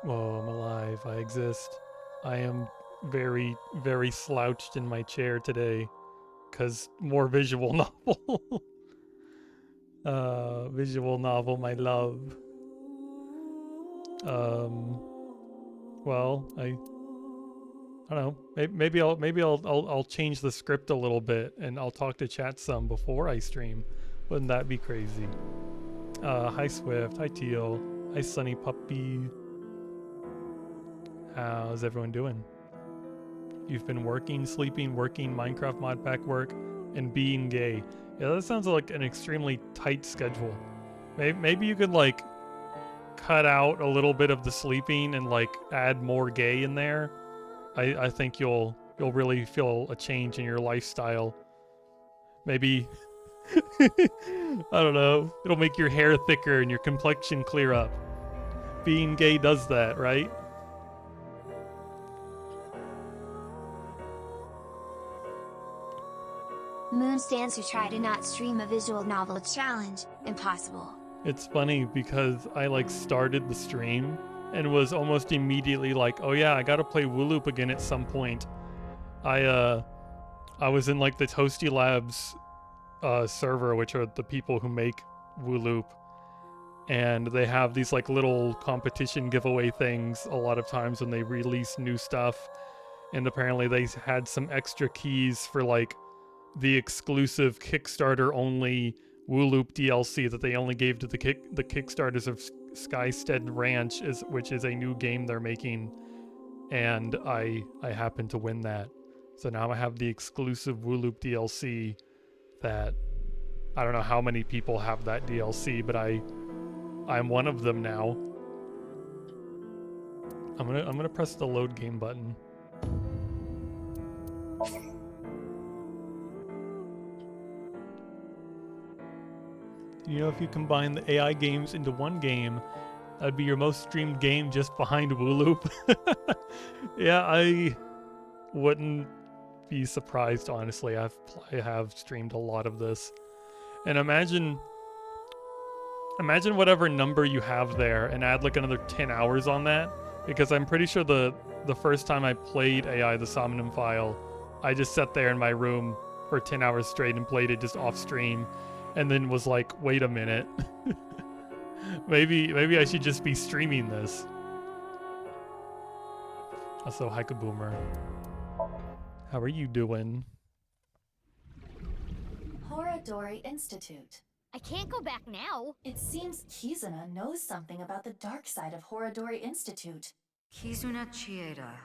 Whoa, I'm alive. I exist. I am very, very slouched in my chair today. Because more visual novel. Visual novel, my love. Well, I don't know. Maybe I'll change the script a little bit and I'll talk to chat some before I stream. Wouldn't that be crazy? Hi Swift, hi Teal, hi Sunny Puppy. How's everyone doing? You've been working, sleeping, working, Minecraft mod pack work, and being gay. Yeah, that sounds like an extremely tight schedule. Maybe you could like cut out a little bit of the sleeping and like add more gay in there. I think you'll really feel a change in your lifestyle. Maybe I don't know. It'll make your hair thicker and your complexion clear up. Being gay does that, right? Moonsdancer tried to not stream a visual novel challenge. Impossible. It's funny because I like started the stream and was almost immediately like, oh yeah, I gotta play Wooloop again at some point. I was in like the Toasty Labs server, which are the people who make Wooloop, and they have these like little competition giveaway things a lot of times when they release new stuff. And apparently they had some extra keys for like the exclusive Kickstarter only Wooloop DLC that they only gave to the Kickstarters of Skystead Ranch, which is a new game they're making, and I happened to win that. So now I have the exclusive Wooloop DLC that I don't know how many people have that DLC, but I'm one of them now. I'm gonna press the load game button. You know, if you combine the AI games into one game, that'd be your most streamed game just behind Wooloop. Yeah, I wouldn't be surprised, honestly. I have streamed a lot of this. And imagine whatever number you have there and add like another 10 hours on that, because I'm pretty sure the first time I played AI the Somnium File, I just sat there in my room for 10 hours straight and played it just off stream, and then was like, wait a minute. maybe I should just be streaming this. Also, Hika Boomer. How are you doing? Horadori Institute. I can't go back now. It seems Kizuna knows something about the dark side of Horadori Institute. Kizuna Chieda.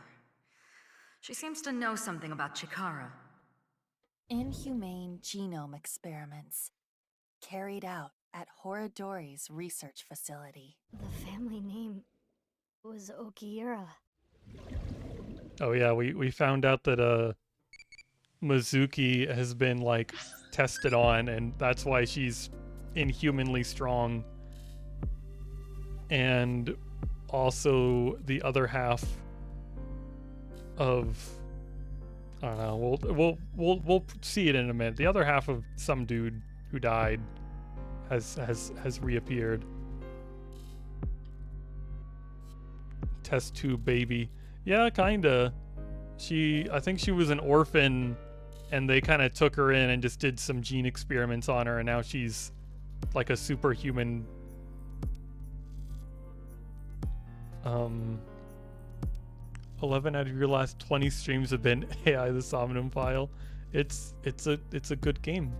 She seems to know something about Chikara. Inhumane genome experiments carried out at Horadori's research facility. The family name was Okiura. Oh yeah, we found out that Mizuki has been like tested on, and that's why she's inhumanly strong. And also the other half of, I don't know, we'll see it in a minute. The other half of some dude who died has reappeared. Test tube baby. Yeah, kinda. I think she was an orphan, and they kind of took her in and just did some gene experiments on her, and now she's like a superhuman. 11 out of your last 20 streams have been AI the Somnium File. It's a good game.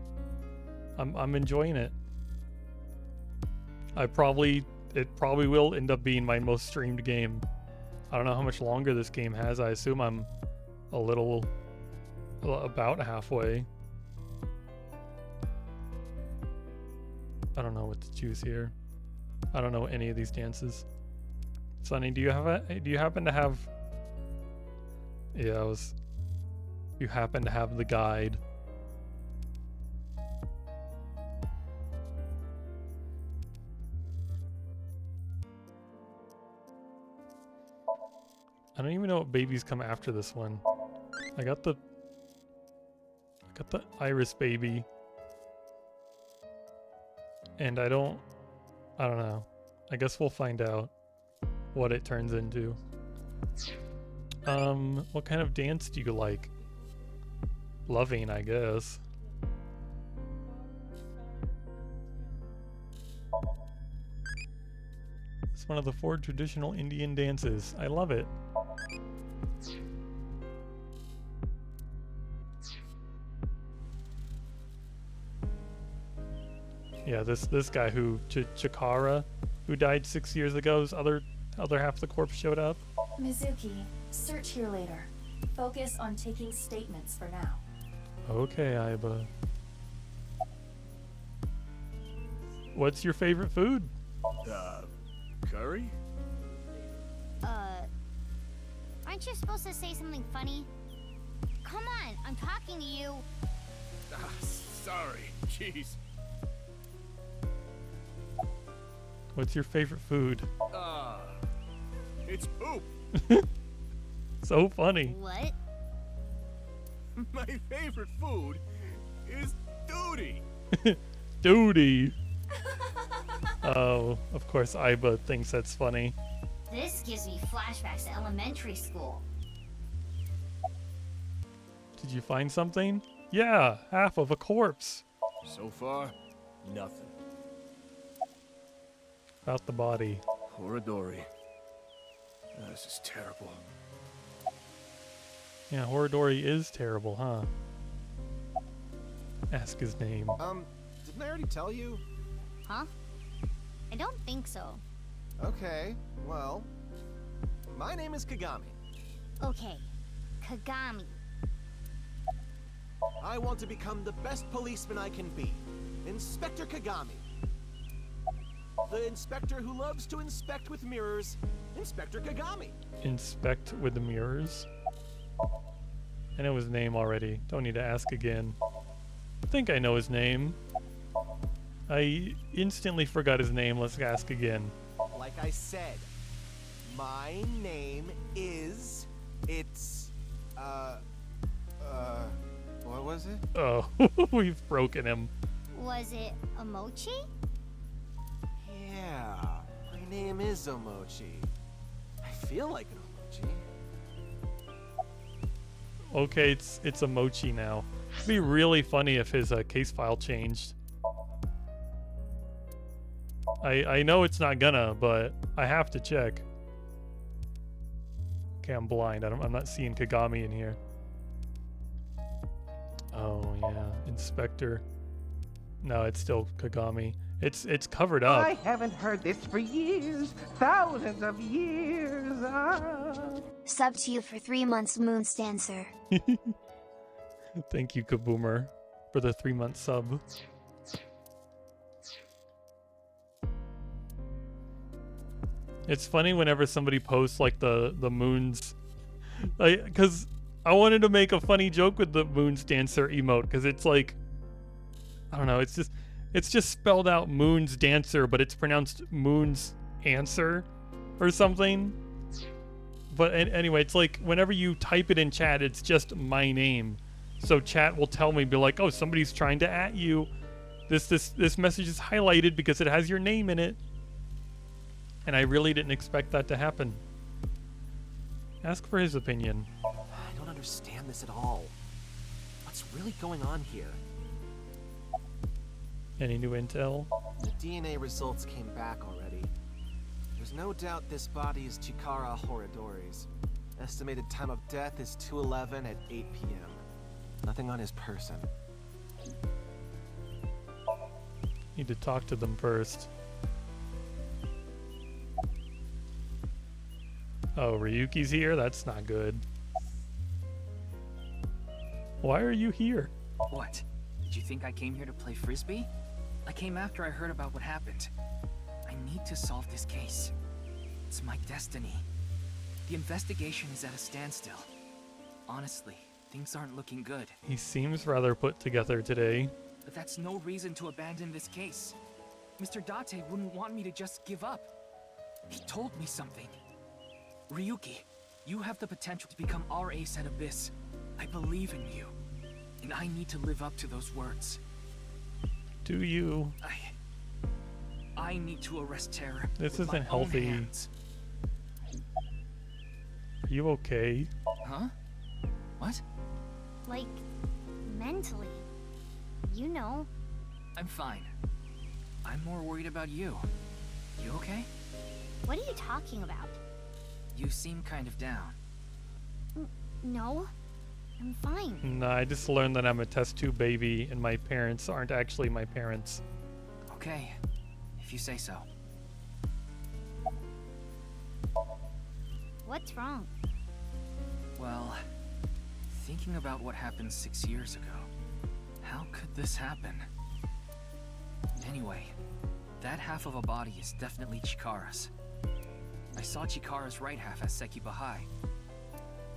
I'm enjoying it. It probably will end up being my most streamed game. I don't know how much longer this game has. I assume I'm about halfway. I don't know what to choose here. I don't know any of these dances. Sunny, do you happen to have? Yeah, you happen to have the guide. I don't even know what babies come after this one. I got the Iris baby. And I don't know. I guess we'll find out. what it turns into. What kind of dance do you like? Loving, I guess. It's one of the 4 traditional Indian dances. I love it. Yeah, this guy who Chikara, who died 6 years ago's other half of the corpse showed up. Mizuki, search here later. Focus on taking statements for now. Okay, Aiba. What's your favorite food? Curry? Aren't you supposed to say something funny? Come on, I'm talking to you. Sorry. Jeez. What's your favorite food? It's poop. So funny. What? My favorite food is duty. Duty. Oh, of course Aiba thinks that's funny. This gives me flashbacks to elementary school. Did you find something? Yeah, half of a corpse. So far, nothing. About the body. Horadori. This is terrible. Yeah, Horadori is terrible, huh? Ask his name. Didn't I already tell you? Huh? I don't think so. Okay, well, my name is Kagami. Okay, Kagami. I want to become the best policeman I can be. Inspector Kagami. The inspector who loves to inspect with mirrors. Inspector Kagami. Inspect with the mirrors? I know his name already. Don't need to ask again. I think I know his name. I instantly forgot his name. Let's ask again. Like I said, my name is... what was it? Oh, we've broken him. Was it a mochi? Yeah, my name is Omochi. I feel like an Omochi. Okay, it's a mochi now. It'd be really funny if his case file changed. I know it's not gonna, but I have to check. Okay, I'm blind. I'm not seeing Kagami in here. Oh yeah, Inspector. No, it's still Kagami. It's covered up. I haven't heard this for years, thousands of years. Sub to you for 3 months, Moonsdancer. Thank you, Kaboomer, for the 3-month sub. It's funny whenever somebody posts like the moons, because I wanted to make a funny joke with the Moonsdancer emote, because it's like, I don't know, it's just spelled out Moonsdancer, but it's pronounced Moon's Answer or something. But anyway, it's like whenever you type it in chat, it's just my name. So chat will tell me, be like, oh, somebody's trying to at you. This message is highlighted because it has your name in it. And I really didn't expect that to happen. Ask for his opinion. I don't understand this at all. What's really going on here? Any new intel? The DNA results came back already. There's no doubt this body is Chikara Horadori's. Estimated time of death is 2:11 at 8 p.m. Nothing on his person. Need to talk to them first. Oh, Ryuki's here? That's not good. Why are you here? What? Did you think I came here to play frisbee? I came after I heard about what happened. I need to solve this case. It's my destiny. The investigation is at a standstill. Honestly, things aren't looking good. He seems rather put together today. But that's no reason to abandon this case. Mr. Date wouldn't want me to just give up. He told me something. Ryuki, you have the potential to become our ace at Abyss. I believe in you. And I need to live up to those words. Do you? I need to arrest terror. This with my isn't own healthy. hands. Are you okay? Huh? What? Like, mentally. You know. I'm fine. I'm more worried about you. You okay? What are you talking about? You seem kind of down. No. I'm fine. No, I just learned that I'm a test tube baby and my parents aren't actually my parents. Okay, if you say so. What's wrong? Well, thinking about what happened 6 years ago, how could this happen? Anyway, that half of a body is definitely Chikara's. I saw Chikara's right half as Sekiba High.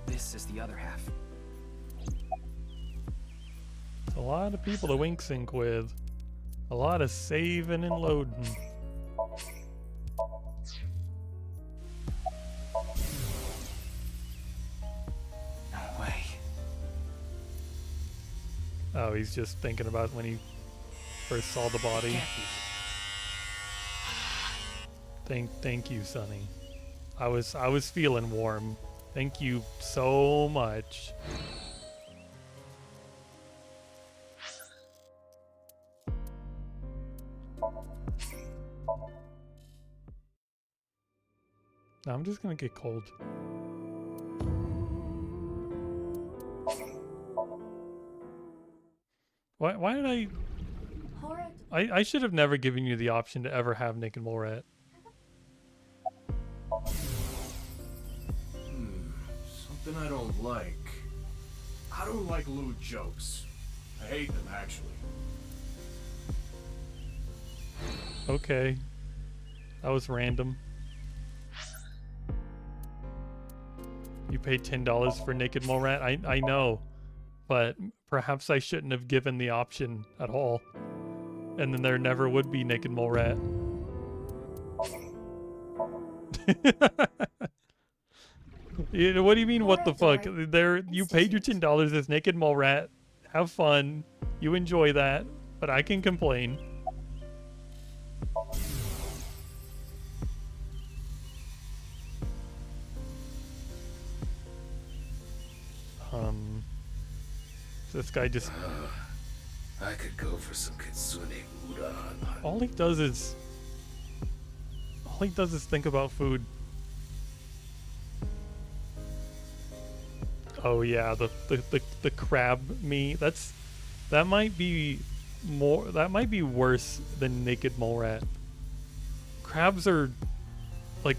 This is the other half. A lot of people to wink sync with. A lot of saving and loading. No way. Oh, he's just thinking about when he first saw the body. Thank you, Sonny. I was feeling warm. Thank you so much. Now I'm just gonna get cold. Why did I should have never given you the option to ever have Nick and Morat. Something I don't like. I don't like little jokes. I hate them, actually. Okay. That was random. You paid $10 for Naked Morat? I know. But perhaps I shouldn't have given the option at all. And then there never would be Naked Morat. What do you mean, what the fuck? You paid your $10 as Naked Morat. Have fun. You enjoy that. But I can complain. This guy just... I could go for some kitsune udon. All he does is think about food. Oh yeah, the crab meat. That might be worse than Naked Morat. Crabs are I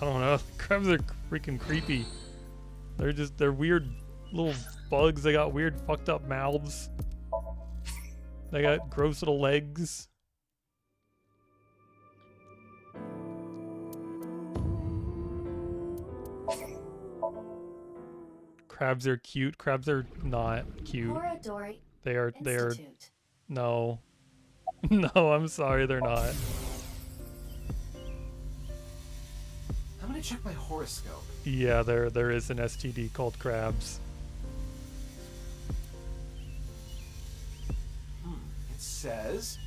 don't know. Crabs are freaking creepy. They're weird little bugs. They got weird fucked up mouths. They got gross little legs. Crabs are cute. Crabs are not cute. They are no. No, I'm sorry, they're not. I'm gonna check my horoscope. Yeah, there is an STD called crabs. It says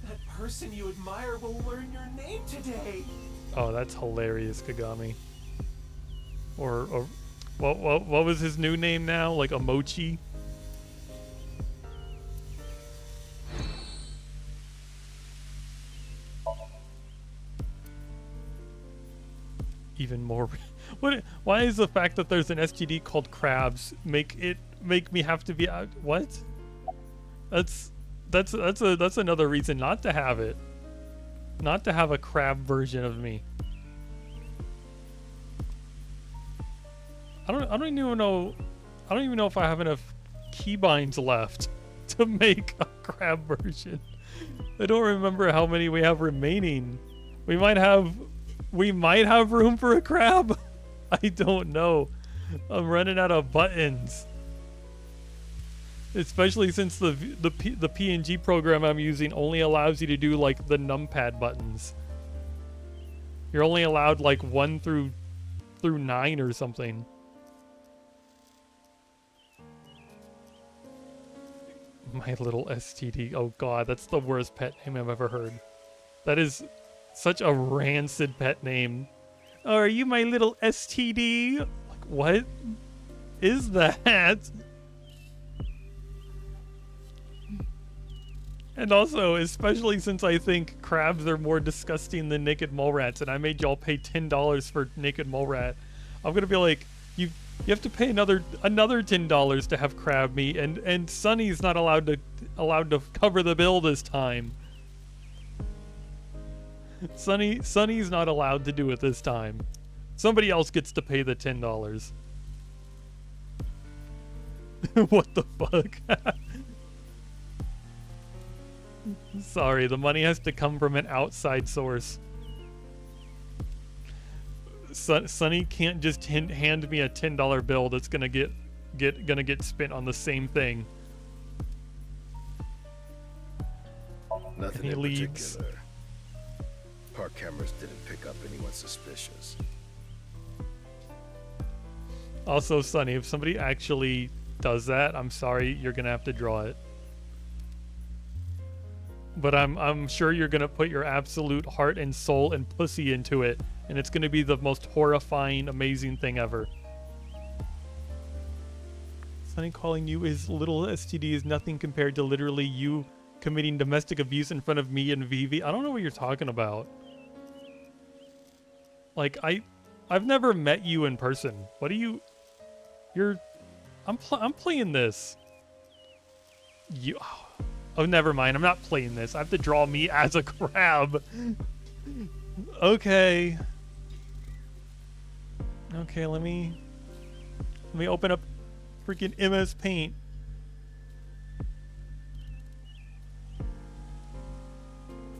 that person you admire will learn your name today. Oh, that's hilarious, Kagami. Or what was his new name now? Like Omochi? Even more. Why is the fact that there's an STD called crabs make me have to be out? What? That's another reason not to have it. Not to have a crab version of me. I don't even know if I have enough keybinds left to make a crab version. I don't remember how many we have remaining. We might have room for a crab. I don't know. I'm running out of buttons. Especially since the PNG program I'm using only allows you to do like the numpad buttons. You're only allowed like 1 through 9 or something. My little STD. Oh god, that's the worst pet name I've ever heard. That is such a rancid pet name. Oh, are you my little STD? Like, what is that? And also, especially since I think crabs are more disgusting than naked mole rats, and I made y'all pay $10 for naked mole rat, I'm gonna be like, you have to pay another $10 to have crab meat, and Sunny's not allowed to cover the bill this time. Sunny's not allowed to do it this time. Somebody else gets to pay the $10. What the fuck? Sorry, the money has to come from an outside source. Sunny can't just hand me a $10 bill that's gonna get spent on the same thing. Nothing Any in leads? particular. Park cameras didn't pick up anyone suspicious. Also, Sunny, if somebody actually does that, I'm sorry, you're gonna have to draw it. But I'm sure you're gonna put your absolute heart and soul and pussy into it, and it's gonna be the most horrifying, amazing thing ever. Sunny calling you his little STD is nothing compared to literally you committing domestic abuse in front of me and Vivi. I don't know what you're talking about. Like, I've never met you in person. What are you? I'm playing this. Oh, never mind. I'm not playing this. I have to draw me as a crab. Okay. Okay, let me open up freaking MS Paint.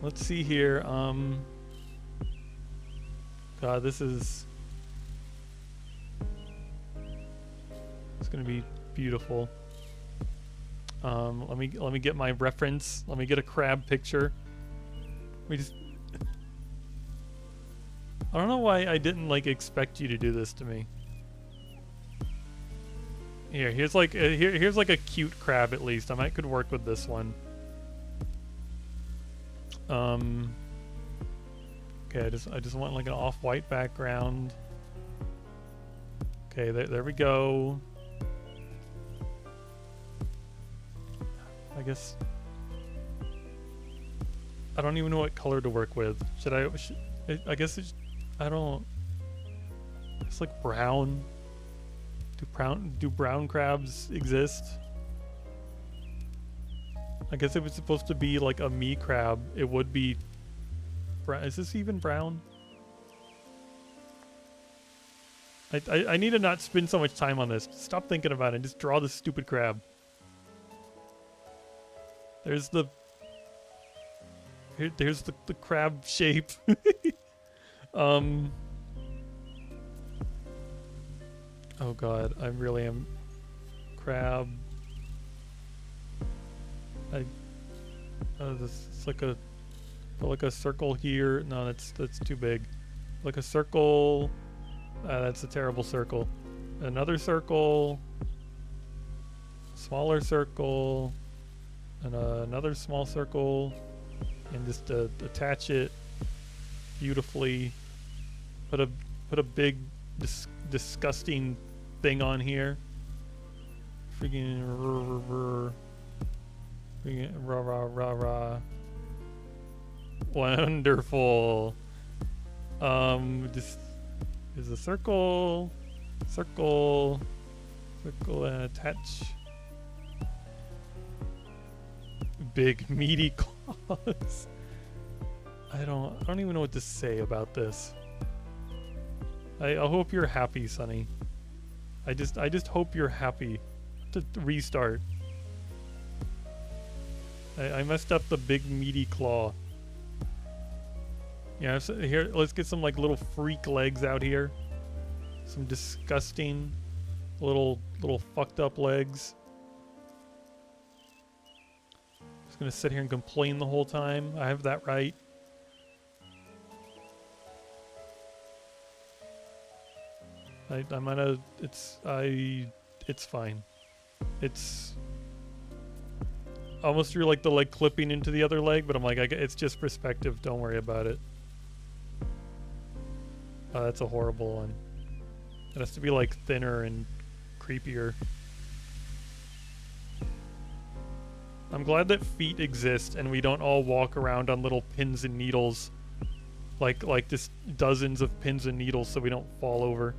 Let's see here. God, this is... It's gonna be beautiful. Let me get my reference. Let me get a crab picture. I don't know why I didn't like expect you to do this to me. Here's like a cute crab at least. I could work with this one. Okay, I just want like an off-white background. Okay, there we go. I guess I don't even know what color to work with. I guess I don't. It's like brown. Do brown crabs exist? I guess if it's supposed to be like a me crab, it would be brown. Is this even brown? I need to not spend so much time on this. Stop thinking about it. Just draw this stupid crab. There's the crab shape. Oh god, I really am crab. This is like a circle here. No, that's too big. Like a circle. That's a terrible circle. Another circle. Smaller circle. And another small circle, and just attach it beautifully. Put a big disgusting thing on here. Freaking rah. Wonderful. Just is a circle, and attach. Big meaty claws. I don't even know what to say about this. I hope you're happy, Sunny. I just hope you're happy. To restart. I messed up the big meaty claw. Yeah, so here, let's get some like little freak legs out here. Some disgusting little fucked up legs. Gonna sit here and complain the whole time. I have that right. It's fine. It's almost you're like the leg clipping into the other leg, but I'm like, it's just perspective. Don't worry about it. Oh, that's a horrible one. It has to be like thinner and creepier. I'm glad that feet exist and we don't all walk around on little pins and needles. Like just dozens of pins and needles so we don't fall over.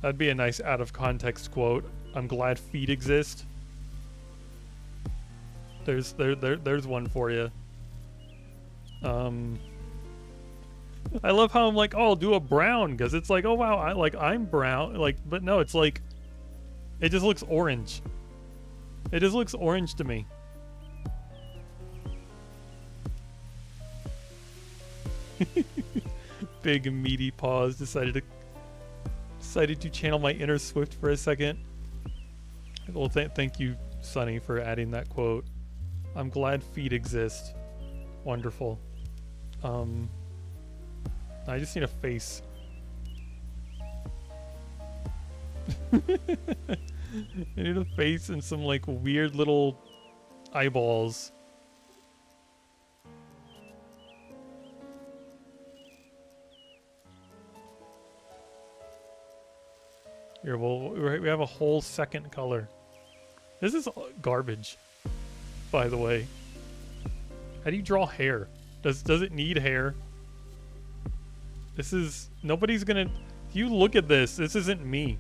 That'd be a nice out of context quote. I'm glad feet exist. There's one for you. I love how I'm like, oh, I'll do a brown because it's like, oh wow, I'm brown, like, but no, it's like, it just looks orange. It just looks orange to me. Big meaty paws decided to channel my inner Swift for a second. Well, thank you, Sunny, for adding that quote. I'm glad feet exist. Wonderful. I just need a face. I need a face and some like weird little eyeballs. Here, we have a whole second color. This is garbage, by the way. How do you draw hair? Does it need hair? This is... Nobody's gonna... If you look at this, this isn't me.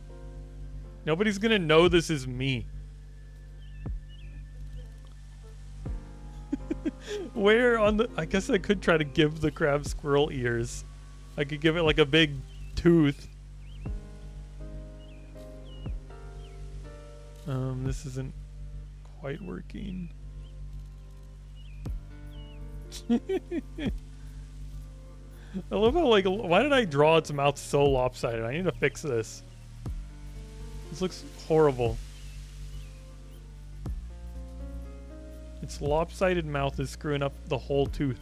Nobody's gonna know this is me. Where on the... I guess I could try to give the crab squirrel ears. I could give it like a big tooth. This isn't quite working. I love how, like, why did I draw its mouth so lopsided? I need to fix this. This looks horrible. Its lopsided mouth is screwing up the whole tooth.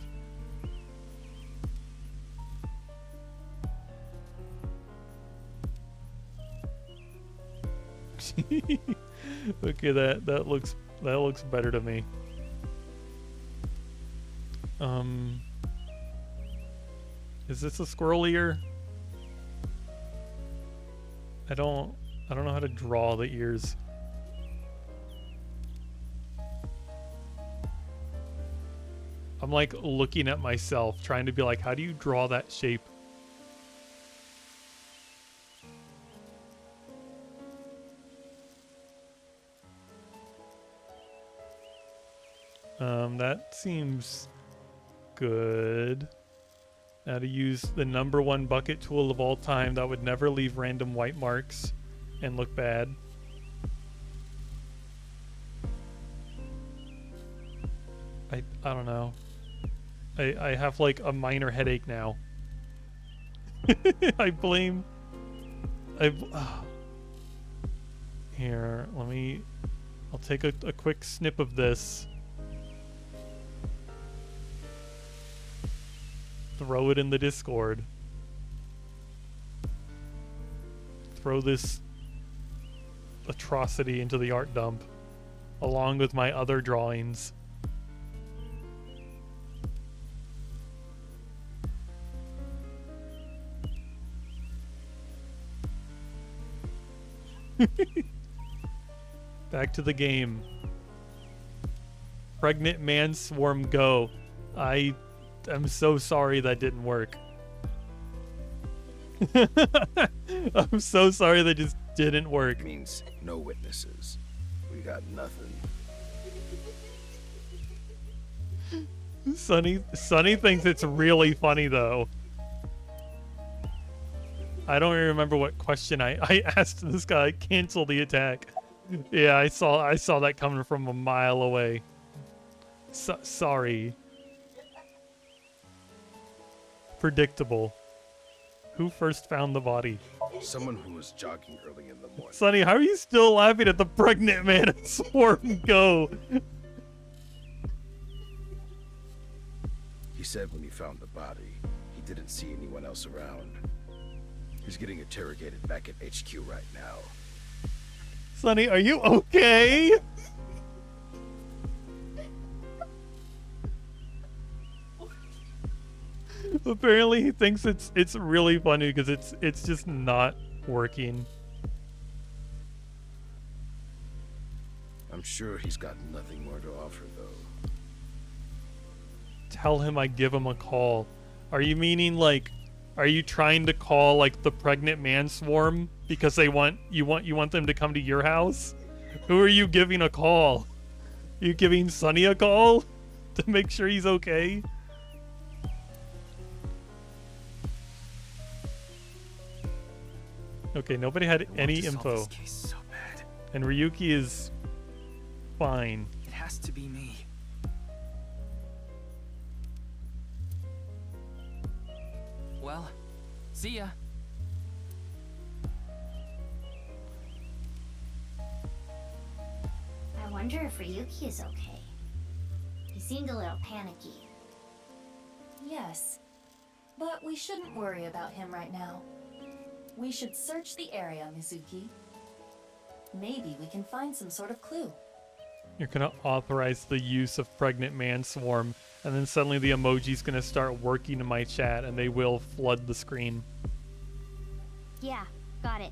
Okay, that looks better to me. Is this a squirrel ear? I don't know how to draw the ears. I'm like looking at myself, trying to be like, how do you draw that shape? That seems good. Now to use the #1 bucket tool of all time that would never leave random white marks and look bad. I don't know. I have like a minor headache now. I blame... Here, I'll take a quick snip of this. Throw it in the Discord. Throw this atrocity into the art dump, along with my other drawings. Back to the game. Pregnant man swarm go. I'm so sorry that didn't work. I'm so sorry that just didn't work. Means no witnesses. We got nothing. Sunny thinks it's really funny though. I don't even remember what question I asked this guy. Cancel the attack. Yeah, I saw that coming from a mile away. Sorry. Predictable. Who first found the body? Someone who was jogging early in the morning. Sonny, how are you still laughing at the pregnant man and swarm go? He said when he found the body, he didn't see anyone else around. He's getting interrogated back at HQ right now. Sonny, are you okay? Apparently he thinks it's really funny because it's just not working. I'm sure he's got nothing more to offer, though. Tell him I give him a call. Are you meaning like, are you trying to call like the pregnant man swarm because you want them to come to your house? Who are you giving a call? You giving Sonny a call to make sure he's okay? Okay, nobody had any info. So bad. And Ryuki is fine. It has to be me. Well, see ya. I wonder if Ryuki is okay. He seemed a little panicky. Yes, but we shouldn't worry about him right now. We should search the area, Mizuki. Maybe we can find some sort of clue. You're gonna authorize the use of pregnant man swarm, and then suddenly the emoji's gonna start working in my chat, and they will flood the screen. Yeah, got it.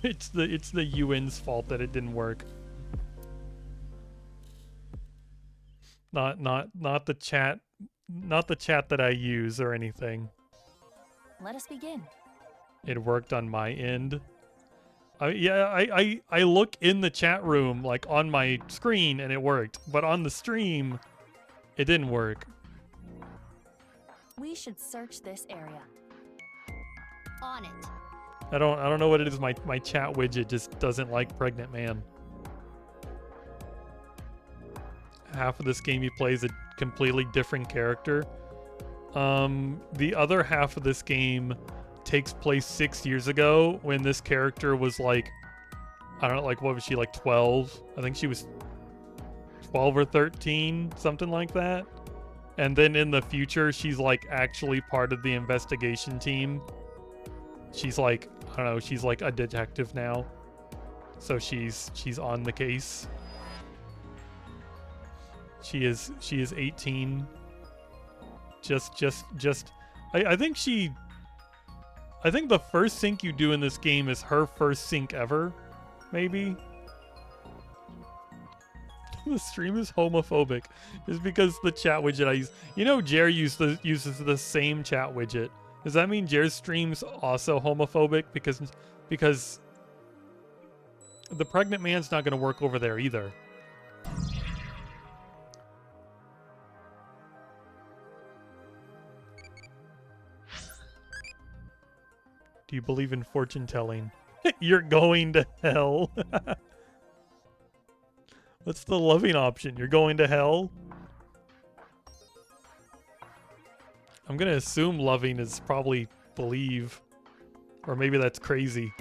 It's the UN's fault that it didn't work. Not the chat, not the chat that I use or anything. Let us begin. It worked on my end. I look in the chat room, like on my screen, and it worked. But on the stream, it didn't work. We should search this area. On it. I don't know what it is. My chat widget just doesn't like pregnant man. Half of this game he plays a completely different character. The other half of this game takes place 6 years ago when this character was like, I don't know, like what was she, like 12? I think she was 12 or 13, something like that. And then in the future, she's like actually part of the investigation team. She's like, I don't know, she's like a detective now. So she's on the case. She is 18. I think the first sync you do in this game is her first sync ever, maybe. The stream is homophobic. Is because the chat widget I use. You know, Jer uses the same chat widget. Does that mean Jer's stream's also homophobic? Because the pregnant man's not going to work over there either. Do you believe in fortune telling? You're going to hell. What's the loving option? You're going to hell? I'm going to assume loving is probably believe. Or maybe that's crazy.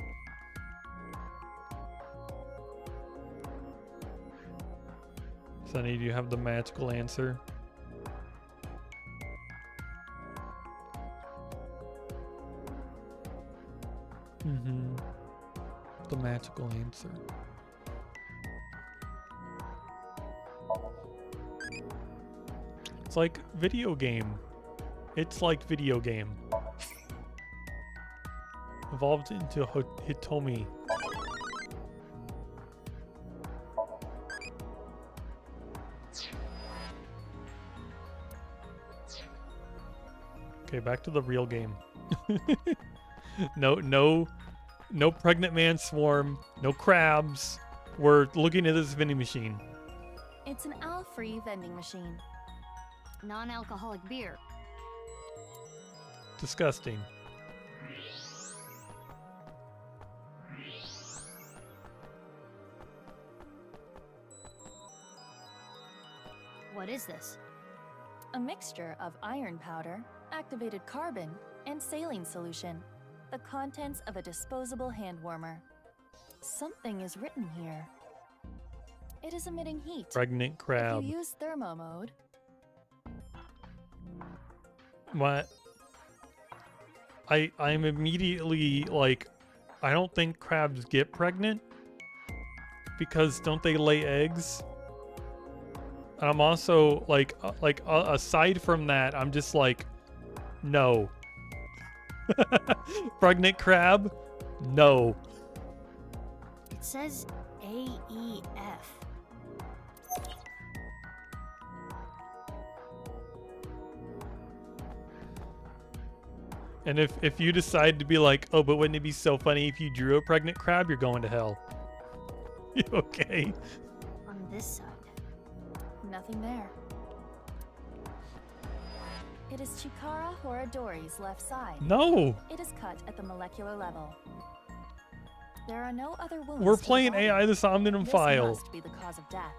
Sunny, do you have the magical answer? The magical answer. It's like video game. It's like video game. Evolved into Hitomi. Okay, back to the real game. No pregnant man swarm, no crabs. We're looking at this vending machine. It's an owl-free vending machine. Non-alcoholic beer. Disgusting. What is this? A mixture of iron powder, activated carbon, and saline solution. The contents of a disposable hand warmer. Something is written here. It is emitting heat. Pregnant crab. If you use thermo mode. What? I'm immediately like, I don't think crabs get pregnant because don't they lay eggs? And I'm also like aside from that, I'm just like, No. Pregnant crab? No. It says AEF. And if you decide to be like, oh, but wouldn't it be so funny if you drew a pregnant crab, you're going to hell. You okay? On this side. Nothing there. It is Chikara Horadori's left side. No! It is cut at the molecular level. There are no other wounds. We're to the playing body. AI the Somnium File. This must be the cause of death.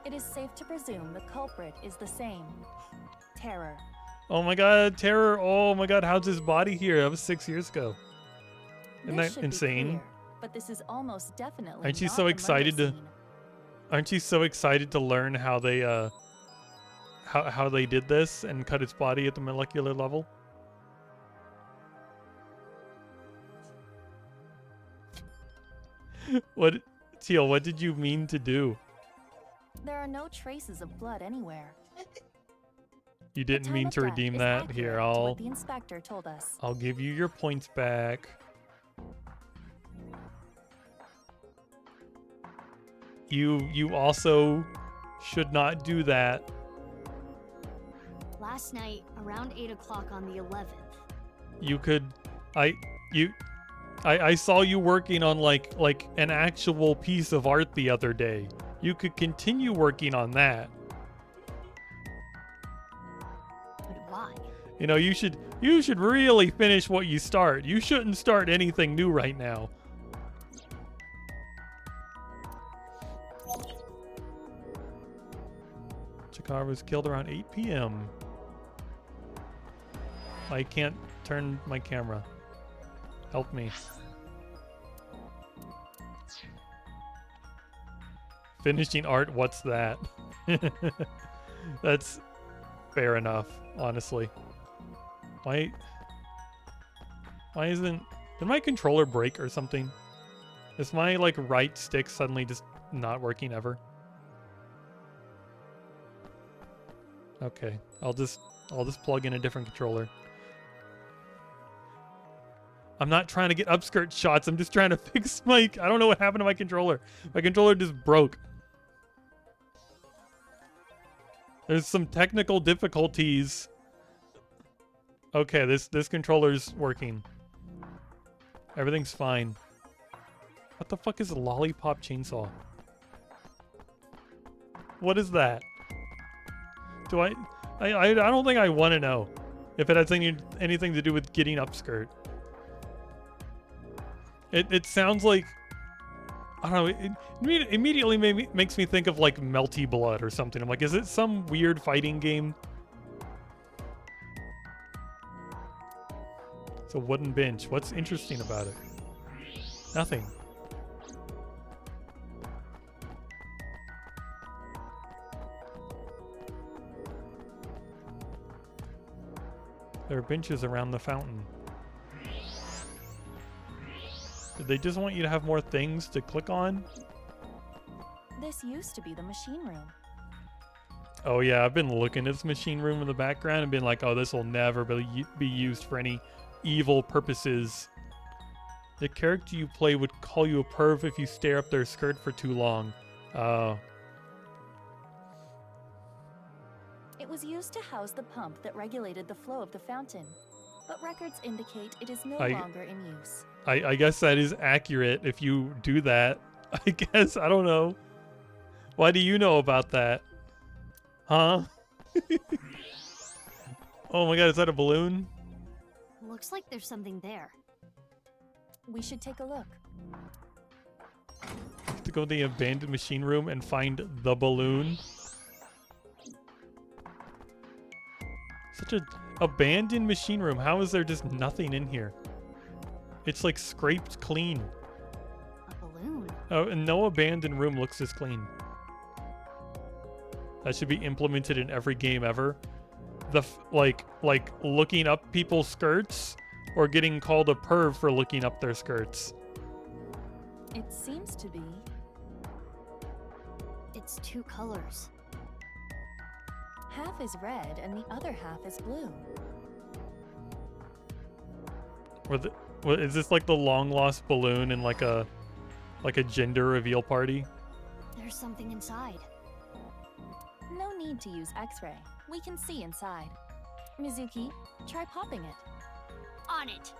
It is safe to presume the culprit is the same. Terror. Oh my god, terror. Oh my god, how's his body here? That was 6 years ago. Isn't This that should be insane? clear, but this is almost definitely Aren't you not so the excited murder to scene. Aren't you so excited to learn how they how they did this and cut its body at the molecular level? What, Teal, what did you mean to do? There are no traces of blood anywhere. You The didn't time mean of to death redeem is that. accurate Here, to I'll what the inspector told us. I'll give you your points back. You also should not do that. Last night, around 8 o'clock on the 11th. You could I saw you working on like an actual piece of art the other day. You could continue working on that. But why? You know, you should really finish what you start. You shouldn't start anything new right now. Chikara was killed around 8 p.m. I can't turn my camera. Help me. Finishing art, what's that? That's fair enough, honestly. Why isn't... Did my controller break or something? Is my, like, right stick suddenly just not working ever? Okay, I'll just plug in a different controller. I'm not trying to get upskirt shots. I'm just trying to fix my... I don't know what happened to my controller. My controller just broke. There's some technical difficulties. Okay, this controller's working. Everything's fine. What the fuck is a lollipop chainsaw? What is that? Do I don't think I want to know if it has anything to do with getting upskirt. It sounds like, I don't know, it immediately makes me think of like Melty Blood or something. I'm like, is it some weird fighting game? It's a wooden bench. What's interesting about it? Nothing. There are benches around the fountain. Did they just want you to have more things to click on? This used to be the machine room. Oh yeah, I've been looking at this machine room in the background and been like, oh, this will never be used for any evil purposes. The character you play would call you a perv if you stare up their skirt for too long. It was used to house the pump that regulated the flow of the fountain, but records indicate it is no longer in use. I guess that is accurate if you do that. I guess, I don't know. Why do you know about that? Huh? Oh my god, is that a balloon? Looks like there's something there. We should take a look. To go to the abandoned machine room and find the balloon. Such a abandoned machine room. How is there just nothing in here? It's like scraped clean. A balloon? Oh, and no abandoned room looks this clean. That should be implemented in every game ever. Like looking up people's skirts or getting called a perv for looking up their skirts. It seems to be. It's two colors. Half is red and the other half is blue. Is this like the long lost balloon in like a gender reveal party? There's something inside. No need to use X-ray. We can see inside. Mizuki, try popping it. On it.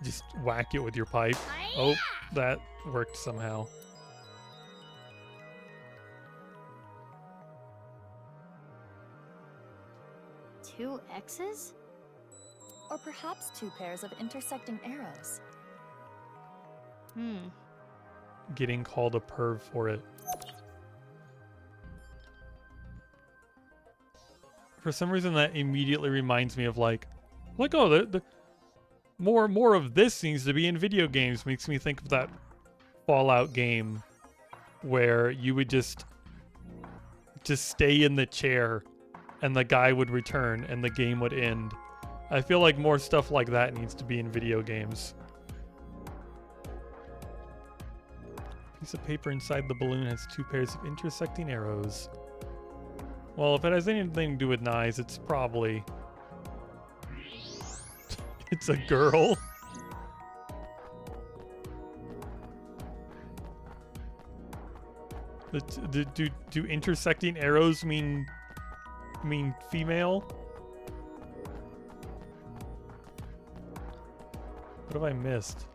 Just whack it with your pipe. Oh, that worked somehow. Two X's? Or perhaps two pairs of intersecting arrows. Getting called a perv for it. For some reason, that immediately reminds me of like oh, the more of this needs to be in video games. Makes me think of that Fallout game where you would just stay in the chair and the guy would return and the game would end. I feel like more stuff like that needs to be in video games. Piece of paper inside the balloon has two pairs of intersecting arrows. Well, if it has anything to do with knives, it's probably... it's a girl. Do intersecting arrows mean female? What have I missed?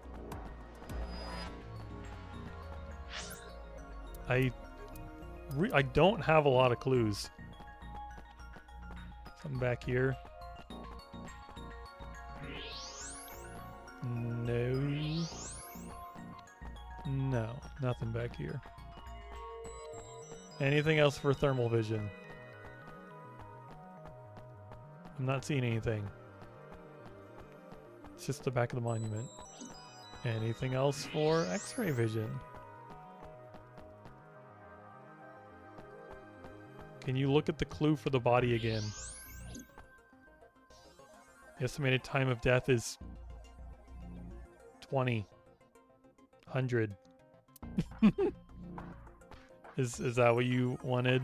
I don't have a lot of clues. Something back here. No. No, nothing back here. Anything else for thermal vision? I'm not seeing anything. It's just the back of the monument. Anything else for X-ray vision? Can you look at the clue for the body again? The estimated time of death is 20. 100. Is that what you wanted?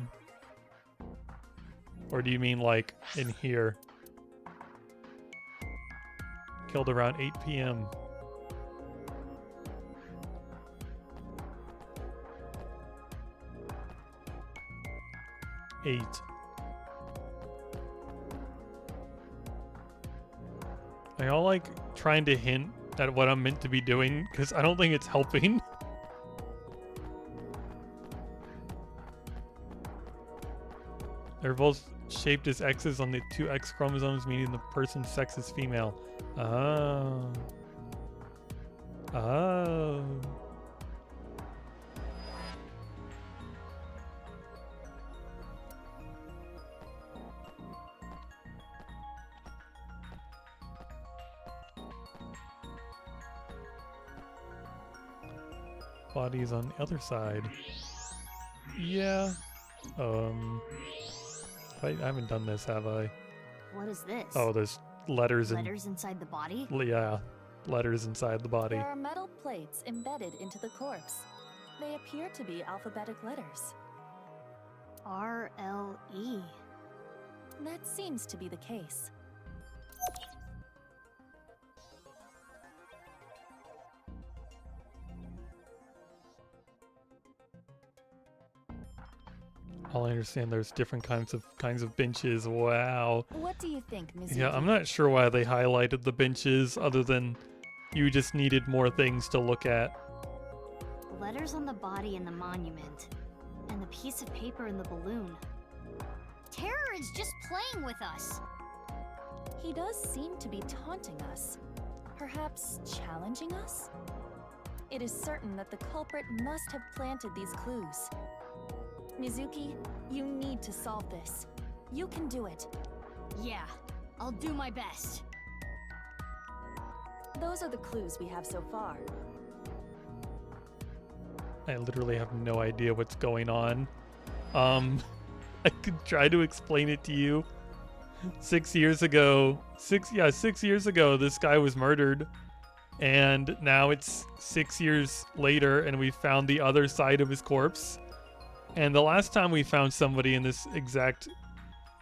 Or do you mean like in here? Killed around 8 p.m. Are y'all like trying to hint at what I'm meant to be doing? Because I don't think it's helping. They're both shaped as X's on the two X chromosomes, meaning the person's sex is female. Oh. Oh. Body's on the other side. Yeah. I haven't done this, have I? What is this? Oh, there's letters inside the body? Yeah, letters inside the body. There are metal plates embedded into the corpse. They appear to be alphabetic letters. R-L-E. That seems to be the case. All I understand, there's different kinds of benches. Wow. What do you think, Mizuki? Yeah, I'm not sure why they highlighted the benches, other than you just needed more things to look at. Letters on the body and the monument, and the piece of paper in the balloon. Terror is just playing with us. He does seem to be taunting us. Perhaps challenging us? It is certain that the culprit must have planted these clues. Mizuki, you need to solve this. You can do it. Yeah, I'll do my best. Those are the clues we have so far. I literally have no idea what's going on. I could try to explain it to you. 6 years ago, 6 years ago, this guy was murdered. And now it's 6 years later and we found the other side of his corpse. And the last time we found somebody in this exact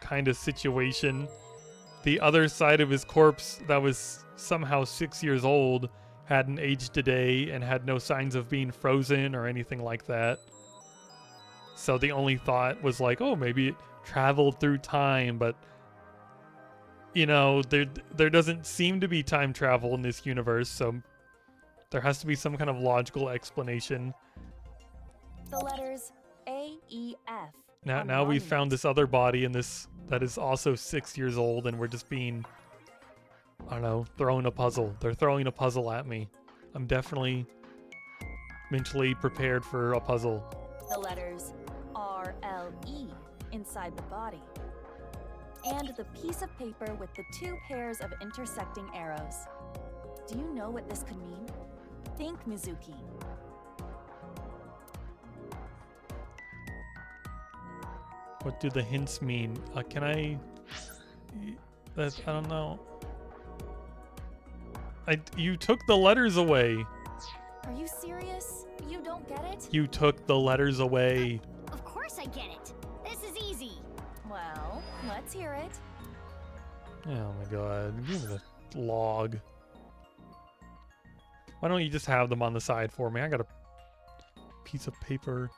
kind of situation, the other side of his corpse that was somehow 6 years old hadn't aged a day and had no signs of being frozen or anything like that. So the only thought was like, oh, maybe it traveled through time, but you know, there doesn't seem to be time travel in this universe, so there has to be some kind of logical explanation. The letters A, E, F. Now we've found this other body in this that is also 6 years old, and we're just being, I don't know, throwing a puzzle. They're throwing a puzzle at me. I'm definitely mentally prepared for a puzzle. The letters R, L, E inside the body. And the piece of paper with the 2 pairs of intersecting arrows. Do you know what this could mean? Think, Mizuki. What do the hints mean? Can I... I don't know. You took the letters away. Are you serious? You don't get it? You took the letters away. Of course I get it. This is easy. Well, let's hear it. Oh my god. Give me the log. Why don't you just have them on the side for me? I got a piece of paper.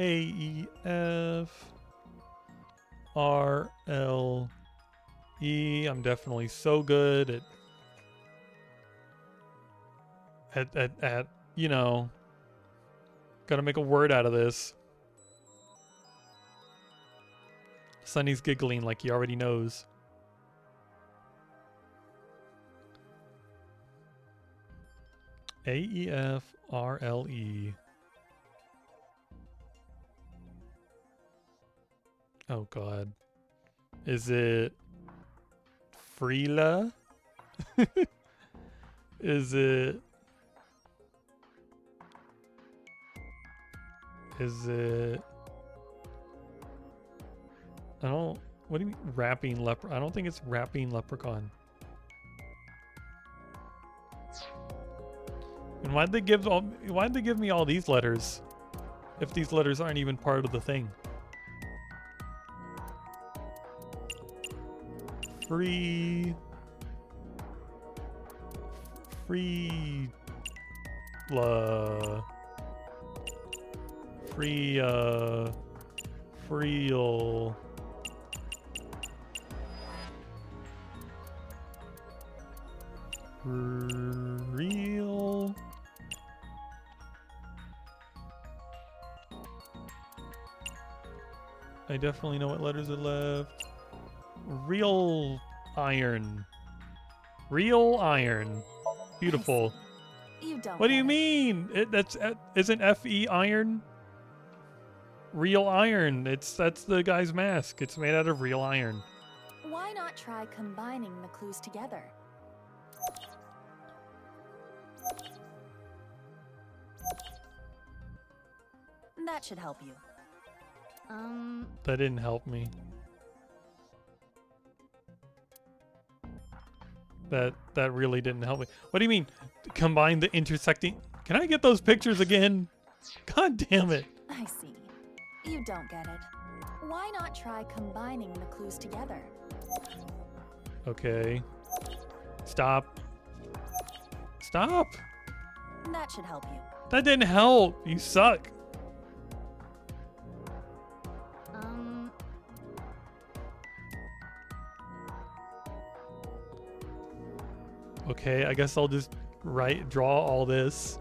A, E, F, R, L, E. I'm definitely so good at you know, gotta make a word out of this. Sunny's giggling like he already knows. A, E, F, R, L, E. Oh god. Is it Freela? Is it I don't, what do you mean rapping leper? I don't think it's rapping leprechaun. And why'd they give me all these letters if these letters aren't even part of the thing? Free la free Freal real I definitely know what letters are left. Real iron. Real iron. Beautiful. You don't. What do you mean? Isn't FE iron? Real iron. That's the guy's mask. It's made out of real iron. Why not try combining the clues together? That should help you. That didn't help me. That really didn't help me. What do you mean? Combine the intersecting? Can I get those pictures again? God damn it. I see. You don't get it. Why not try combining the clues together? Okay. Stop. Stop. That should help you. That didn't help. You suck. Okay, I guess I'll just draw all this,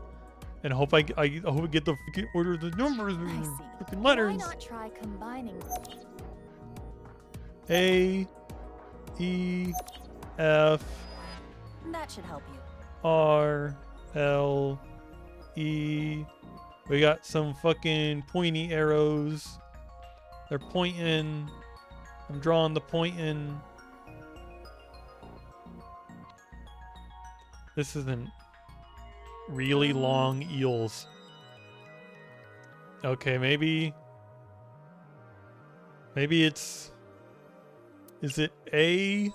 and hope I hope I get the order of the numbers and freaking letters. Why not try combining? A, E, F. That should help you. R, L, E. We got some fucking pointy arrows. They're pointing. I'm drawing the pointing. This isn't really long eels. Okay, maybe it's, is it A,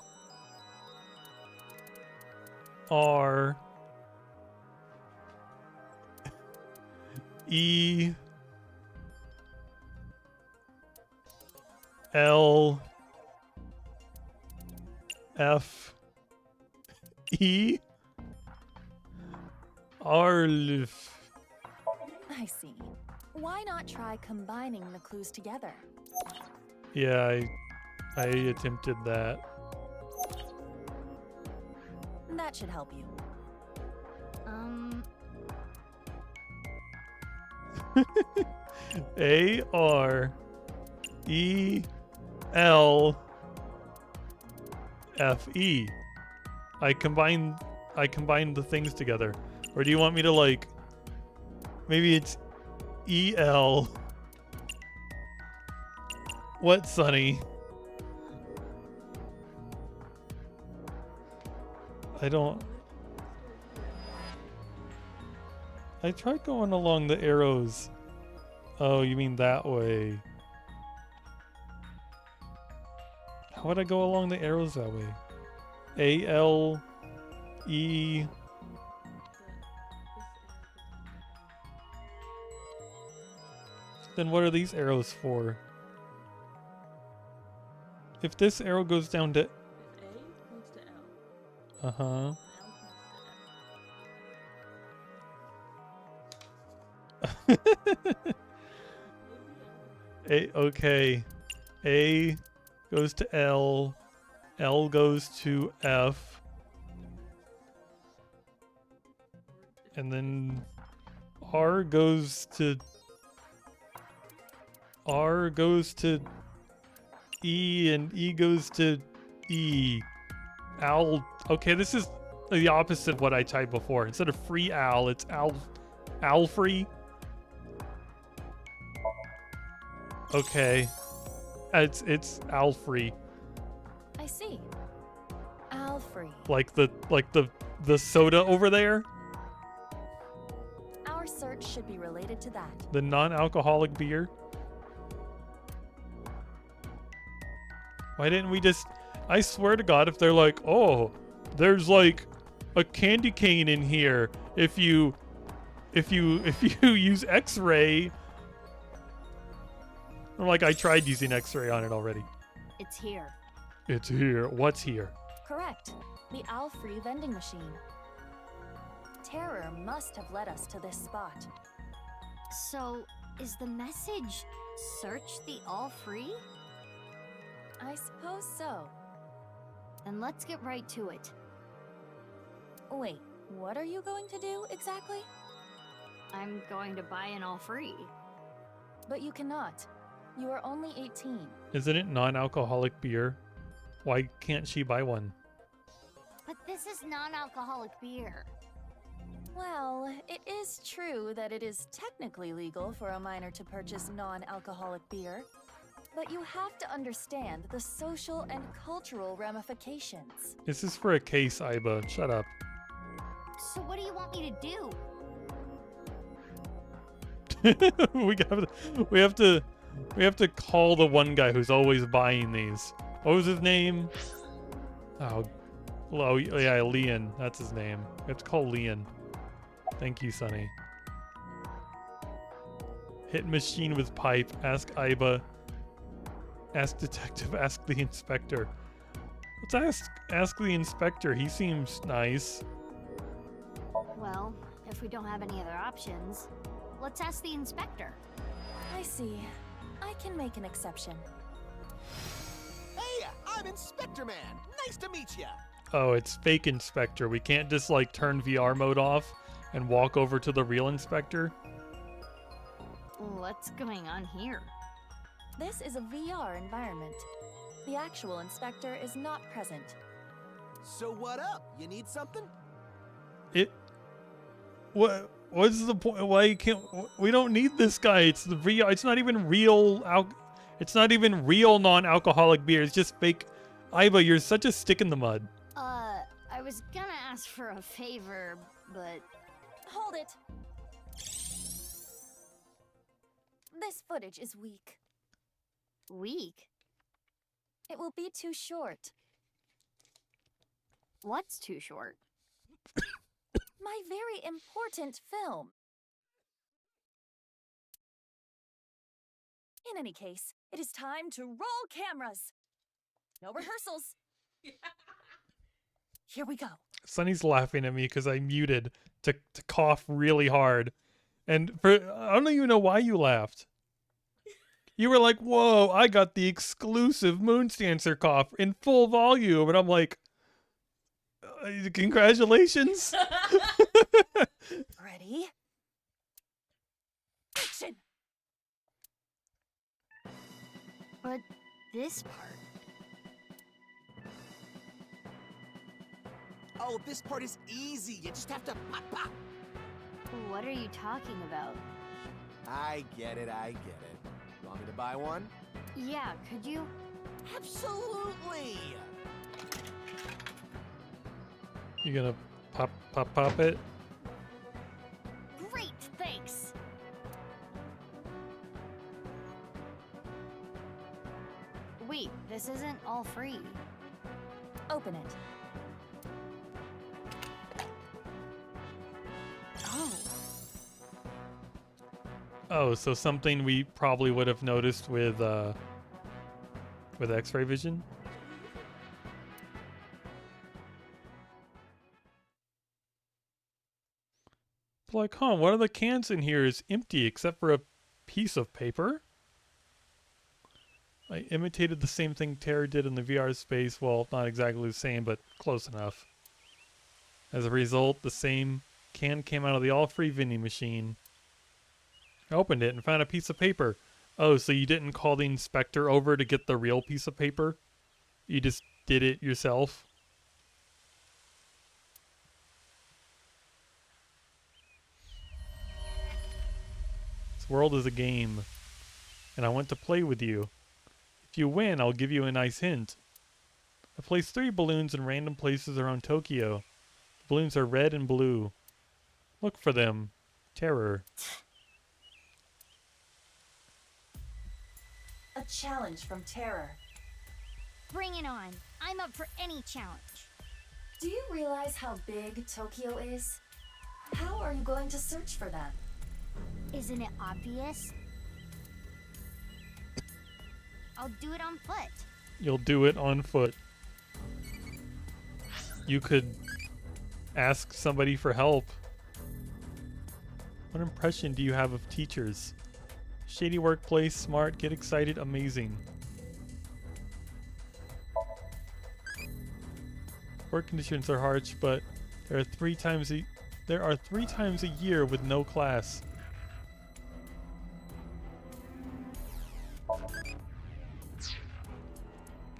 R, E, L, F E R. I see. Why not try combining the clues together? Yeah, I attempted that. That should help you. A R E L F E. I combined the things together. Or do you want me to like maybe it's E L. What, Sonny? I tried going along the arrows. Oh, you mean that way. How would I go along the arrows that way? A L E. Then what are these arrows for? If this arrow goes down to... Uh-huh. Okay. A goes to L. L goes to F. And then R goes to E, and E goes to E. Al. Okay, this is the opposite of what I typed before. Instead of free Al, it's Al free. Okay. It's Al free. I see. Al free. Like the soda over there? Our search should be related to that. The non-alcoholic beer? Why didn't we just... I swear to God, if they're like, oh, there's like a candy cane in here. If you use X-ray... I'm like, I tried using X-ray on it already. It's here. It's here. What's here? Correct. The Al-free vending machine. Terror must have led us to this spot. So, is the message search the all free? I suppose so. Then let's get right to it. Wait, what are you going to do exactly? I'm going to buy an all free. But you cannot. You are only 18. Isn't it non-alcoholic beer? Why can't she buy one? But this is non-alcoholic beer. Well, it is true that it is technically legal for a minor to purchase non-alcoholic beer, but you have to understand the social and cultural ramifications. This is for a case, Iba. Shut up. So what do you want me to do? We have to call the one guy who's always buying these. What was his name? Oh yeah, Leon. That's his name. We have to call Leon. Thank you, Sonny. Hit machine with pipe. Ask Iba. Ask detective. Ask the inspector. Let's ask the inspector. He seems nice. Well, if we don't have any other options, let's ask the inspector. I see. I can make an exception. Hey, I'm Inspector Man. Nice to meet ya. Oh, it's fake inspector. We can't just like turn VR mode off and walk over to the real inspector. What's going on here? This is a VR environment. The actual inspector is not present. So what up? You need something? What's the point? Why can't we don't need this guy? It's the VR. It's not even real. It's not even real non-alcoholic beer. It's just fake. Iba, you're such a stick in the mud. I was gonna ask for a favor, but... Hold it! This footage is weak. Weak? It will be too short. What's too short? My very important film. In any case, it is time to roll cameras. No rehearsals. Here we go. Sunny's laughing at me because I muted to cough really hard. And I don't even know why you laughed. You were like, whoa, I got the exclusive Moonsdancer cough in full volume. And I'm like, congratulations. Ready? Action! But this part... Oh, this part is easy. You just have to pop, pop. What are you talking about? I get it, I get it. Want me to buy one? Yeah, could you? Absolutely! You gonna pop it? Great, thanks! Wait, this isn't all free. Open it. Oh. Oh, so something we probably would have noticed with X-ray vision? It's like, huh, one of the cans in here is empty except for a piece of paper? I imitated the same thing Tara did in the VR space. Well, not exactly the same, but close enough. As a result, the same can came out of the all-free vending machine. I opened it and found a piece of paper. Oh, so you didn't call the inspector over to get the real piece of paper? You just did it yourself? This world is a game, and I want to play with you. If you win, I'll give you a nice hint. I placed 3 balloons in random places around Tokyo. The balloons are red and blue. Look for them. Terror. A challenge from Terror. Bring it on. I'm up for any challenge. Do you realize how big Tokyo is? How are you going to search for them? Isn't it obvious? I'll do it on foot. You'll do it on foot. You could ask somebody for help. What impression do you have of teachers? Shady workplace, smart, get excited, amazing. Work conditions are harsh, but there are 3 times a year with no class.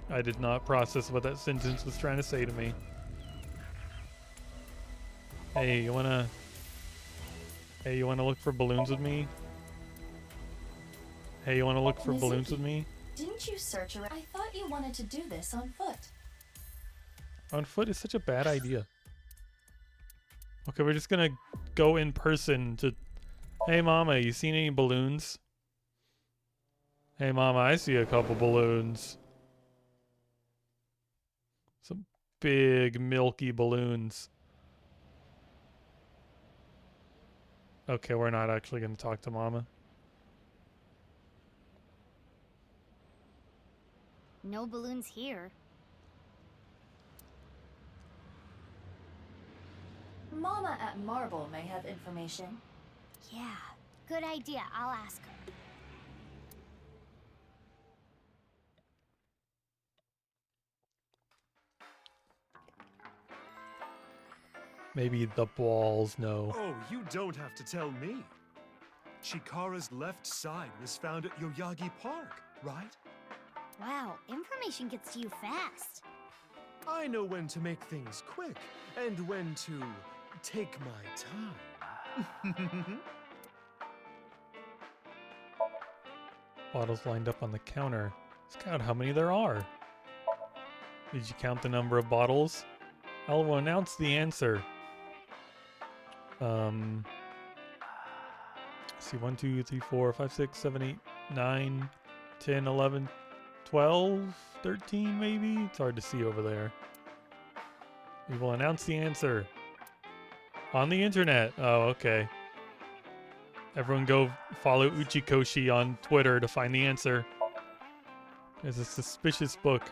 I did not process what that sentence was trying to say to me. Hey, you wanna look for balloons with me? Hey, you wanna look for balloons with me? Didn't you search around? I thought you wanted to do this on foot. On foot is such a bad idea. Okay, we're just gonna go in person to... Hey, Mama, you seen any balloons? Hey, Mama, I see a couple balloons. Some big, milky balloons. Okay, we're not actually gonna talk to Mama. No balloons here. Mama at Marble may have information. Yeah, good idea. I'll ask her. Maybe the balls know. Oh, you don't have to tell me. Chikara's left side was found at Yoyagi Park, right? Wow, information gets to you fast. I know when to make things quick and when to take my time. Bottles lined up on the counter. Let's count how many there are. Did you count the number of bottles? I will announce the answer. Let's see, 1, 2, 3, 4, 5, 6, 7, 8, 9, 10, 11, 12, 13 maybe? It's hard to see over there. We will announce the answer on the internet. Oh, okay. Everyone go follow Uchikoshi on Twitter to find the answer. There's a suspicious book.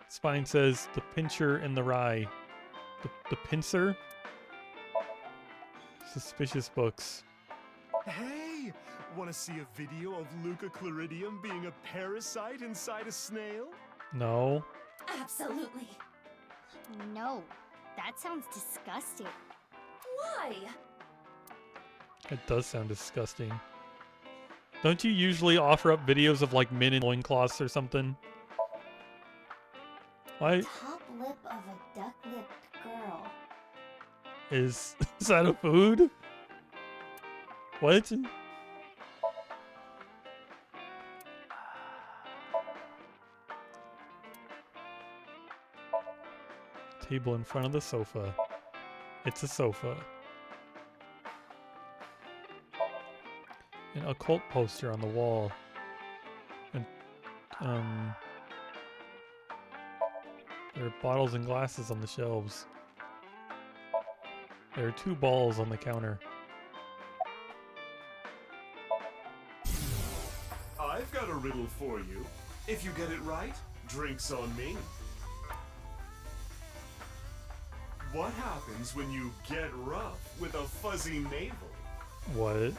Spine says The Pincher and the Rye. The pincer? Suspicious books. Hey! Want to see a video of Luca Chloridium being a parasite inside a snail? No. Absolutely. No, that sounds disgusting. Why? It does sound disgusting. Don't you usually offer up videos of like men in loincloths or something? Why Top lip of a duck-lipped girl. is that a food? What? Table in front of the sofa. It's a sofa. An occult poster on the wall. And there are bottles and glasses on the shelves. There are 2 balls on the counter. I've got a riddle for you. If you get it right, drinks on me. What happens when you get rough with a fuzzy navel? What?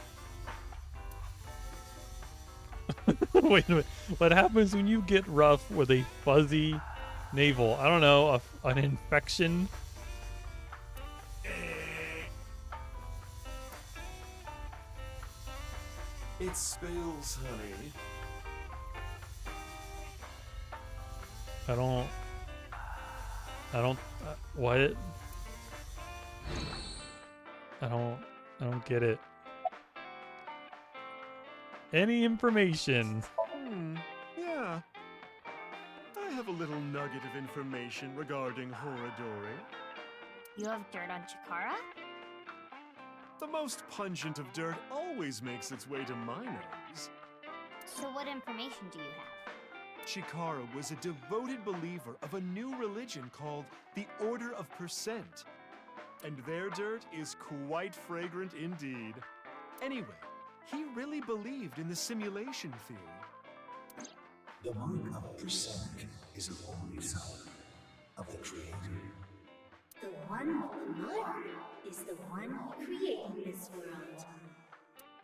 Wait a minute. What happens when you get rough with a fuzzy navel? I don't know. An infection? It spills, honey. I don't. What? I don't get it. Any information? Yeah. I have a little nugget of information regarding Horadori. You have dirt on Chikara? The most pungent of dirt always makes its way to my nose. So what information do you have? Chikara was a devoted believer of a new religion called the Order of Percent. And their dirt is quite fragrant indeed. Anyway, he really believed in the simulation theory. The mark of percent is the only sign of the Creator. The one with the mark is the one who created this world.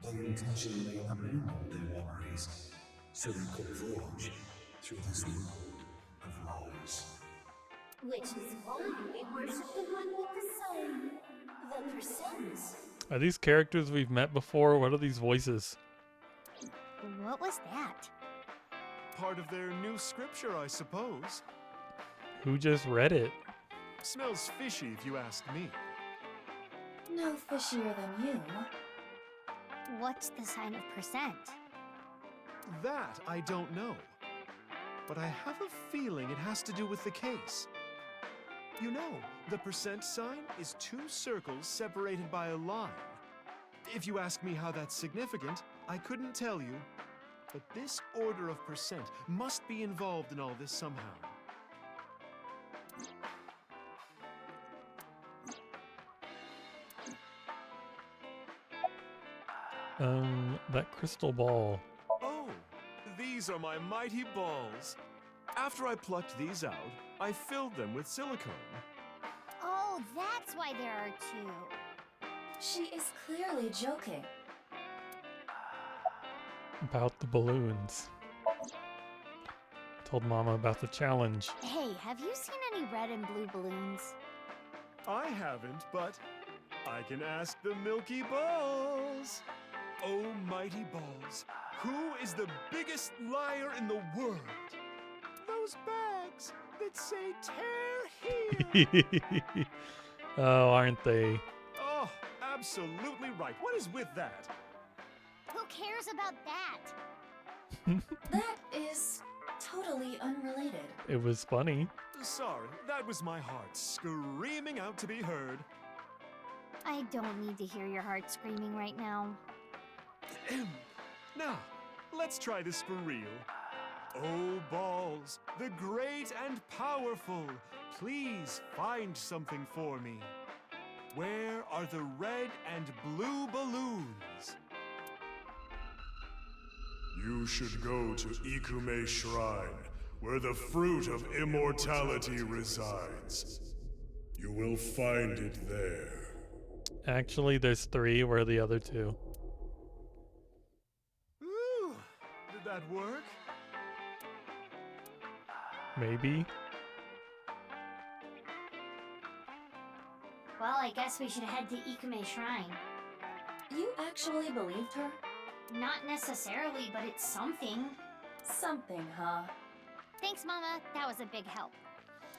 They intentionally abandoned their memories so they could voyage through this world of lies. Which is why we worship the one with the sign, the percent. Are these characters we've met before? What are these voices? What was that? Part of their new scripture, I suppose. Who just read it? Smells fishy if you ask me. No fishier than you. What's the sign of percent? That I don't know. But I have a feeling it has to do with the case. You know, the percent sign is 2 circles separated by a line. If you ask me how that's significant, I couldn't tell you. But this order of percent must be involved in all this somehow. That crystal ball. Oh, these are my mighty balls. After I plucked these out, I filled them with silicone. Oh, that's why there are 2. She is clearly joking. About the balloons. Told Mama about the challenge. Hey, have you seen any red and blue balloons? I haven't, but I can ask the Milky Balls. Oh, mighty balls, who is the biggest liar in the world? Those bags that say tear here. Oh, aren't they? Oh, absolutely right. What is with that? Who cares about that? That is totally unrelated. It was funny. Sorry, that was my heart screaming out to be heard. I don't need to hear your heart screaming right now. Now, let's try this for real. Oh, balls, the great and powerful, please find something for me. Where are the red and blue balloons? You should go to Ikume Shrine, where the fruit of immortality resides. You will find it there. Actually, there's 3. Where are the other 2? Ooh, did that work? Maybe. Well, I guess we should head to Ikume Shrine. You actually believed her? Not necessarily, but it's something. Something, huh? Thanks, Mama. That was a big help.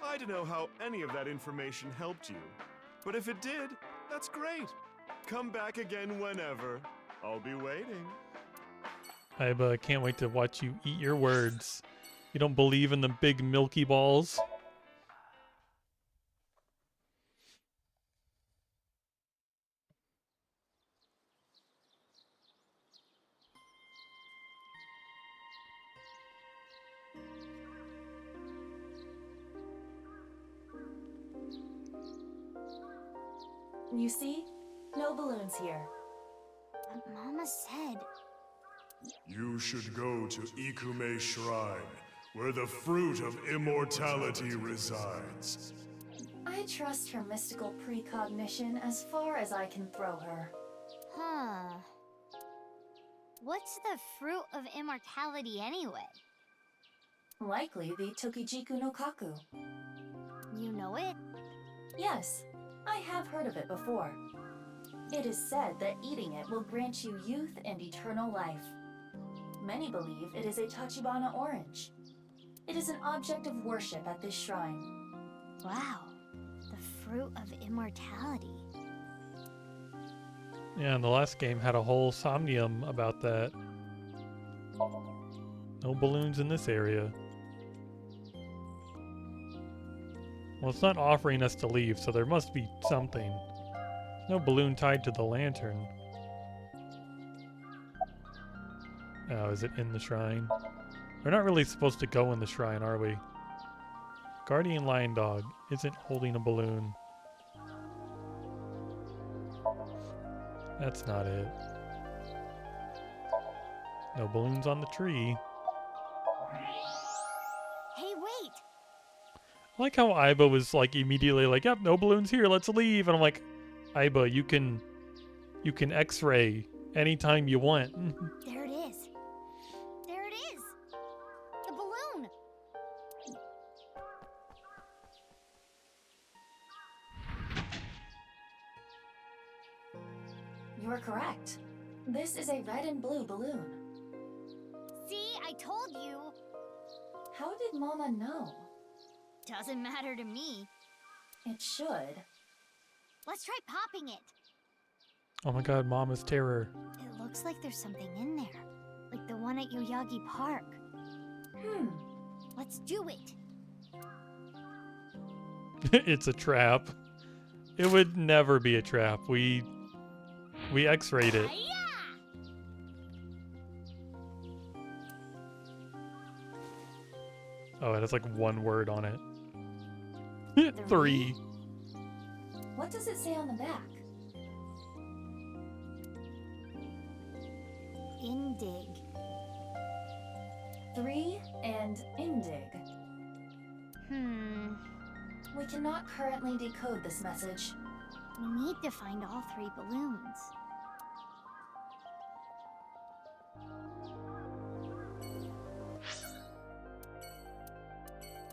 I don't know how any of that information helped you, but if it did, that's great. Come back again whenever. I'll be waiting. I can't wait to watch you eat your words. You don't believe in the big milky balls? You see? No balloons here. But Mama said... You should go to Ikume Shrine, where the fruit of immortality resides. I trust her mystical precognition as far as I can throw her. Huh. What's the fruit of immortality anyway? Likely the Tokijiku no Kaku. You know it? Yes, I have heard of it before. It is said that eating it will grant you youth and eternal life. Many believe it is a Tachibana orange. It is an object of worship at this shrine. Wow, the fruit of immortality. Yeah, and the last game had a whole Somnium about that. No balloons in this area. Well, it's not offering us to leave, so there must be something. No balloon tied to the lantern. Oh, is it in the shrine? We're not really supposed to go in the shrine, are we? Guardian Lion Dog isn't holding a balloon. That's not it. No balloons on the tree. Hey, wait! I like how Aiba was like immediately like, yep, no balloons here, let's leave. And I'm like, Aiba, you can X-ray anytime you want. There it is. There it is! The balloon! You're correct. This is a red and blue balloon. See, I told you! How did Mama know? Doesn't matter to me. It should. Let's try popping it. Oh my god, Mama's terror. It looks like there's something in there. Like the one at Yoyagi Park. Let's do it. It's a trap. It would never be a trap. We X-rayed it. Oh, it has like one word on it. 3. What does it say on the back? Indig. 3 and Indig. We cannot currently decode this message. We need to find all 3 balloons.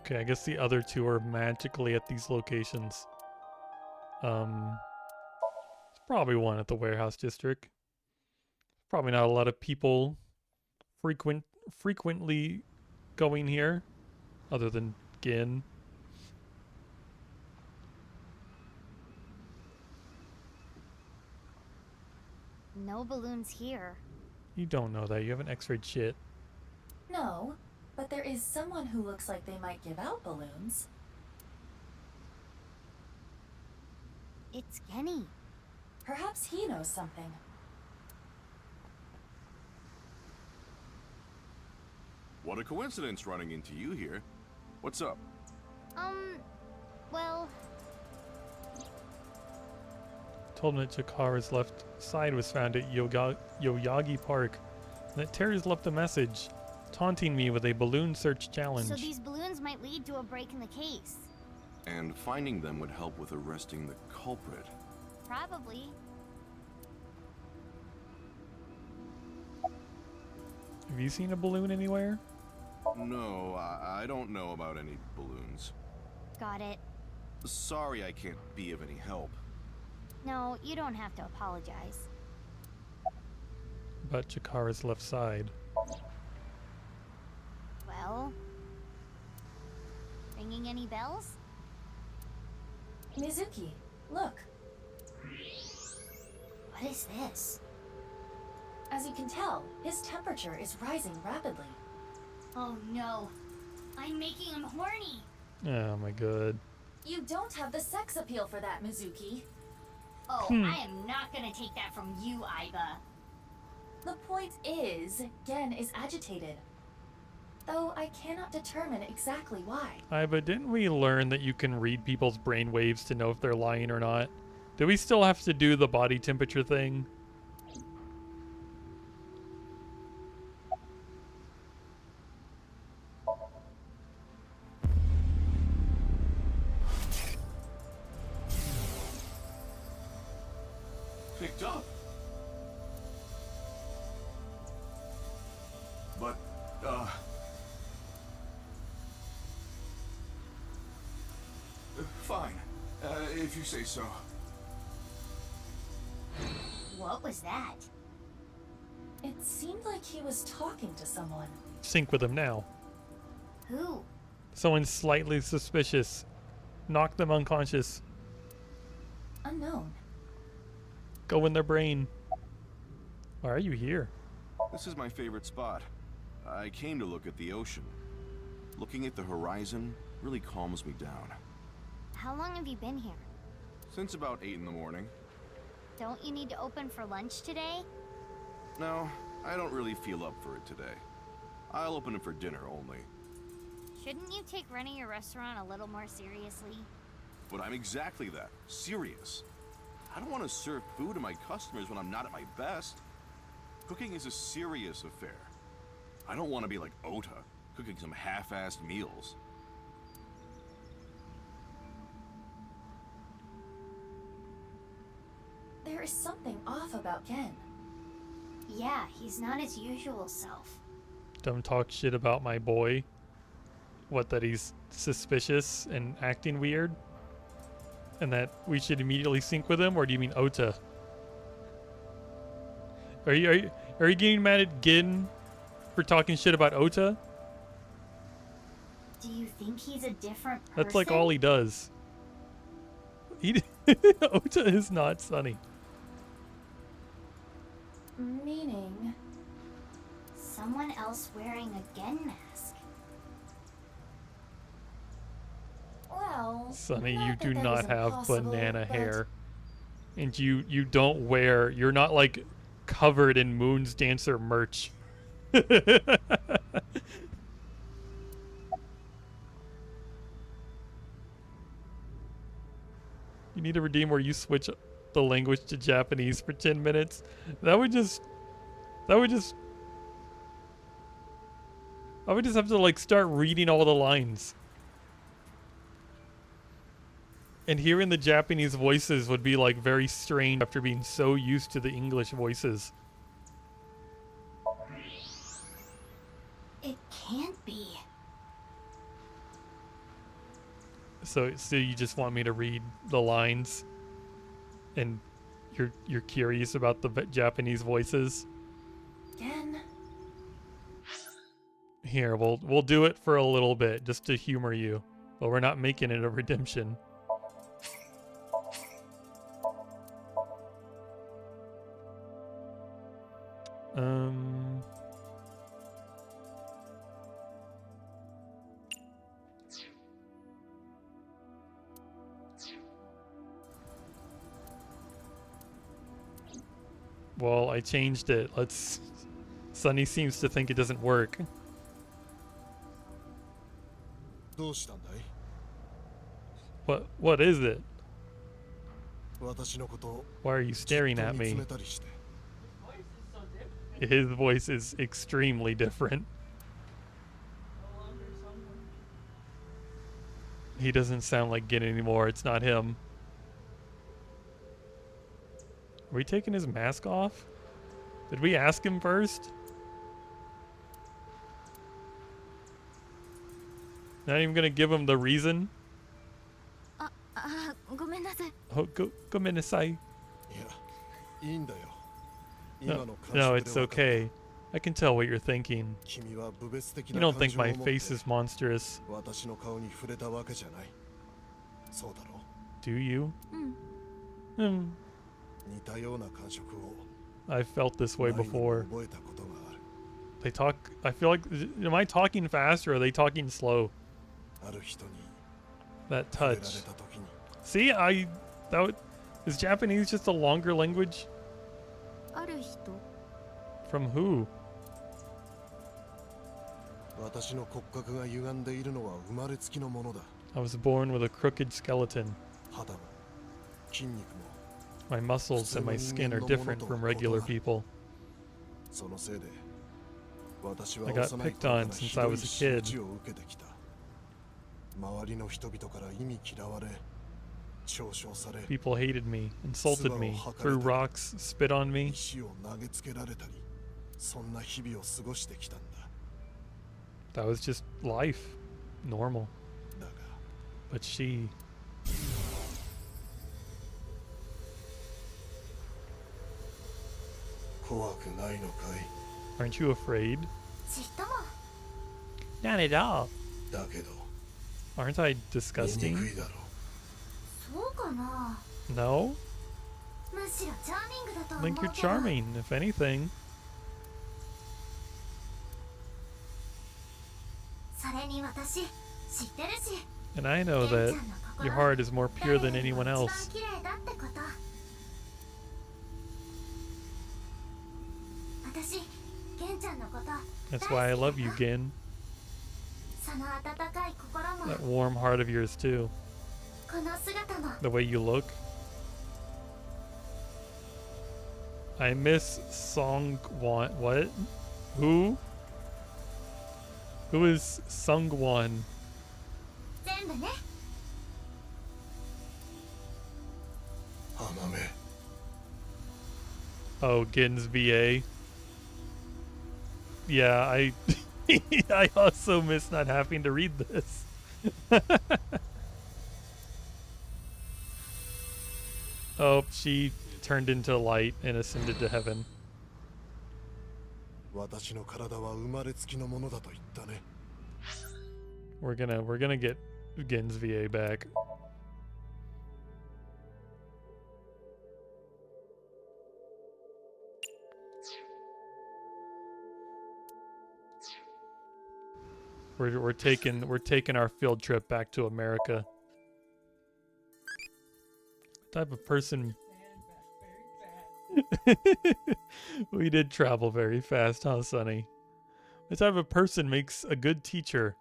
Okay, I guess the other 2 are magically at these locations. There's probably one at the warehouse district. Probably not a lot of people frequently going here, other than Gin. No balloons here. You don't know that. You haven't X-rayed shit. No, but there is someone who looks like they might give out balloons. It's Kenny. Perhaps he knows something. What a coincidence running into you here. What's up? Well... Told him that Chikara's left side was found at Yoyagi Park, and that Terry's left a message, taunting me with a balloon search challenge. So these balloons might lead to a break in the case. And finding them would help with arresting the culprit. Probably. Have you seen a balloon anywhere? No, I don't know about any balloons. Got it. Sorry I can't be of any help. No, you don't have to apologize. About Chikara's left side. Well... ringing any bells? Mizuki, look. What is this? As you can tell, his temperature is rising rapidly. Oh no. I'm making him horny. Oh my god. You don't have the sex appeal for that, Mizuki. Oh, I am not gonna take that from you, Aiba. The point is, Gen is agitated. Though I cannot determine exactly why. But didn't we learn that you can read people's brainwaves to know if they're lying or not? Do we still have to do the body temperature thing? Picked up. But, fine. If you say so. What was that? It seemed like he was talking to someone. Sync with them now. Who? Someone slightly suspicious. Knock them unconscious. Unknown. Go in their brain. Why are you here? This is my favorite spot. I came to look at the ocean. Looking at the horizon really calms me down. How long have you been here? Since about 8 in the morning. Don't you need to open for lunch today? No, I don't really feel up for it today. I'll open it for dinner only. Shouldn't you take running your restaurant a little more seriously? But I'm exactly that. Serious. I don't want to serve food to my customers when I'm not at my best. Cooking is a serious affair. I don't want to be like Ota, cooking some half-assed meals. There is something off about Gen. Yeah, he's not his usual self. Don't talk shit about my boy. What, that he's suspicious and acting weird? And that we should immediately sync with him? Or do you mean Ota? Are you getting mad at Gin for talking shit about Ota? Do you think he's a different person? That's like all he does. Ota is not Sunny. Meaning? Someone else wearing a Gen mask. Well, Sunny, you not do that not is have impossible, banana but hair. And you don't wear, you're not like covered in Moonsdancer merch. You need a redeem where you switch the language to Japanese for 10 minutes. I would just have to like start reading all the lines. And hearing the Japanese voices would be like very strange after being so used to the English voices. It can't be. So you just want me to read the lines, and you're curious about the Japanese voices? Gen. Here, we'll do it for a little bit just to humor you, but we're not making it a redemption. Well, I changed it. Sunny seems to think it doesn't work. What is it? Why are you staring at me? His voice is extremely different. He doesn't sound like Gin anymore. It's not him. Are we taking his mask off? Did we ask him first? Not even gonna give him the reason? Oh, go minasai. No, it's okay. I can tell what you're thinking. You don't think my face is monstrous. Do you? I've felt this way before. They talk... I feel like... Am I talking fast or are they talking slow? That touch. See, is Japanese just a longer language? From who? I was born with a crooked skeleton. My muscles and my skin are different from regular people. I got picked on since I was a kid. People hated me, insulted me, threw rocks, spit on me. That was just life. Normal. But she... Aren't you afraid? Not at all. Aren't I disgusting? No? I think you're charming, if anything. And I know that your heart is more pure than anyone else. That's why I love you, Gin. That warm heart of yours, too. The way you look. I miss Songwon. What? Who? Who is Sungwon? Oh, Gin's VA. Yeah, I I also miss not having to read this. Oh, she turned into light and ascended to heaven. We're gonna get Gin's VA back. We're taking our field trip back to America. Type of person. We did travel very fast, huh, Sonny? What type of person makes a good teacher?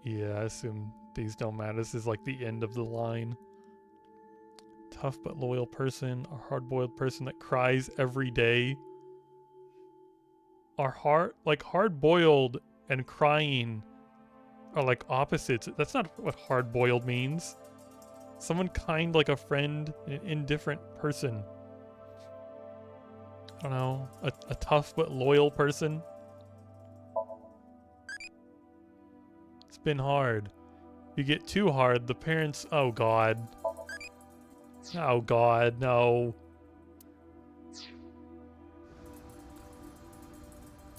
Yeah, I assume these don't matter. This is like the end of the line. Tough but loyal person, a hard-boiled person that cries every day. Are hard-boiled and crying are like opposites. That's not what hard-boiled means. Someone kind like a friend, an indifferent person. I don't know, a tough but loyal person. It's been hard. You get too hard, the parents... Oh God. Oh God, no.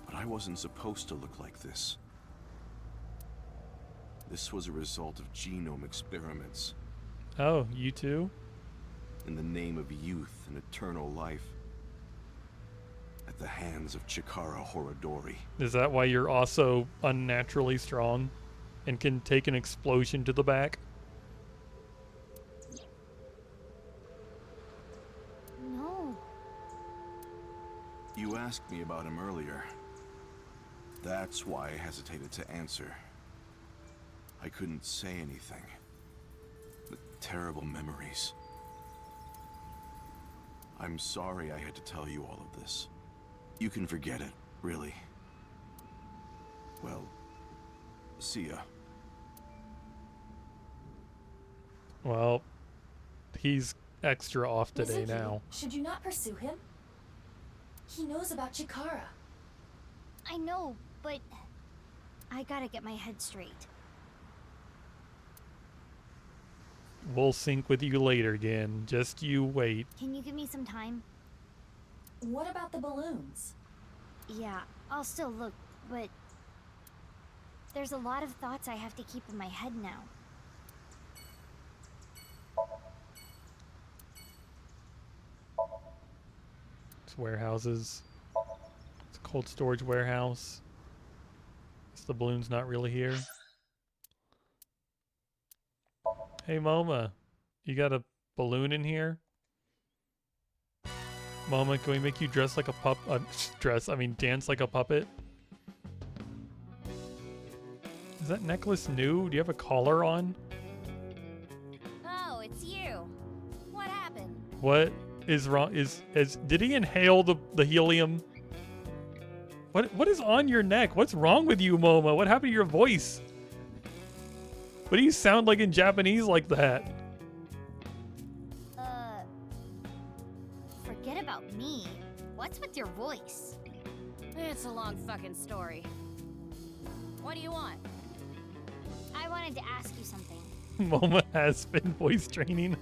But I wasn't supposed to look like this. This was a result of genome experiments. Oh, you too? In the name of youth and eternal life. At the hands of Chikara Horodori. Is that why you're also unnaturally strong? And can take an explosion to the back? No. You asked me about him earlier. That's why I hesitated to answer. I couldn't say anything. The terrible memories. I'm sorry I had to tell you all of this. You can forget it, really. Well, See ya. Well, he's extra off today Mizuki, now. should you not pursue him? He knows about Chikara. I know, but I gotta get my head straight. We'll sync with you later again. Just you wait. Can you give me some time? What about the balloons? Yeah, I'll still look, but there's a lot of thoughts I have to keep in my head now. It's warehouses. It's a cold storage warehouse. Guess the balloon's not really here. Hey Moma, you got a balloon in here? Moma, can we make you dress like a dance like a puppet? Is that necklace new? Do you have a collar on? Oh, it's you. What happened? What is wrong? Did he inhale the helium? What is on your neck? What's wrong with you, Moma? What happened to your voice? What do you sound like in Japanese like that? Forget about me. What's with your voice? It's a long fucking story. What do you want? I wanted to ask you something. Moma has been voice training.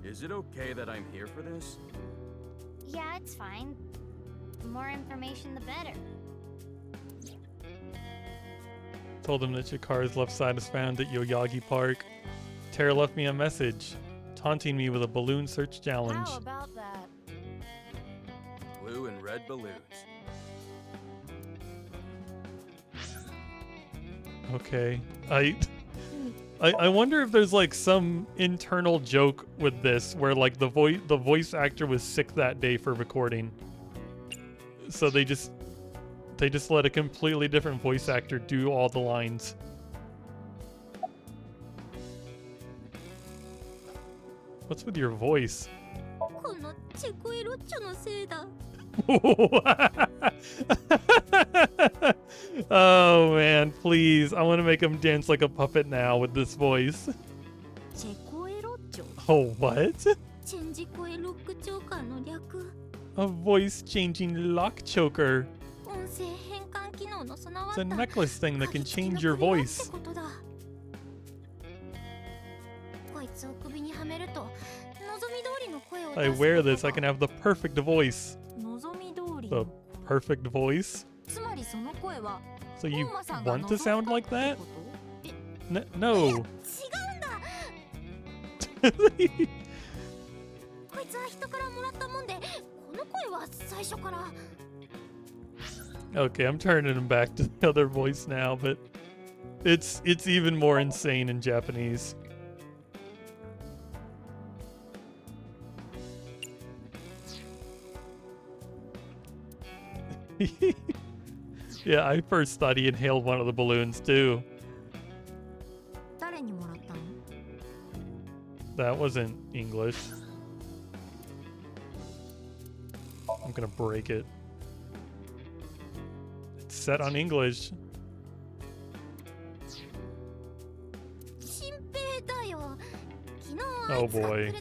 Is it okay that I'm here for this? Yeah, it's fine. The more information, the better. Told him that Chikara's left side is found at Yoyagi Park. Tara left me a message, taunting me with a balloon search challenge. How about that? Blue and red balloons. Okay. I wonder if there's like some internal joke with this where like the voice actor was sick that day for recording. So they just let a completely different voice actor do all the lines. What's with your voice? Oh man, please. I want to make him dance like a puppet now with this voice. Oh, what? A voice changing lock choker. It's a necklace thing that can change your voice. If I wear this, I can have the perfect voice. The perfect voice? So you want to sound like that? No. Okay, I'm turning him back to the other voice now, but it's even more insane in Japanese. Yeah, I first thought he inhaled one of the balloons too. That wasn't English. I'm gonna break it. It's set on English. Oh boy.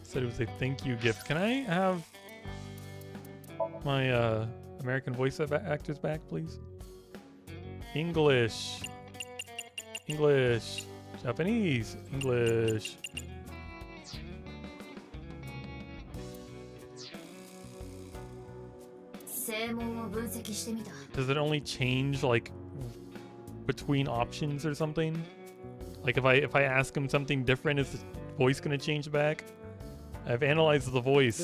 Said it was a thank you gift. Can I have my American voice actors back, please? English. English. Japanese. English. Does it only change like between options or something? Like if I ask him something different, is the voice gonna change back? I've analyzed the voice.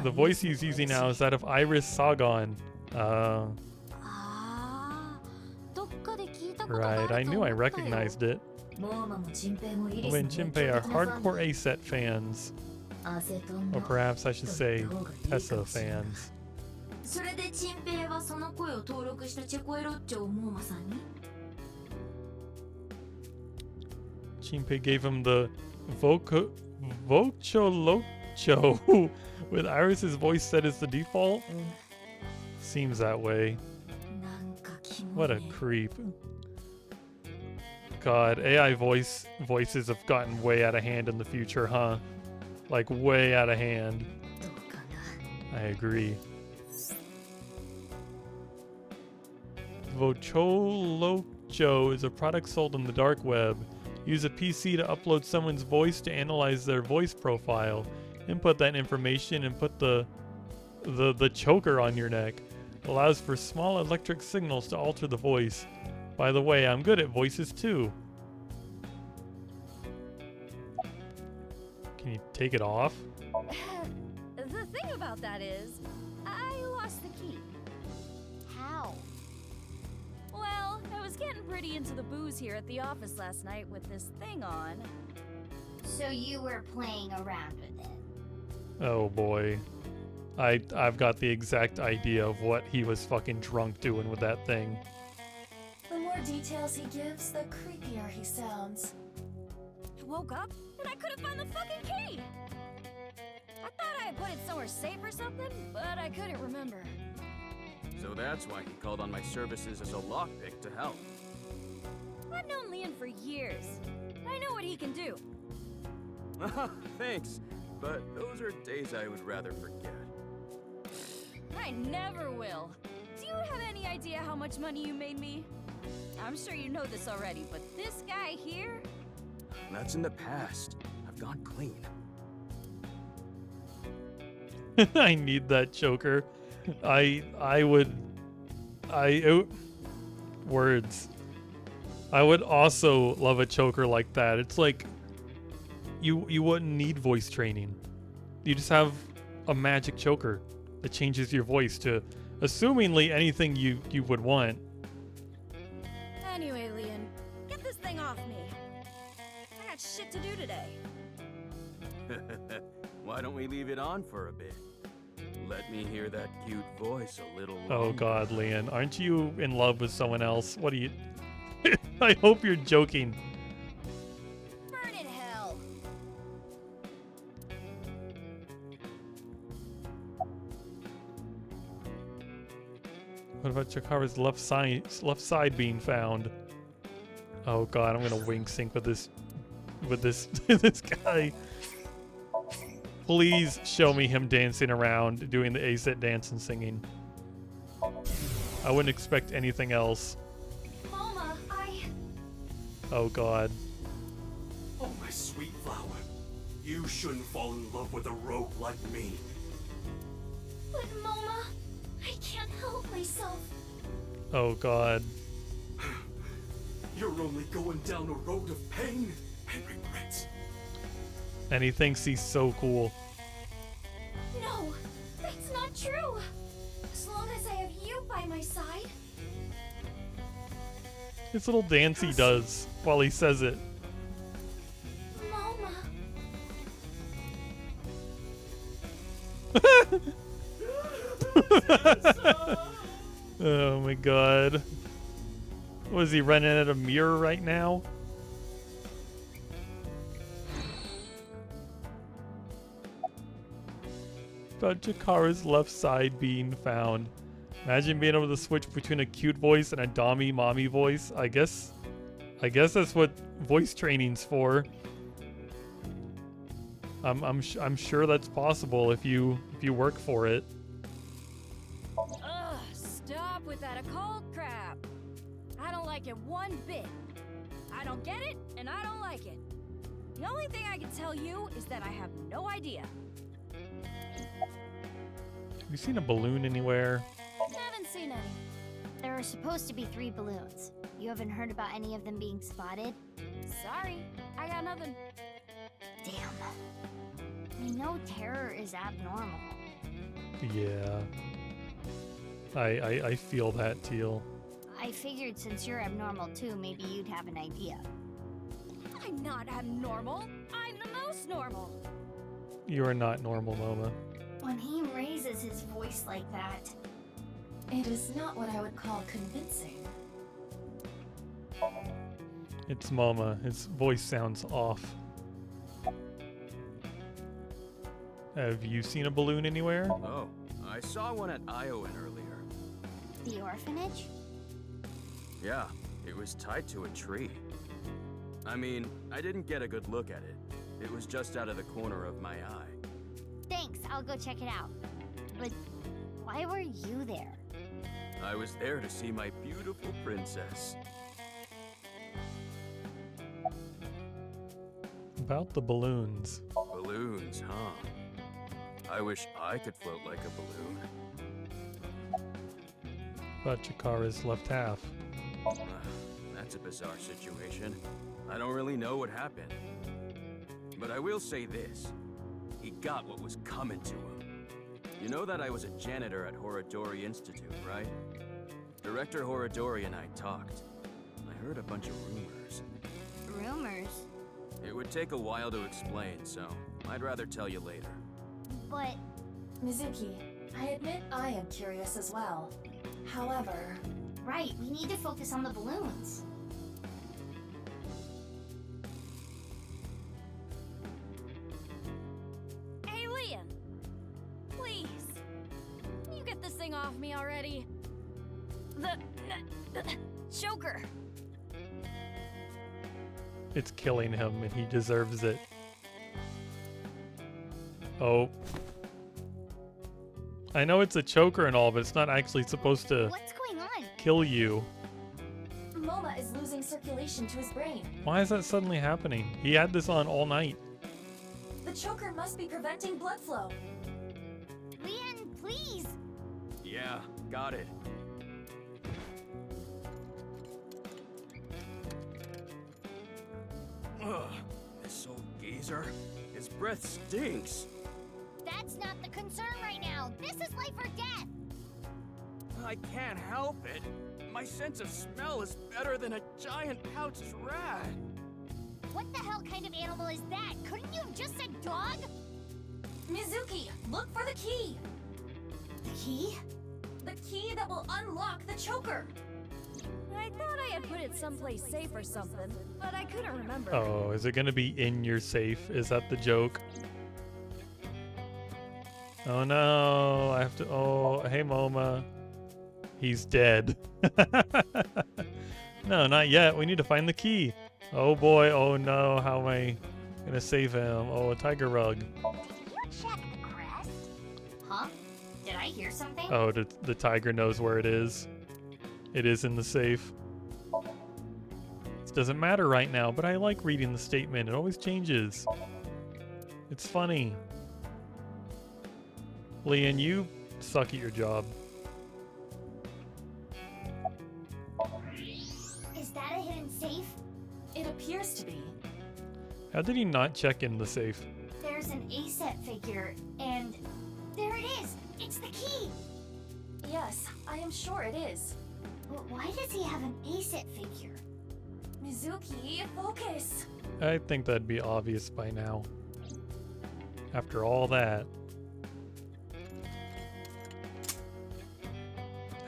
The voice he's using now is that of Iris Sagon. Right, I knew I recognized it. Momo and Jinpei are hardcore A-set fans. Or perhaps I should say Tessa fans. Jinpei gave him the Vocolocho With Iris's voice set as the default? Seems that way. What a creep. God, AI voices have gotten way out of hand in the future, huh? Like, way out of hand. I agree. Vocholocho is a product sold on the dark web. Use a PC to upload someone's voice to analyze their voice profile. Input that information and put the choker on your neck. Allows for small electric signals to alter the voice. By the way, I'm good at voices too. Can you take it off? The thing about that is, I lost the key. How? Well, I was getting pretty into the booze here at the office last night with this thing on. So you were playing around with it. Oh boy. I've got the exact idea of what he was fucking drunk doing with that thing. The more details he gives, the creepier he sounds. I woke up and I couldn't find the fucking key. I thought I had put it somewhere safe or something, but I couldn't remember. So that's why he called on my services as a lockpick to help. I've known Leon for years. I know what he can do. Thanks, but those are days I would rather forget. I never will. Do you have any idea how much money you made me? I'm sure you know this already, but this guy here? That's in the past. I've gone clean. I need that choker. Words. I would also love a choker like that. It's like you wouldn't need voice training. You just have a magic choker that changes your voice to assumingly anything you would want. Anyway, Leon, get this thing off me. I got shit to do today. Why don't we leave it on for a bit? Let me hear that cute voice a little longer. Oh god, Leon, aren't you in love with someone else? What do you... I hope you're joking. Burn in hell. What about Chikara's left side being found? Oh god, I'm gonna wing sync with this this guy. Please show me him dancing around, doing the A-set dance and singing. I wouldn't expect anything else. Mama, Oh god. Oh, my sweet flower. You shouldn't fall in love with a rogue like me. But Mama, I can't help myself. Oh god. You're only going down a road of pain and regrets. And he thinks he's so cool. No, that's not true. As long as I have you by my side. This little dance he does while he says it. Mama. Oh my god. Was he running at a mirror right now? About Chikara's left side being found. Imagine being able to switch between a cute voice and a dommy mommy voice. I guess that's what voice training's for. I'm sure that's possible if you work for it. Ugh, stop with that occult crap. I don't like it one bit. I don't get it, and I don't like it. The only thing I can tell you is that I have no idea. Have you seen a balloon anywhere? Haven't seen any. There are supposed to be 3 balloons. You haven't heard about any of them being spotted? Sorry, I got nothing. Damn. I know terror is abnormal. Yeah. I feel that, Teal. I figured since you're abnormal too, maybe you'd have an idea. I'm not abnormal. I'm the most normal. You are not normal, Moma. When he raises his voice like that... It is not what I would call convincing. It's Moma. His voice sounds off. Have you seen a balloon anywhere? Oh, I saw one at Iowan earlier. The orphanage? Yeah, it was tied to a tree. I mean, I didn't get a good look at it. It was just out of the corner of my eye. Thanks, I'll go check it out. But why were you there? I was there to see my beautiful princess. About the balloons. Balloons, huh? I wish I could float like a balloon. About Chikara's left half. That's a bizarre situation. I don't really know what happened. But I will say this. He got what was coming to him. You know that I was a janitor at Horodori Institute, right? Director Horodori and I talked. I heard a bunch of rumors. Rumors? It would take a while to explain, so I'd rather tell you later. But... Mizuki, I admit I am curious as well. However... Right, we need to focus on the balloons. Hey, Leon! Please! Can you get this thing off me already? The choker! It's killing him and he deserves it. Oh. I know it's a choker and all, but it's not actually supposed to What's going on? kill you. Moma is losing circulation to his brain. Why is that suddenly happening? He had this on all night. The choker must be preventing blood flow. Leon, please! Yeah, got it. Ugh, this old geezer. His breath stinks. That's not the concern right now. This is life or death. I can't help it. My sense of smell is better than a giant pouched rat. What the hell kind of animal is that? Couldn't you have just said dog? Mizuki, look for the key! The key? The key that will unlock the choker! I thought I had put it someplace safe or something, but I couldn't remember. Oh, is it gonna be in your safe? Is that the joke? Oh no, I have to, oh, hey Moma. He's dead. No, not yet. We need to find the key. Oh boy, oh no, how am I gonna save him? Oh, a tiger rug. Did you check the crest? Huh? Did I hear something? Oh, the tiger knows where it is. It is in the safe. This doesn't matter right now, but I like reading the statement. It always changes. It's funny. Leon, you suck at your job. Is that a hidden safe? It appears to be. How did he not check in the safe? There's an A-set figure, and there it is! It's the key! Yes, I am sure it is. But why does he have an A-set figure? Mizuki, focus! I think that'd be obvious by now. After all that.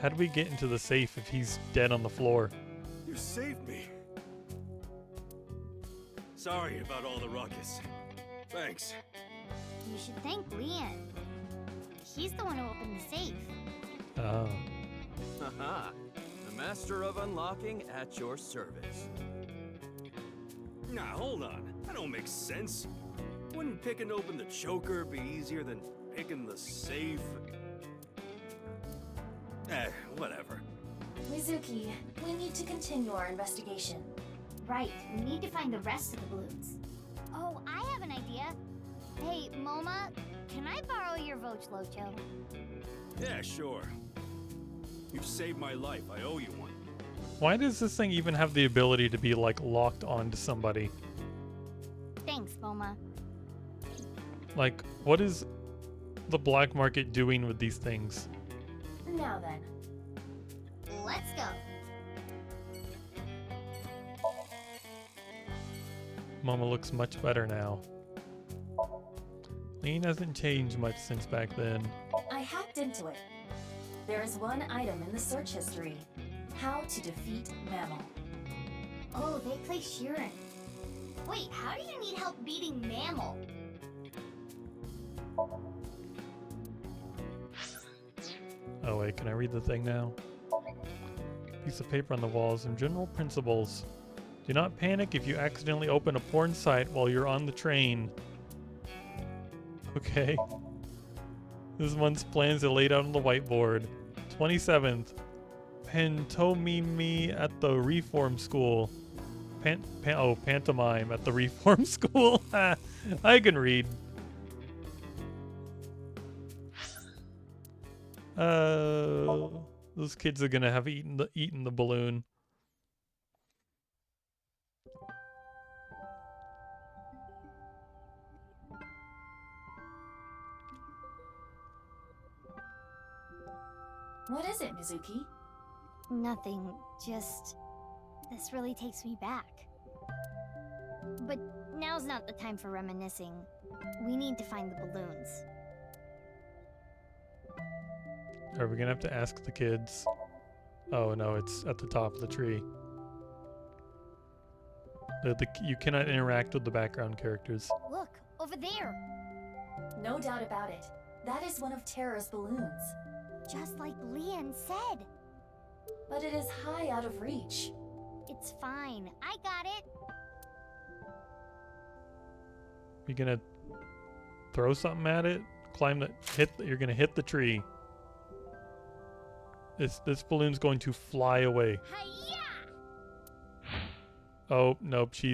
How do we get into the safe if he's dead on the floor? You saved me. Sorry about all the ruckus. Thanks. You should thank Leon. He's the one who opened the safe. Oh. Haha. The master of unlocking at your service. Nah, hold on. That don't make sense. Wouldn't picking open the choker be easier than picking the safe? Whatever. Mizuki, we need to continue our investigation. Right, we need to find the rest of the balloons. Oh, I have an idea. Hey, Moma, can I borrow your Vochlocho? Yeah, sure. You've saved my life. I owe you one. Why does this thing even have the ability to be like locked onto somebody? Thanks, Moma. Like, what is the black market doing with these things? Now then. Let's go. Mama looks much better now. Lean hasn't changed much since back then. I hacked into it. There is one item in the search history. How to defeat Mammal. Oh, they play Sheeran. Wait, how do you need help beating Mammal? Oh wait, can I read the thing now? Piece of paper on the wall. Some general principles. Do not panic if you accidentally open a porn site while you're on the train. Okay. This month's plans are laid out on the whiteboard. 27th. Pantomime at the Reform School. Pantomime at the Reform School. I can read. Those kids are gonna have eaten the balloon. What is it, Mizuki? Nothing, just... This really takes me back. But now's not the time for reminiscing. We need to find the balloons. Are we gonna have to ask the kids? Oh no, it's at the top of the tree. You cannot interact with the background characters. Look, over there! No doubt about it. That is one of Terra's balloons. Just like Leon said. But it is high out of reach. It's fine. I got it. You gonna throw something at it? Climb the you're gonna hit the tree. This balloon's going to fly away. Oh, nope, she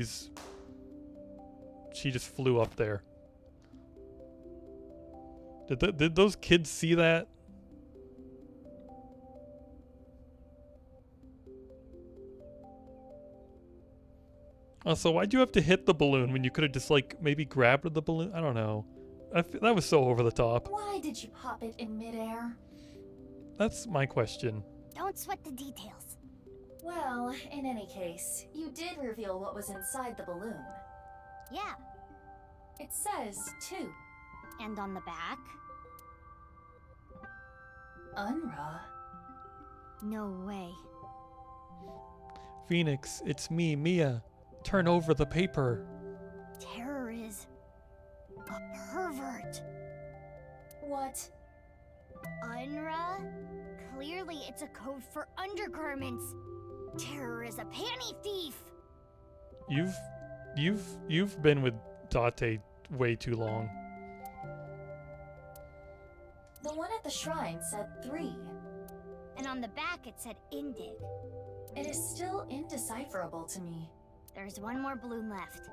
just flew up there. Did those kids see that? Also, why'd you have to hit the balloon when you could have just, like, maybe grabbed the balloon? I don't know. That was so over the top. Why did you pop it in midair? That's my question. Don't sweat the details. Well, in any case, you did reveal what was inside the balloon. Yeah. It says, 2. And on the back? Unra. No way. Phoenix, it's me, Mia. Turn over the paper. Terror is... a pervert. What? Unra? Clearly it's a code for undergarments. Terror is a panty thief. You've been with Date way too long. The one at the shrine said 3. And on the back it said Indig. It is still indecipherable to me. There's one more balloon left.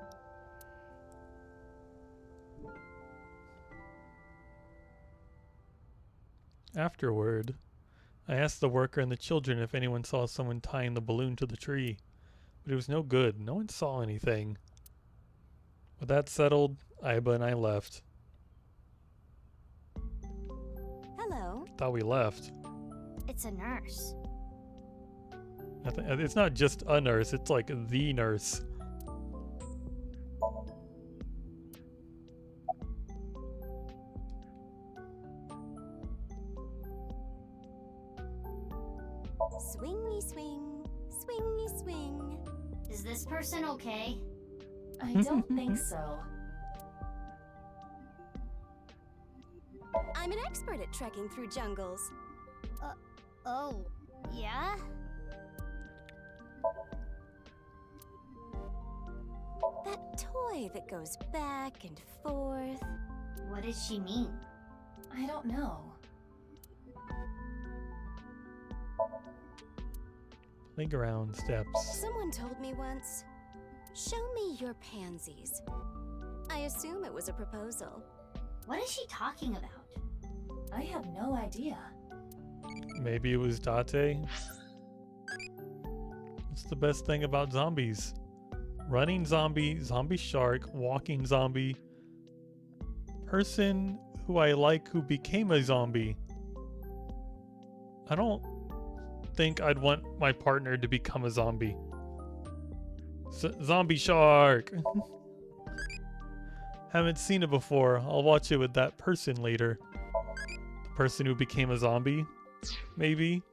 Afterward, I asked the worker and the children if anyone saw someone tying the balloon to the tree, but it was no good. No one saw anything. With that settled, Aiba and I left. Hello. Thought we left. It's a nurse. It's not just a nurse, it's like the nurse. Swingy swing, swingy swing. Is this person okay? I don't think so. I'm an expert at trekking through jungles. Oh, yeah? That toy that goes back and forth. What does she mean? I don't know. Playground steps. Someone told me once, show me your pansies. I assume it was a proposal. What is she talking about? I have no idea. Maybe it was Date. What's the best thing about zombies? Running zombie, zombie shark, walking zombie, person who I like who became a zombie. I don't think I'd want my partner to become a zombie. Zombie shark! Haven't seen it before. I'll watch it with that person later. The person who became a zombie? Maybe?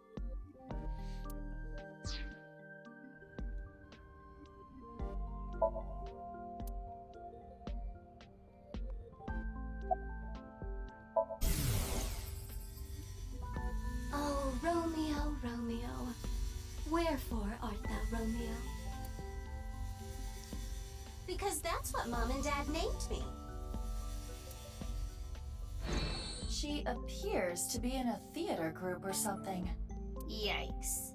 Because that's what Mom and Dad named me. She appears to be in a theater group or something. Yikes.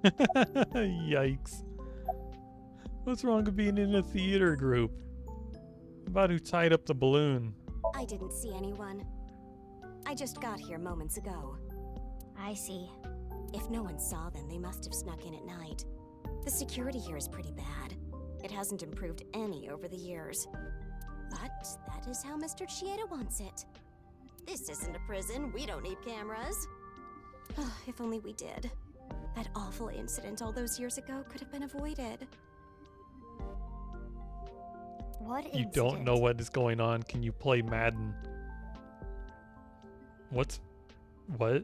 Yikes. What's wrong with being in a theater group? About who tied up the balloon? I didn't see anyone. I just got here moments ago. I see. If no one saw them, they must have snuck in at night. The security here is pretty bad. It hasn't improved any over the years. But that is how Mr. Chieda wants it. This isn't a prison. We don't need cameras. If only we did. That awful incident all those years ago could have been avoided. What You incident? don't know what is going on. Can you play Madden? What? What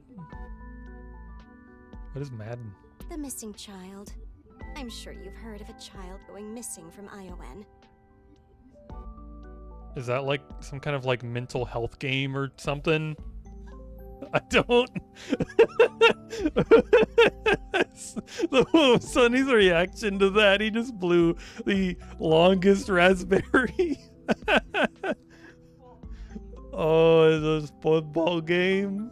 is Madden? The missing child. I'm sure you've heard of a child going missing from ION. Is that like some kind of like mental health game or something? I don't. Sonny's reaction to that, he just blew the longest raspberry. Oh, is a football game?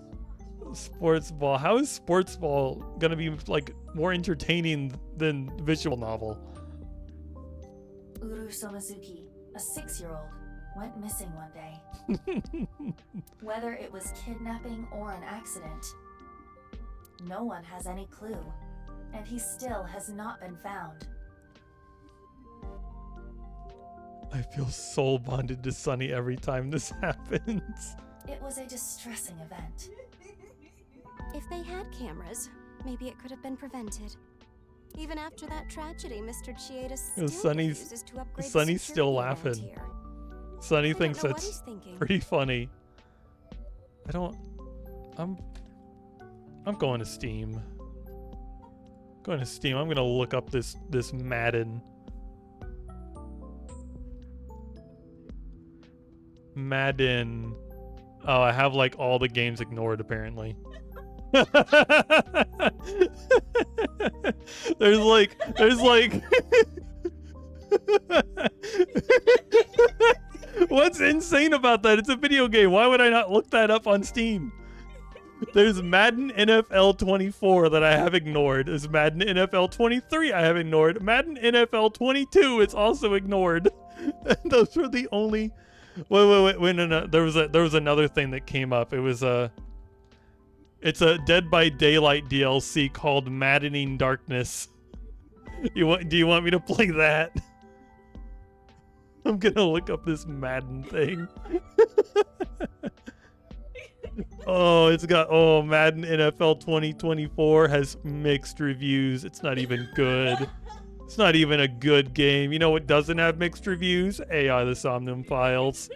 Sports ball. How is sports ball gonna be like more entertaining than visual novel? Uru Somazuki, a 6-year-old, went missing one day. Whether it was kidnapping or an accident, no one has any clue, and he still has not been found. I feel soul bonded to Sonny every time this happens. It was a distressing event. If they had cameras, maybe it could have been prevented. Even after that tragedy, Mr. Chieda still refuses to upgrade the Sonny's still security around laughing. here. Sonny I thinks don't know what that's he's thinking. pretty funny. I'm going to Steam. Going to Steam. I'm gonna look up this Madden. Madden. Oh, I have like all the games ignored apparently. there's like What's insane about that? It's a video game. Why would I not look that up on Steam? There's Madden NFL 24 that I have ignored. There's Madden NFL 23 I have ignored. Madden NFL 22 is also ignored. Those were the only. Wait, no. There was another thing that came up. It's a Dead by Daylight DLC called Maddening Darkness. Do you want me to play that? I'm gonna look up this Madden thing. It's got Madden NFL 2024 has mixed reviews. It's not even good. It's not even a good game. You know what doesn't have mixed reviews? AI the Somnium Files.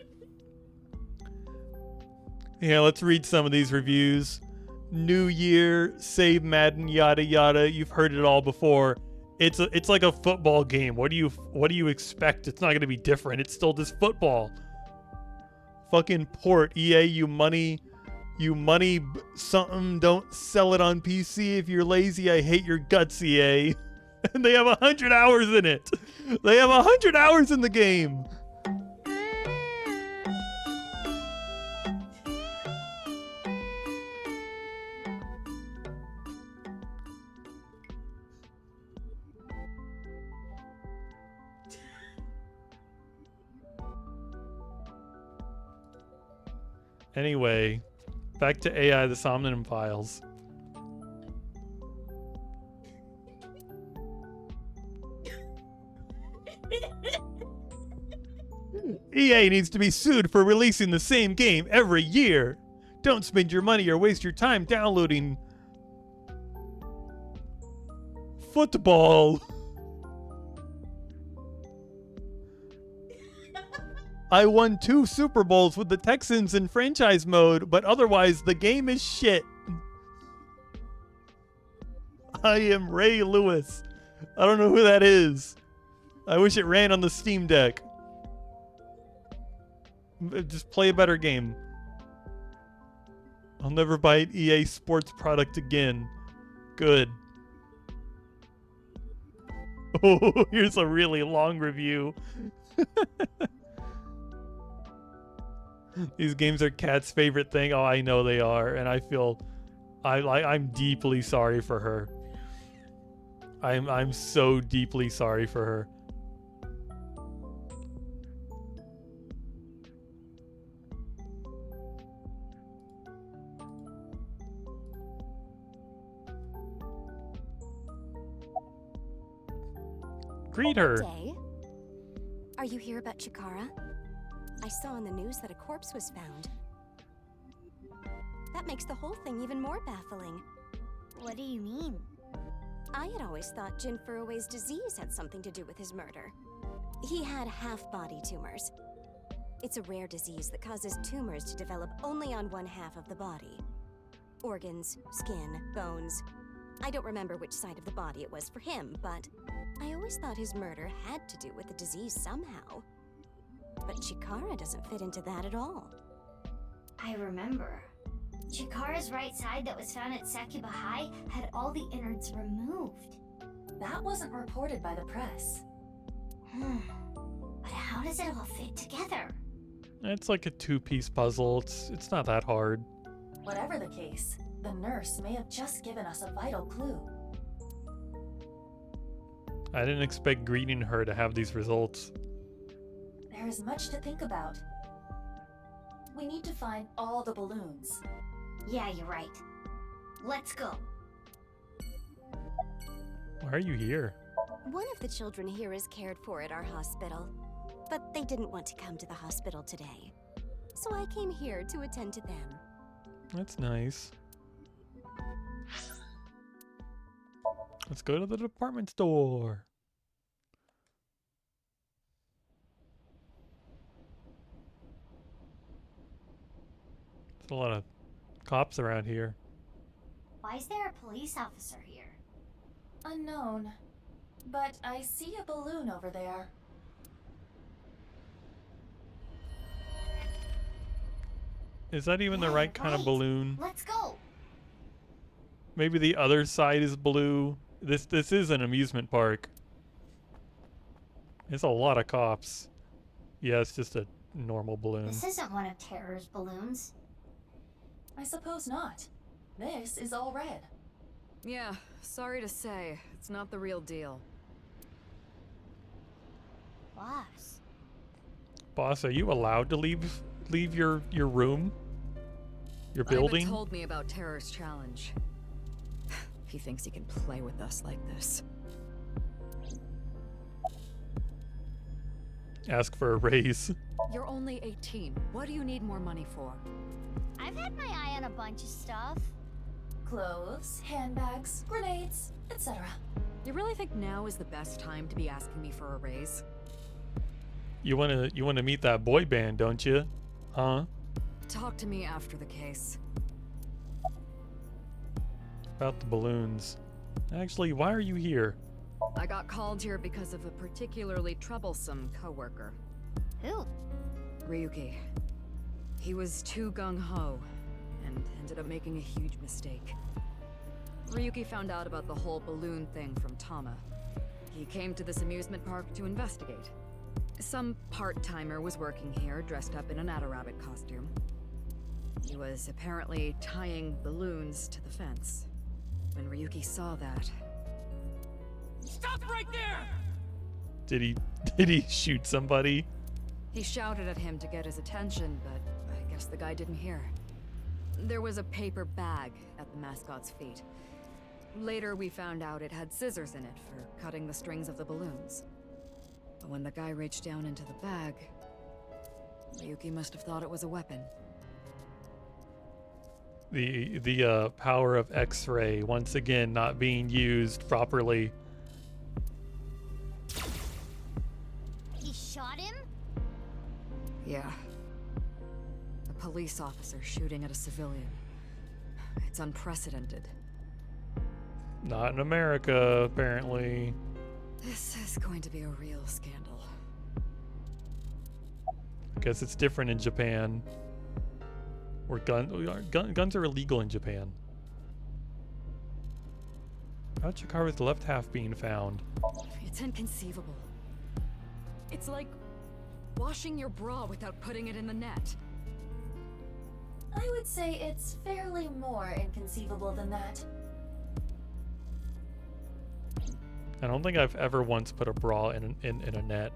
Yeah, let's read some of these reviews. New Year, save Madden, yada yada. You've heard it all before. It's like a football game. What do you expect? It's not gonna be different. It's still just football. Fucking port, EA, you money something. Don't sell it on PC if you're lazy. I hate your guts, EA. And they have 100 hours in it. They have 100 hours in the game. Anyway, back to AI the Somnium Files. EA needs to be sued for releasing the same game every year. Don't spend your money or waste your time downloading football. I won 2 Super Bowls with the Texans in franchise mode, but otherwise the game is shit. I am Ray Lewis. I don't know who that is. I wish it ran on the Steam Deck. Just play a better game. I'll never buy an EA Sports product again. Good. Oh, here's a really long review. These games are Kat's favorite thing. Oh, I know they are, and I feel I'm deeply sorry for her. I'm so deeply sorry for her. Greet her. Day. Are you here about Chikara? I saw on the news that a corpse was found. That makes the whole thing even more baffling. What do you mean? I had always thought Jin Furui's disease had something to do with his murder. He had half-body tumors. It's a rare disease that causes tumors to develop only on one half of the body. Organs, skin, bones. I don't remember which side of the body it was for him, but I always thought his murder had to do with the disease somehow. But Chikara doesn't fit into that at all. I remember. Chikara's right side that was found at Sakuba High had all the innards removed. That wasn't reported by the press. But how does it all fit together? It's like a two-piece puzzle. It's not that hard. Whatever the case, the nurse may have just given us a vital clue. I didn't expect greeting her to have these results. There is much to think about. We need to find all the balloons. Yeah, you're right. Let's go. Why are you here? One of the children here is cared for at our hospital, but they didn't want to come to the hospital today. So I came here to attend to them. That's nice. Let's go to the department store. There's a lot of cops around here. Why is there a police officer here? Unknown. But I see a balloon over there. Is that even the right kind of balloon? Let's go. Maybe the other side is blue. This is an amusement park. It's a lot of cops. Yeah, it's just a normal balloon. This isn't one of Terror's balloons. I suppose not. This is all red. Yeah, sorry to say, it's not the real deal. Boss. Boss, are you allowed to leave your room? Your building? Ivan told me about Terror's challenge. He thinks he can play with us like this. Ask for a raise. You're only 18. What do you need more money for? I've had my eye on a bunch of stuff. Clothes, handbags, grenades, etc. You really think now is the best time to be asking me for a raise? You wanna meet that boy band, don't you? Huh? Talk to me after the case. About the balloons. Actually, why are you here? I got called here because of a particularly troublesome coworker. Who? Ryuki. He was too gung-ho and ended up making a huge mistake. Ryuki found out about the whole balloon thing from Tama. He came to this amusement park to investigate. Some part-timer was working here dressed up in an Adarabic costume. He was apparently tying balloons to the fence. When Ryuki saw that... Stop right there! Did he shoot somebody? He shouted at him to get his attention, but I guess the guy didn't hear. There was a paper bag at the mascot's feet. Later we found out it had scissors in it for cutting the strings of the balloons. But when the guy reached down into the bag, Ryuki must have thought it was a weapon. The power of X-ray once again not being used properly. He shot him? Yeah. A police officer shooting at a civilian. It's unprecedented. Not in America, apparently. This is going to be a real scandal. Guess it's different in Japan. Where guns are illegal in Japan. How'd Chikara's left half being found? It's inconceivable. It's like Washing your bra without putting it in the net. I would say it's fairly more inconceivable than that. I don't think I've ever once put a bra in a net.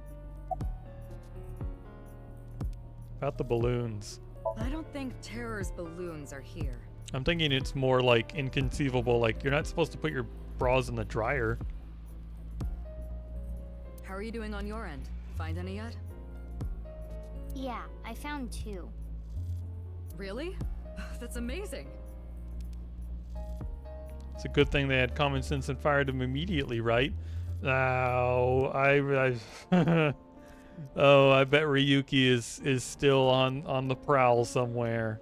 About the balloons. I don't think Terror's balloons are here. I'm thinking it's more like inconceivable, like you're not supposed to put your bras in the dryer. How are you doing on your end? Find any yet? Yeah, I found 2. Really? That's amazing. It's a good thing they had common sense and fired him immediately, right? Now, oh, I bet Ryuki is still on the prowl somewhere.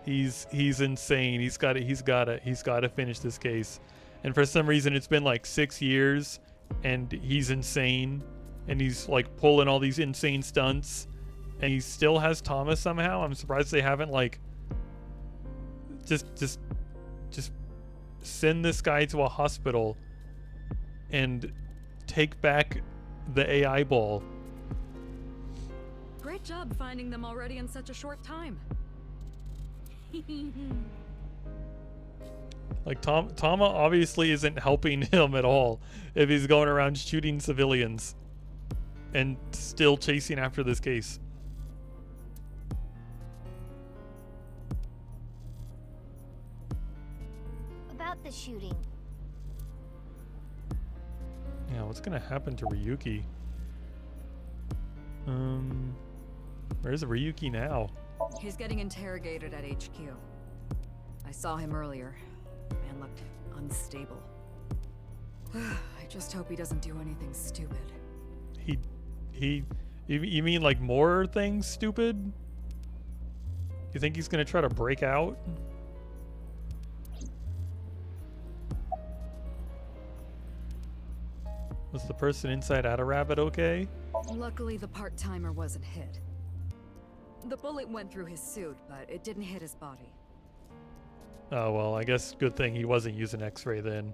He's insane. He's got to finish this case. And for some reason it's been like 6 years and he's insane and he's like pulling all these insane stunts and he still has Thomas somehow. I'm surprised they haven't like just send this guy to a hospital and take back the AI ball. Great job finding them already in such a short time. Like Tama obviously isn't helping him at all if he's going around shooting civilians and still chasing after this case. About the shooting. Yeah, what's gonna happen to Ryuki? Where's Ryuki now? He's getting interrogated at HQ. I saw him earlier. Man looked unstable. I just hope he doesn't do anything stupid. You mean like more things stupid? You think he's gonna try to break out? Was the person inside Ada Rabbit okay? Luckily, the part-timer wasn't hit. The bullet went through his suit, but it didn't hit his body. Oh, well, I guess good thing he wasn't using X-ray then.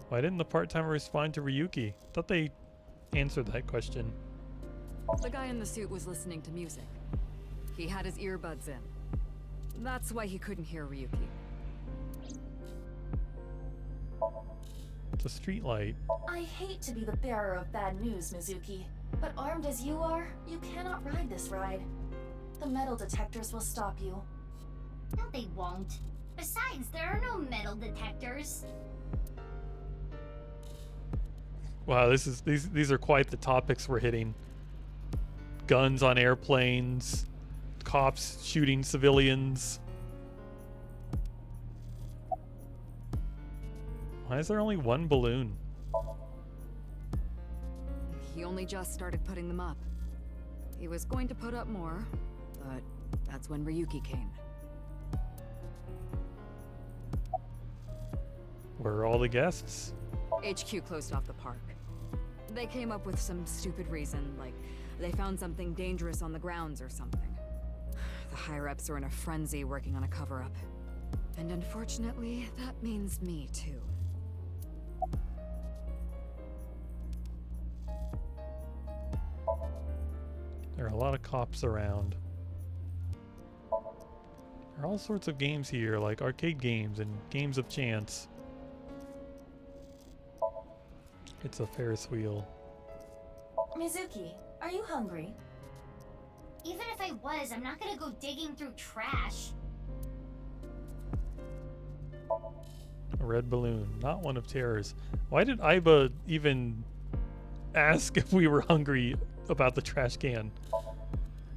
Why didn't the part-timer respond to Ryuki? Thought they answered that question. The guy in the suit was listening to music. He had his earbuds in. That's why he couldn't hear Ryuki. It's a street light. I hate to be the bearer of bad news, Mizuki, but armed as you are, you cannot ride this ride. The metal detectors will stop you. No, they won't. Besides, there are no metal detectors. Wow, these are quite the topics we're hitting. Guns on airplanes, cops shooting civilians. Why is there only one balloon? He only just started putting them up. He was going to put up more, but that's when Ryuki came. Where are all the guests? HQ closed off the park. They came up with some stupid reason, like they found something dangerous on the grounds or something. The higher-ups are in a frenzy working on a cover-up. And unfortunately, that means me too. There are a lot of cops around. There are all sorts of games here, like arcade games and games of chance. It's a Ferris wheel. Mizuki, are you hungry? Even if I was, I'm not gonna go digging through trash. A red balloon, not one of terrors. Why did Aiba even ask if we were hungry about the trash can?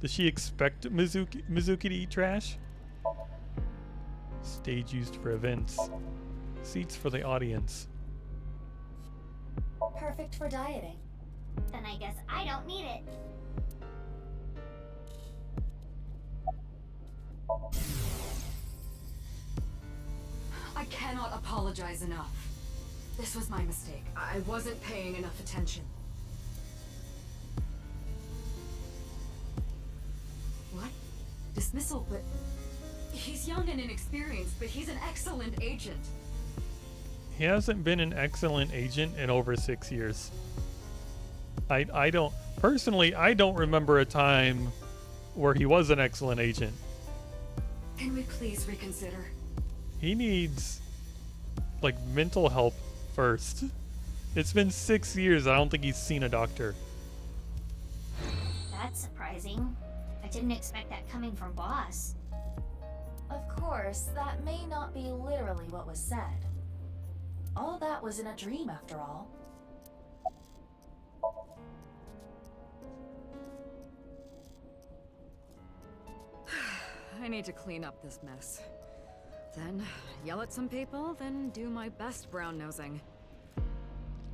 Does she expect Mizuki to eat trash? Stage used for events. Seats for the audience. Perfect for dieting. Then I guess I don't need it. I cannot apologize enough. This was my mistake. I wasn't paying enough attention. What? Dismissal, but... He's young and inexperienced, but he's an excellent agent. He hasn't been an excellent agent in over 6 years. I don't personally, I don't remember a time where he was an excellent agent. Can we please reconsider? He needs like mental help first. It's been 6 years. I don't think he's seen a doctor. That's surprising. I didn't expect that coming from Boss. Of course, that may not be literally what was said. All that was in a dream, after all. I need to clean up this mess. Then yell at some people, then do my best brown nosing.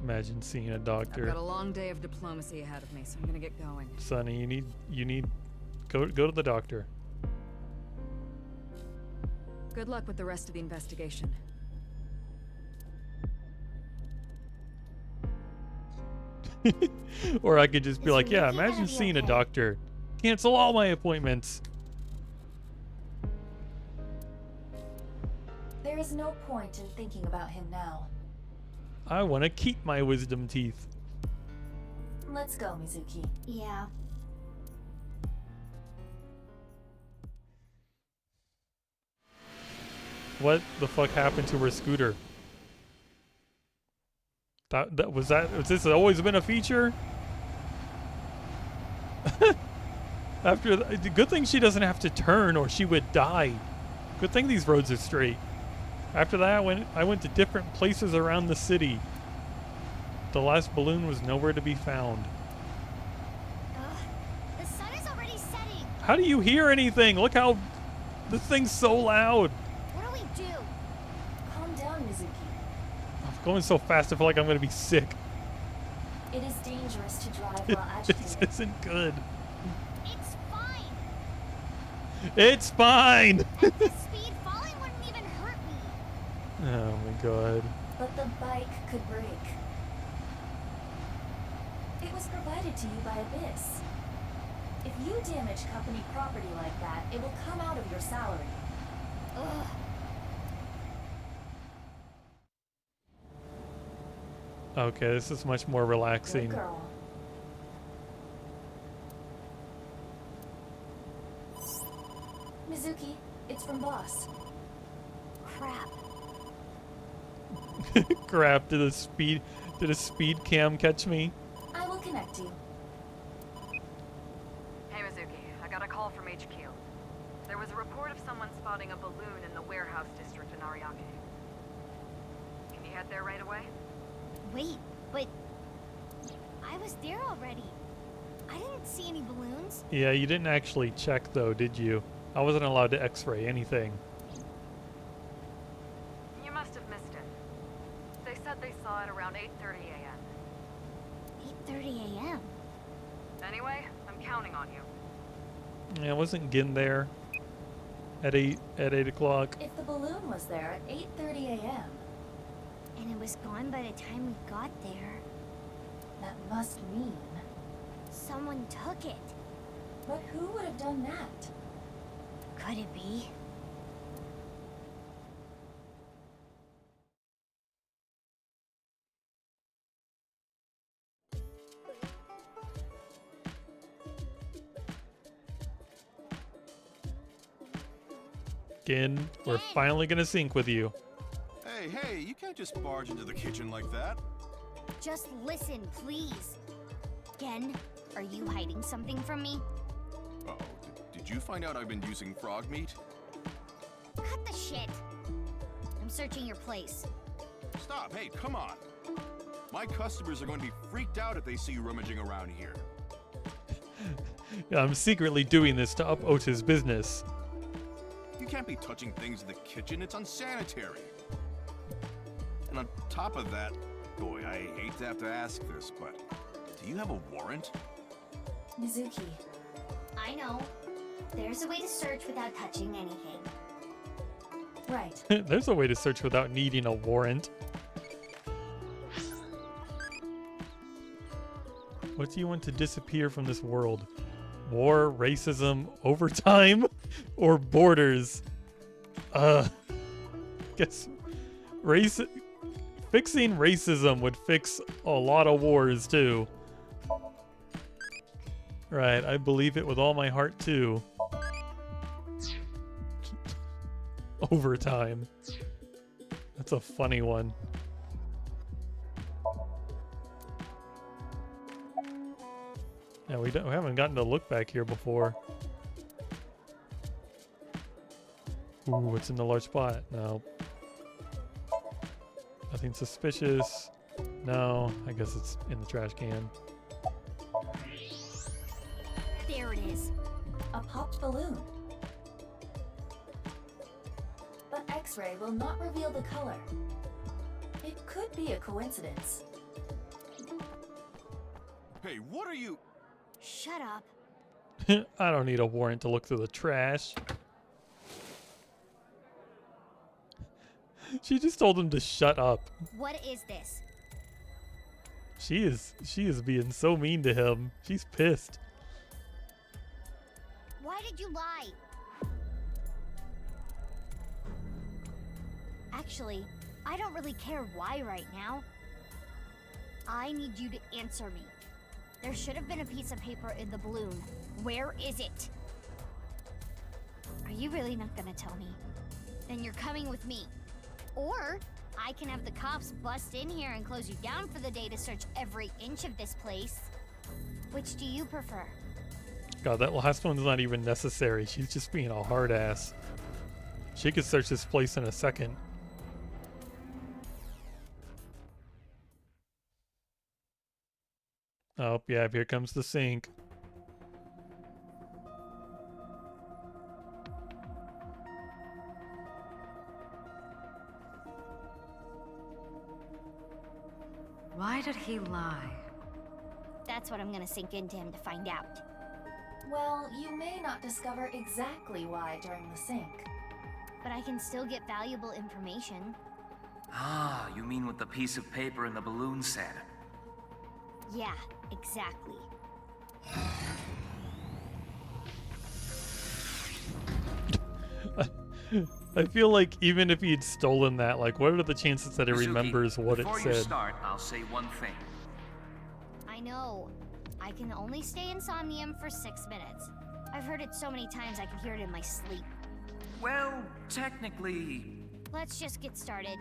Imagine seeing a I've doctor. got a long day of diplomacy ahead of me, so I'm gonna get going. Sonny, you need go to the doctor. Good luck with the rest of the investigation. Or I could just be like, yeah, imagine seeing a doctor. Cancel all my appointments. There is no point in thinking about him now. I want to keep my wisdom teeth. Let's go, Mizuki. Yeah. What the fuck happened to her scooter? Was this always been a feature? After the good thing she doesn't have to turn or she would die. Good thing these roads are straight. After that, I went to different places around the city. The last balloon was nowhere to be found. The sun is already setting. How do you hear anything? Look how this thing's so loud. What do we do? Calm down, Mizuki. I'm going so fast I feel like I'm going to be sick. It is dangerous to drive while agitated. This isn't good. It's fine. It's fine. At this speed, falling wouldn't even hurt me. Oh my god. But the bike could break. It was provided to you by Abyss. If you damage company property like that, it will come out of your salary. Ugh. Okay, this is much more relaxing. Good girl. Mizuki, it's from Boss. Crap. Crap, did a speed cam catch me? I will connect you. Hey Mizuki, I got a call from HQ. There was a report of someone spotting a balloon in the warehouse district in Ariake. Can you head there right away? Wait, but I was there already. I didn't see any balloons. Yeah, you didn't actually check though, did you? I wasn't allowed to x-ray anything. You must have missed it. They said they saw it around 8:30 a.m. 8:30 a.m. Anyway, I'm counting on you. Yeah, wasn't Gin there at 8 o'clock? If the balloon was there at 8:30 a.m. and it was gone by the time we got there, that must mean someone took it. But who would have done that? Could it be? Gin, we're finally gonna sync with you. Hey, you can't just barge into the kitchen like that. Just listen, please. Gen, are you hiding something from me? Uh-oh, did you find out I've been using frog meat? Cut the shit. I'm searching your place. Stop, hey, come on. My customers are going to be freaked out if they see you rummaging around here. Yeah, I'm secretly doing this to up Ota's business. You can't be touching things in the kitchen, it's unsanitary. And on top of that, boy, I hate to have to ask this, but do you have a warrant? Mizuki. I know. There's a way to search without touching anything. Right. There's a way to search without needing a warrant. What do you want to disappear from this world? War, racism, overtime, or borders? Guess Fixing racism would fix a lot of wars, too. Right, I believe it with all my heart, too. Overtime. That's a funny one. Yeah, we haven't gotten to look back here before. Ooh, what's in the large spot? No. Nothing suspicious. No, I guess it's in the trash can. There it is. A popped balloon. But X-ray will not reveal the color. It could be a coincidence. Hey, what are you? Shut up. I don't need a warrant to look through the trash. She just told him to shut up. What is this? She is being so mean to him. She's pissed. Why did you lie? Actually, I don't really care why right now. I need you to answer me. There should have been a piece of paper in the balloon. Where is it? Are you really not gonna tell me? Then you're coming with me. Or I can have the cops bust in here and close you down for the day to search every inch of this place. Which do you prefer? God, that last one's not even necessary. She's just being a hard ass. She could search this place in a second. Oh, yeah, here comes the sink. Why did he lie? That's what I'm gonna sink into him to find out. Well, you may not discover exactly why during the sync. But I can still get valuable information. Ah, you mean what the piece of paper in the balloon said? Yeah, exactly. I feel like even if he'd stolen that, like, what are the chances that he remembers what it Before said? you start, I'll say one thing. I know. I can only stay in Somnium for 6 minutes. I've heard it so many times I can hear it in my sleep. Well, technically... Let's just get started.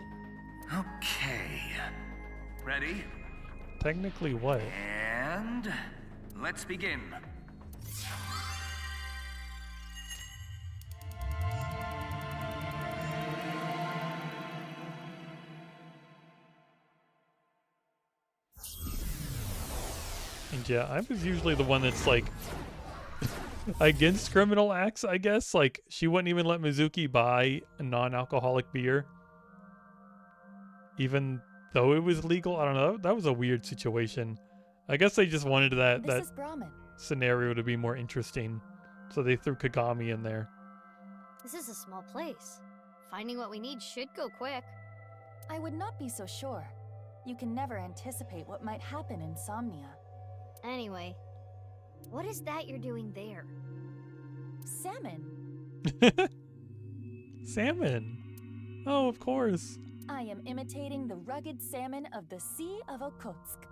Okay. Ready? Technically what? And... let's begin. And yeah, I was usually the one that's like against criminal acts, I guess. Like, she wouldn't even let Mizuki buy a non-alcoholic beer, even though it was legal. I don't know. That was a weird situation. I guess they just wanted that scenario to be more interesting, so they threw Kagami in there. This is a small place. Finding what we need should go quick. I would not be so sure. You can never anticipate what might happen in Somnia. Anyway, what is that you're doing there? Salmon. Salmon. Oh, of course. I am imitating the rugged salmon of the Sea of Okhotsk.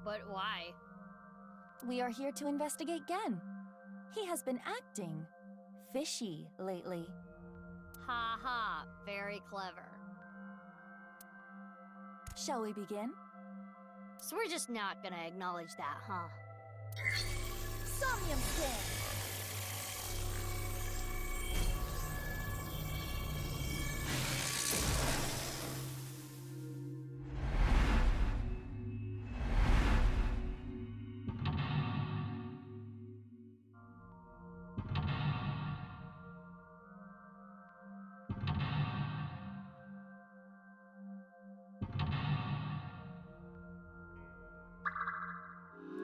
But why? We are here to investigate Gen. He has been acting fishy lately. Ha ha, very clever. Shall we begin? So we're just not gonna acknowledge that, huh? Somnium scan!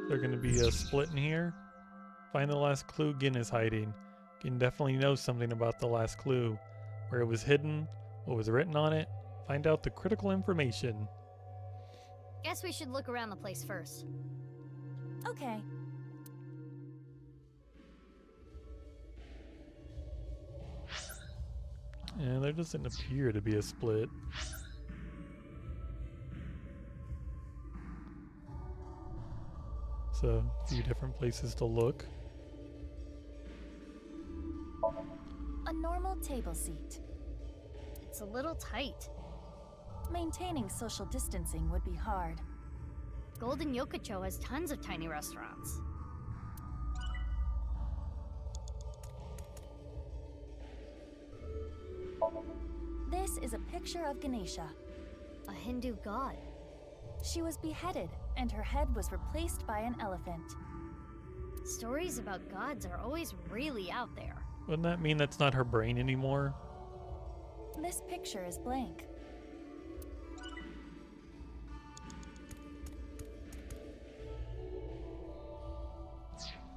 They're gonna be a split in here. Find the last clue Gin is hiding. Gin definitely knows something about the last clue. Where it was hidden, what was written on it. Find out the critical information. Guess we should look around the place first. Okay. Yeah, there doesn't appear to be a split. So a few different places to look. A normal table seat. It's a little tight. Maintaining social distancing would be hard. Golden Yokocho has tons of tiny restaurants. This is a picture of Ganesha, a Hindu god. She was beheaded, and her head was replaced by an elephant. Stories about gods are always really out there. Wouldn't that mean that's not her brain anymore? This picture is blank.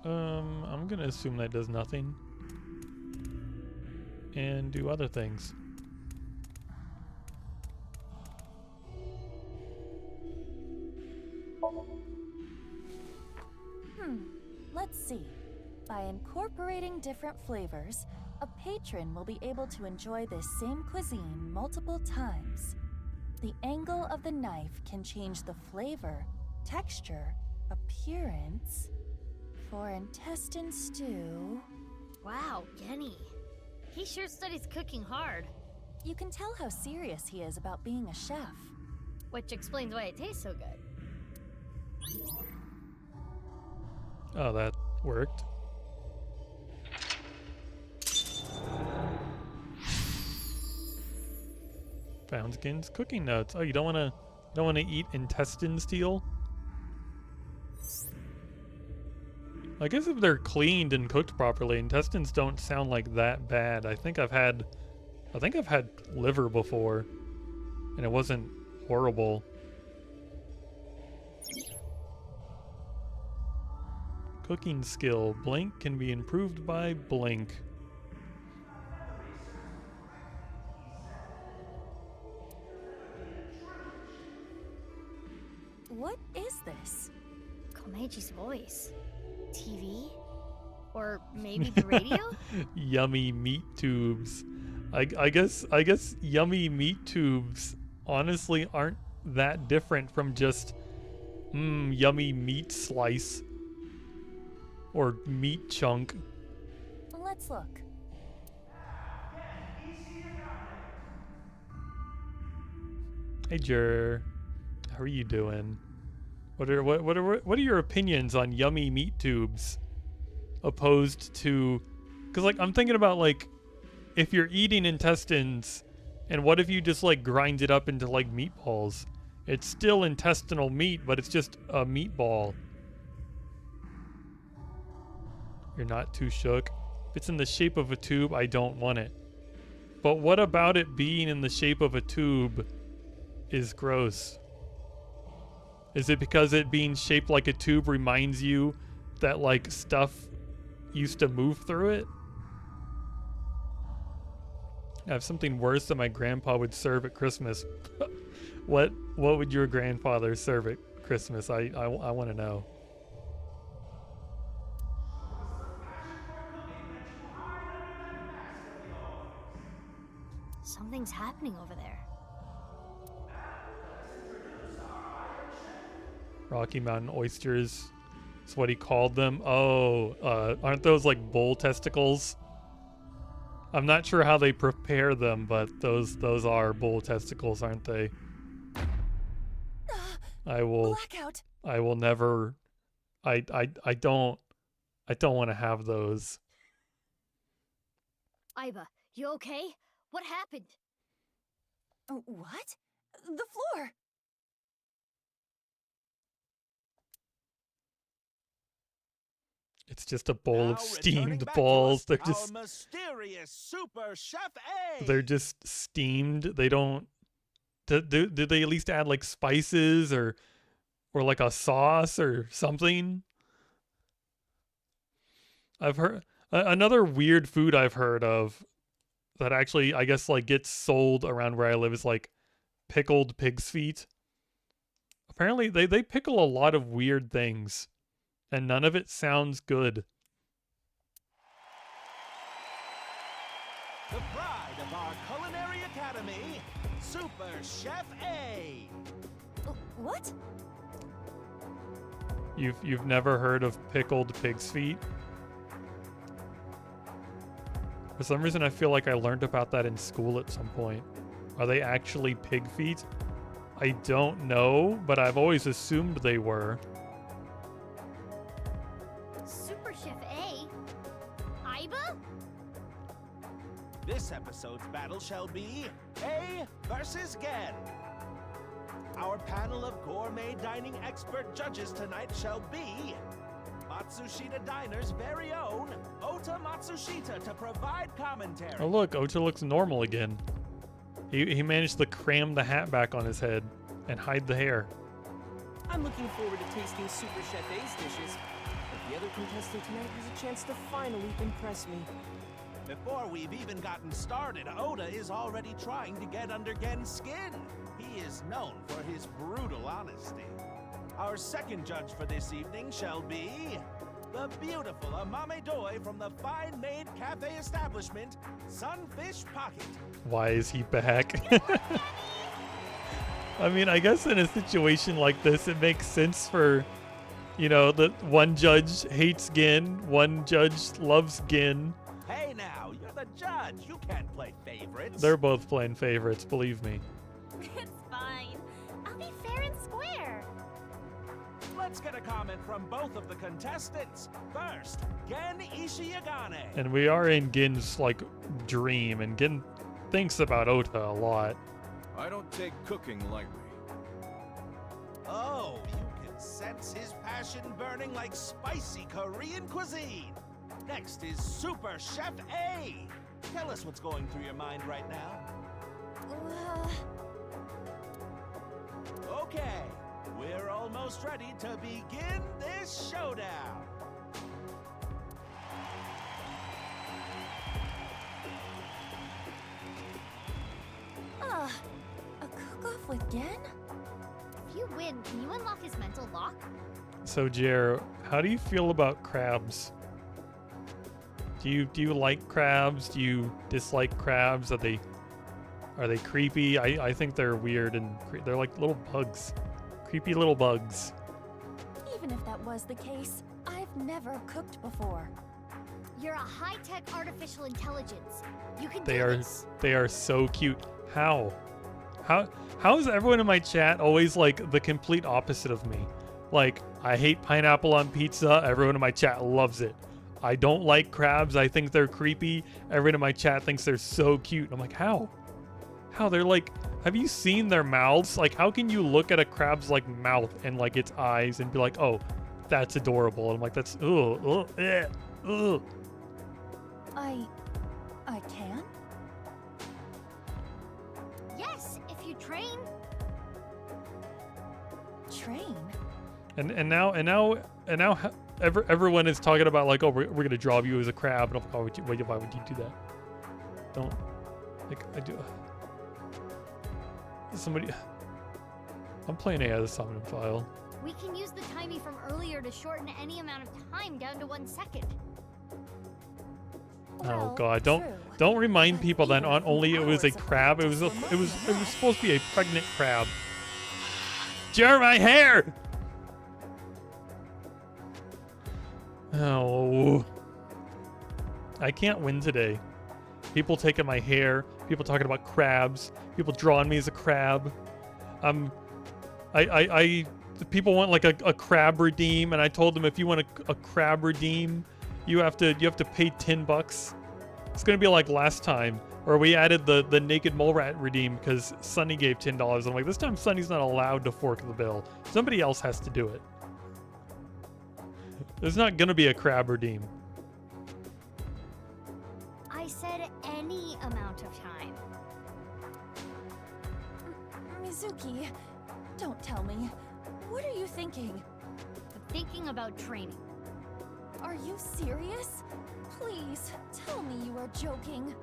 I'm gonna assume that does nothing. And do other things. Let's see. By incorporating different flavors, a patron will be able to enjoy this same cuisine multiple times. The angle of the knife can change the flavor, texture, appearance. For intestine stew... Wow, Genny. He sure studies cooking hard. You can tell how serious he is about being a chef. Which explains why it tastes so good. Oh, that worked. Foundskins, cooking notes. Oh, you don't wanna eat intestine steel? I guess if they're cleaned and cooked properly, intestines don't sound like that bad. I think I've had liver before, and it wasn't horrible. Cooking skill. Blank can be improved by blank. What is this? Komeji's voice. TV? Or maybe the radio? Yummy meat tubes. I guess yummy meat tubes honestly aren't that different from just yummy meat slice or meat chunk. Let's look. Hey Jer, how are you doing? What are your opinions on yummy meat tubes opposed to, because like I'm thinking about like if you're eating intestines and what if you just like grind it up into like meatballs? It's still intestinal meat, but it's just a meatball. You're not too shook. If it's in the shape of a tube, I don't want it. But what about it being in the shape of a tube is gross? Is it because it being shaped like a tube reminds you that like stuff used to move through it? I have something worse than my grandpa would serve at Christmas. What would your grandfather serve at Christmas? I want to know. Something's happening over there. Rocky Mountain oysters. That's what he called them. Oh, aren't those like bull testicles? I'm not sure how they prepare them, but those are bull testicles, aren't they? I will never. I don't want to have those. Aiba, you okay? What happened? What? The floor! It's just a bowl of steamed balls. They're just mysterious Super Chef A. They're just steamed. They don't. Do they at least add like spices or like a sauce or something? I've heard another weird food I've heard of that actually I guess like gets sold around where I live is like pickled pig's feet. Apparently they pickle a lot of weird things. And none of it sounds good. The pride of our culinary academy, Super Chef A. What? You've never heard of pickled pig's feet? For some reason, I feel like I learned about that in school at some point. Are they actually pig feet? I don't know, but I've always assumed they were. Super Chef A? Iba? This episode's battle shall be A versus Gen. Our panel of gourmet dining expert judges tonight shall be Matsushita Diner's very own Ota Matsushita to provide commentary. Oh look, Ota looks normal again. He managed to cram the hat back on his head and hide the hair. I'm looking forward to tasting Super Chef A's dishes, but the other contestant tonight has a chance to finally impress me. Before we've even gotten started, Oda is already trying to get under Gen's skin. He is known for his brutal honesty. Our second judge for this evening shall be the beautiful Amame Doi from the fine-made cafe establishment, Sunfish Pocket. Why is he back? I mean, I guess in a situation like this, it makes sense for, you know, the one judge hates Gin, one judge loves Gin. Hey now, you're the judge. You can't play favorites. They're both playing favorites, believe me. It's fine. I'll be fair and square. Let's get a comment from both of the contestants. First, Gen Ishiyagane. And we are in Gin's, like, dream, and Gin thinks about Ota a lot. I don't take cooking lightly. Oh, you can sense his passion burning like spicy Korean cuisine. Next is Super Chef A. Tell us what's going through your mind right now. Okay, we're almost ready to begin this showdown. A cook-off with Gen? If you win, can you unlock his mental lock? So, Jer, how do you feel about crabs? Do you like crabs? Do you dislike crabs? Are they creepy? I think they're weird and they're like little bugs. Creepy little bugs. Even if that was the case, I've never cooked before. You're a high-tech artificial intelligence. You can They do are this. they are so cute. How is everyone in my chat always like the complete opposite of me? Like, I hate pineapple on pizza. Everyone in my chat loves it. I don't like crabs. I think they're creepy. Everyone in my chat thinks they're so cute. I'm like, how? How? They're like, have you seen their mouths? Like, how can you look at a crab's like mouth and like its eyes and be like, oh, that's adorable? And I'm like, that's ugh. I can? Yes, if you train. Train? And now everyone is talking about like, oh, we're gonna draw you as a crab, and I'm like, oh, why would you do that? Don't, like, I do. Somebody, I'm playing AI the Somnium file. We can use the timey from earlier to shorten any amount of time down to 1 second. Oh god, don't remind people that not only it was a crab, it was supposed to be a pregnant crab. Jar my hair. Oh, I can't win today. People taking my hair, people talking about crabs, people drawing me as a crab. People want like a crab redeem, and I told them if you want a crab redeem, you have to pay $10. It's gonna be like last time, where we added the naked mole rat redeem because Sunny gave $10. I'm like, this time Sunny's not allowed to fork the bill. Somebody else has to do it. There's not gonna be a crab redeem. I said any amount of time. Mizuki, don't tell me. What are you thinking? I'm thinking about training. Are you serious? Please, tell me you are joking.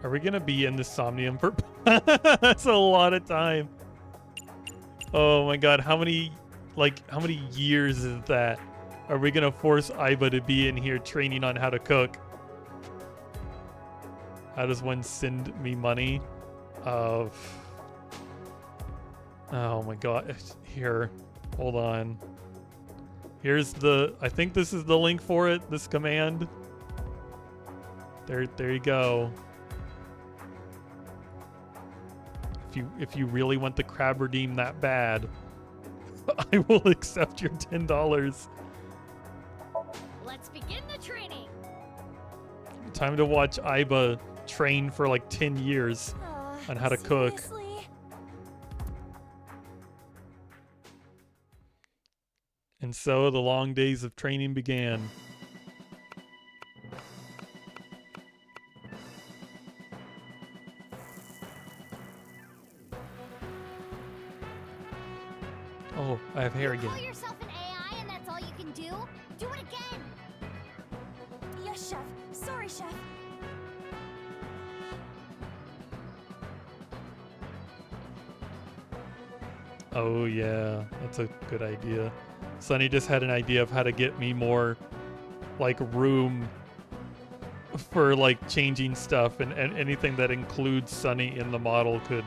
Are we gonna be in the Somnium for... That's a lot of time. Oh my god, how many years is that? Are we gonna force Iba to be in here training on how to cook? How does one send me money? Oh my god, here. Hold on. Here's the, I think this is the link for it, this command. There you go. If you really want the crab redeem that bad, I will accept your $10. Let's begin the training. Time to watch Aiba train for like 10 years on how to cook. Seriously? And so the long days of training began. Oh, I have hair You again. call yourself an AI and that's all you can do? Do it again! Yes, Chef. Sorry, Chef. Oh yeah, that's a good idea. Sunny just had an idea of how to get me more like room for like changing stuff, and anything that includes Sunny in the model could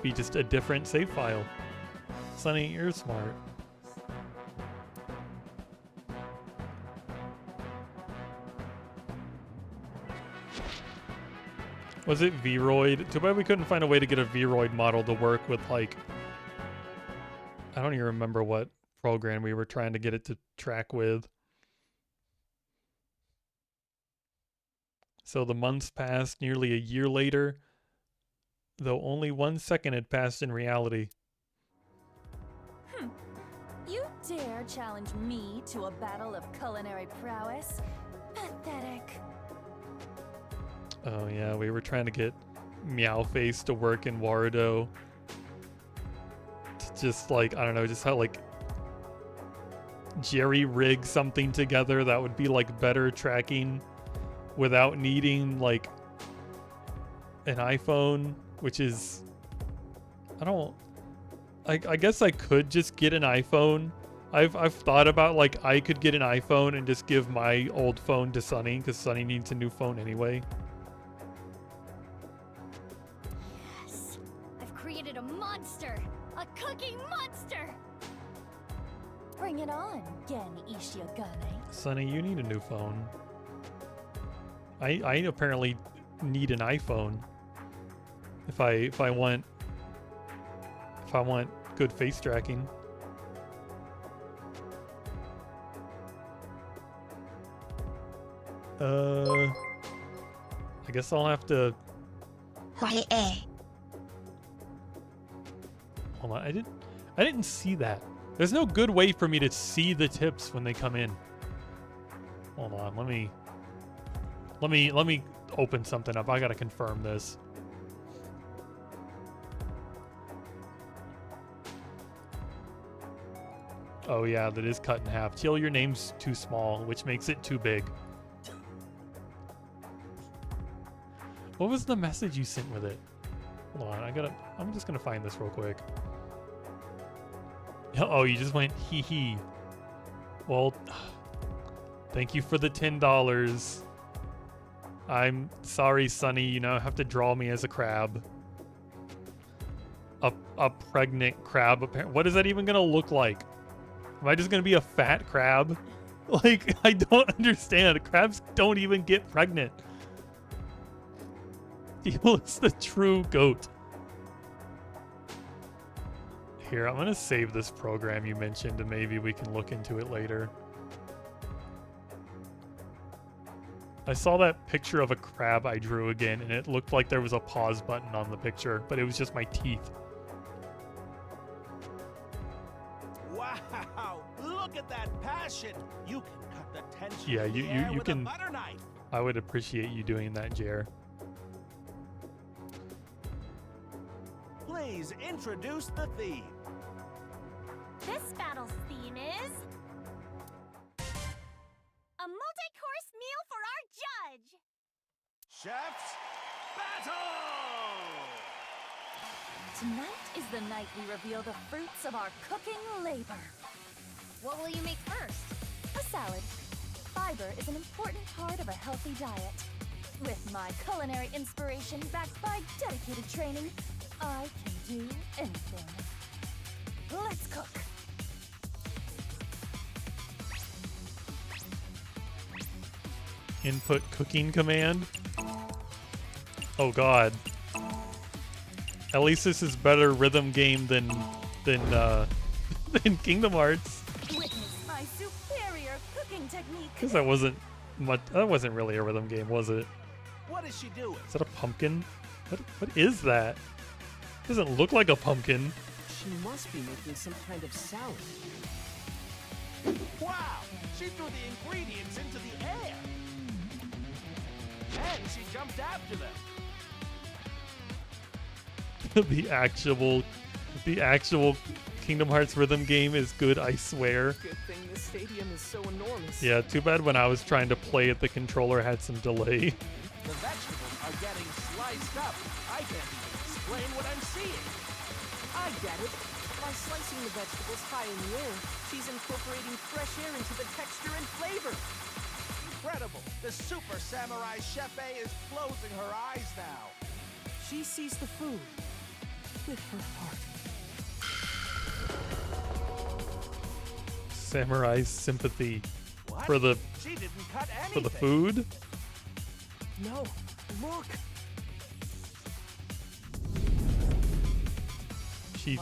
be just a different save file. Sunny, you're smart. Was it Vroid? Too bad we couldn't find a way to get a Vroid model to work with, like, I don't even remember what program we were trying to get it to track with. So the months passed. Nearly a year later, though only 1 second had passed in reality. You dare challenge me to a battle of culinary prowess? Pathetic. Oh yeah, we were trying to get Meowface to work in Warudo. To just like, I don't know, just how like jerry rig something together that would be like better tracking without needing like an iPhone, which is, I guess I could just get an iPhone. I've thought about like I could get an iPhone and just give my old phone to Sunny, because Sunny needs a new phone anyway. Yes! I've created a monster! A cooking monster! Bring it on, Gen Ishiogane. Sunny, you need a new phone. I apparently need an iPhone if I want good face tracking. I guess I'll have to. YA. Hold on, I didn't see that. There's no good way for me to see the tips when they come in. Hold on, let me open something up. I gotta confirm this. Oh yeah, that is cut in half. Teal, your name's too small, which makes it too big. What was the message you sent with it? Hold on, I'm just gonna find this real quick. Oh, you just went hee hee. Well, thank you for the $10. I'm sorry, Sunny, you now have to draw me as a crab. A pregnant crab. What is that even gonna look like? Am I just gonna be a fat crab? Like, I don't understand. Crabs don't even get pregnant. He looks the true goat. Here, I'm gonna save this program you mentioned and maybe we can look into it later. I saw that picture of a crab I drew again and it looked like there was a pause button on the picture, but it was just my teeth. Wow! Look at that passion! You can cut the tension Yeah, in the you air with can. a butter knife. I would appreciate you doing that, Jer. Please introduce the theme. This battle's theme is... a multi-course meal for our judge! Chef's Battle! Tonight is the night we reveal the fruits of our cooking labor. What will you make first? A salad. Fiber is an important part of a healthy diet. With my culinary inspiration backed by dedicated training, I can do anything. Let's cook. Input cooking command. Oh god. At least this is better rhythm game than than Kingdom Hearts. Witness my superior cooking technique. Because that wasn't really a rhythm game, was it? What is she doing? Is that a pumpkin? What is that? Doesn't look like a pumpkin. She must be making some kind of salad. Wow! She threw the ingredients into the air! And she jumped after them! the actual Kingdom Hearts rhythm game is good, I swear. Good thing the stadium is so enormous. Yeah, too bad when I was trying to play it, the controller had some delay. The vegetables are getting sliced up. I can't even explain what I'm seeing. I get it. By slicing the vegetables high in the air, she's incorporating fresh air into the texture and flavor. Incredible! The Super Samurai Chef A is closing her eyes now. She sees the food with her heart. Samurai sympathy What? for the She didn't cut anything. for the food. No, look. She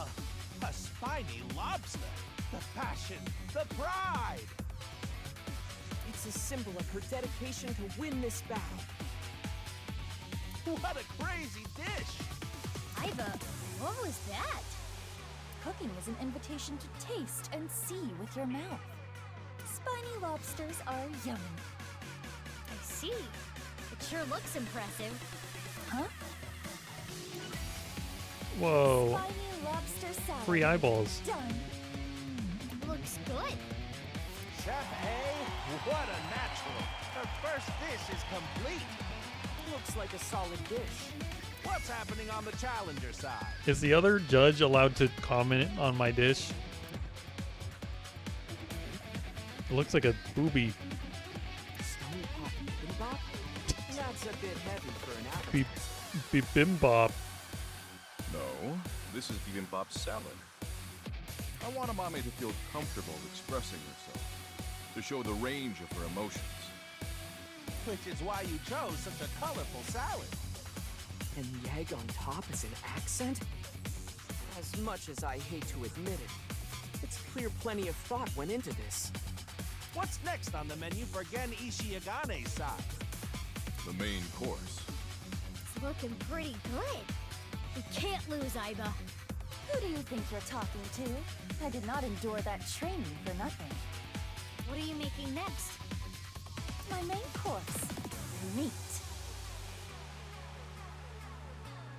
A spiny lobster. The passion, the pride. It's a symbol of her dedication to win this battle. What a crazy dish! Iva, what was that? Cooking is an invitation to taste and see with your mouth. Spiny lobsters are yummy. I see. It sure looks impressive. Huh? Whoa. Spiny lobster salad. 3 eyeballs. Done. Looks good. Chef A, what a natural. Her first dish is complete. Looks like a solid dish. What's happening on the challenger side? Is the other judge allowed to comment on my dish? It looks like a booby. Stone pop bibimbap? That's a bit heavy for an appetizer. Bibimbap. No, this is bibimbap salad. I want a mommy to feel comfortable expressing herself, to show the range of her emotions. Which is why you chose such a colorful salad. And the egg on top is an accent? As much as I hate to admit it, it's clear plenty of thought went into this. What's next on the menu for Gen Ishiagane's side? The main course. It's looking pretty good. We can't lose, Iva. Who do you think you're talking to? I did not endure that training for nothing. What are you making next? My main course, meat.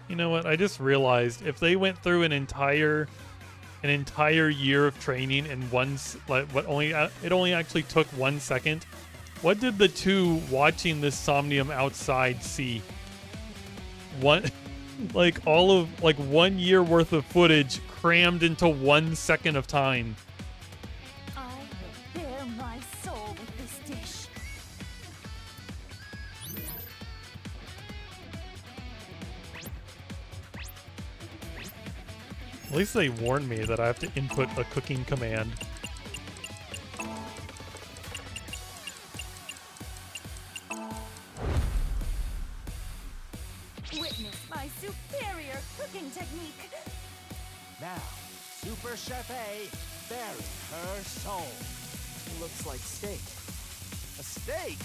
You know what? I just realized if they went through an entire year of training in it only actually took 1 second. What did the two watching this Somnium outside see? Like 1 year worth of footage crammed into 1 second of time. I will bare my soul with this dish. At least they warned me that I have to input a cooking command. Witness my superior cooking technique. Now, Super Chef A buries her soul. Looks like steak. A steak?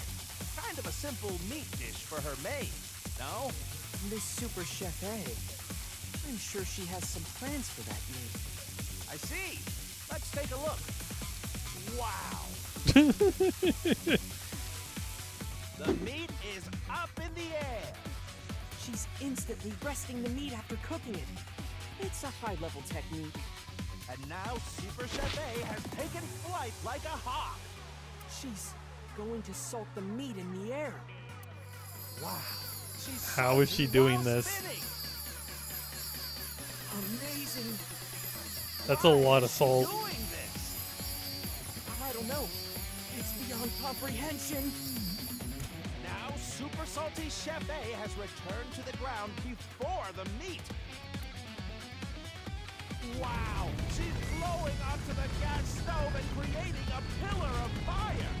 Kind of a simple meat dish for her maid, no? This Super Chef A, I'm sure she has some plans for that meat. I see. Let's take a look. Wow. The meat is up in the air. She's instantly resting the meat after cooking it. It's a high-level technique. And now Super Chef A has taken flight like a hawk. She's going to salt the meat in the air. Wow. She's How is she doing this? spinning. Amazing. That's a lot of salt. Doing this. I don't know. It's beyond comprehension. Now Super Salty Chef A has returned to the ground before the meat. Wow! She's blowing onto the gas stove and creating a pillar of fire!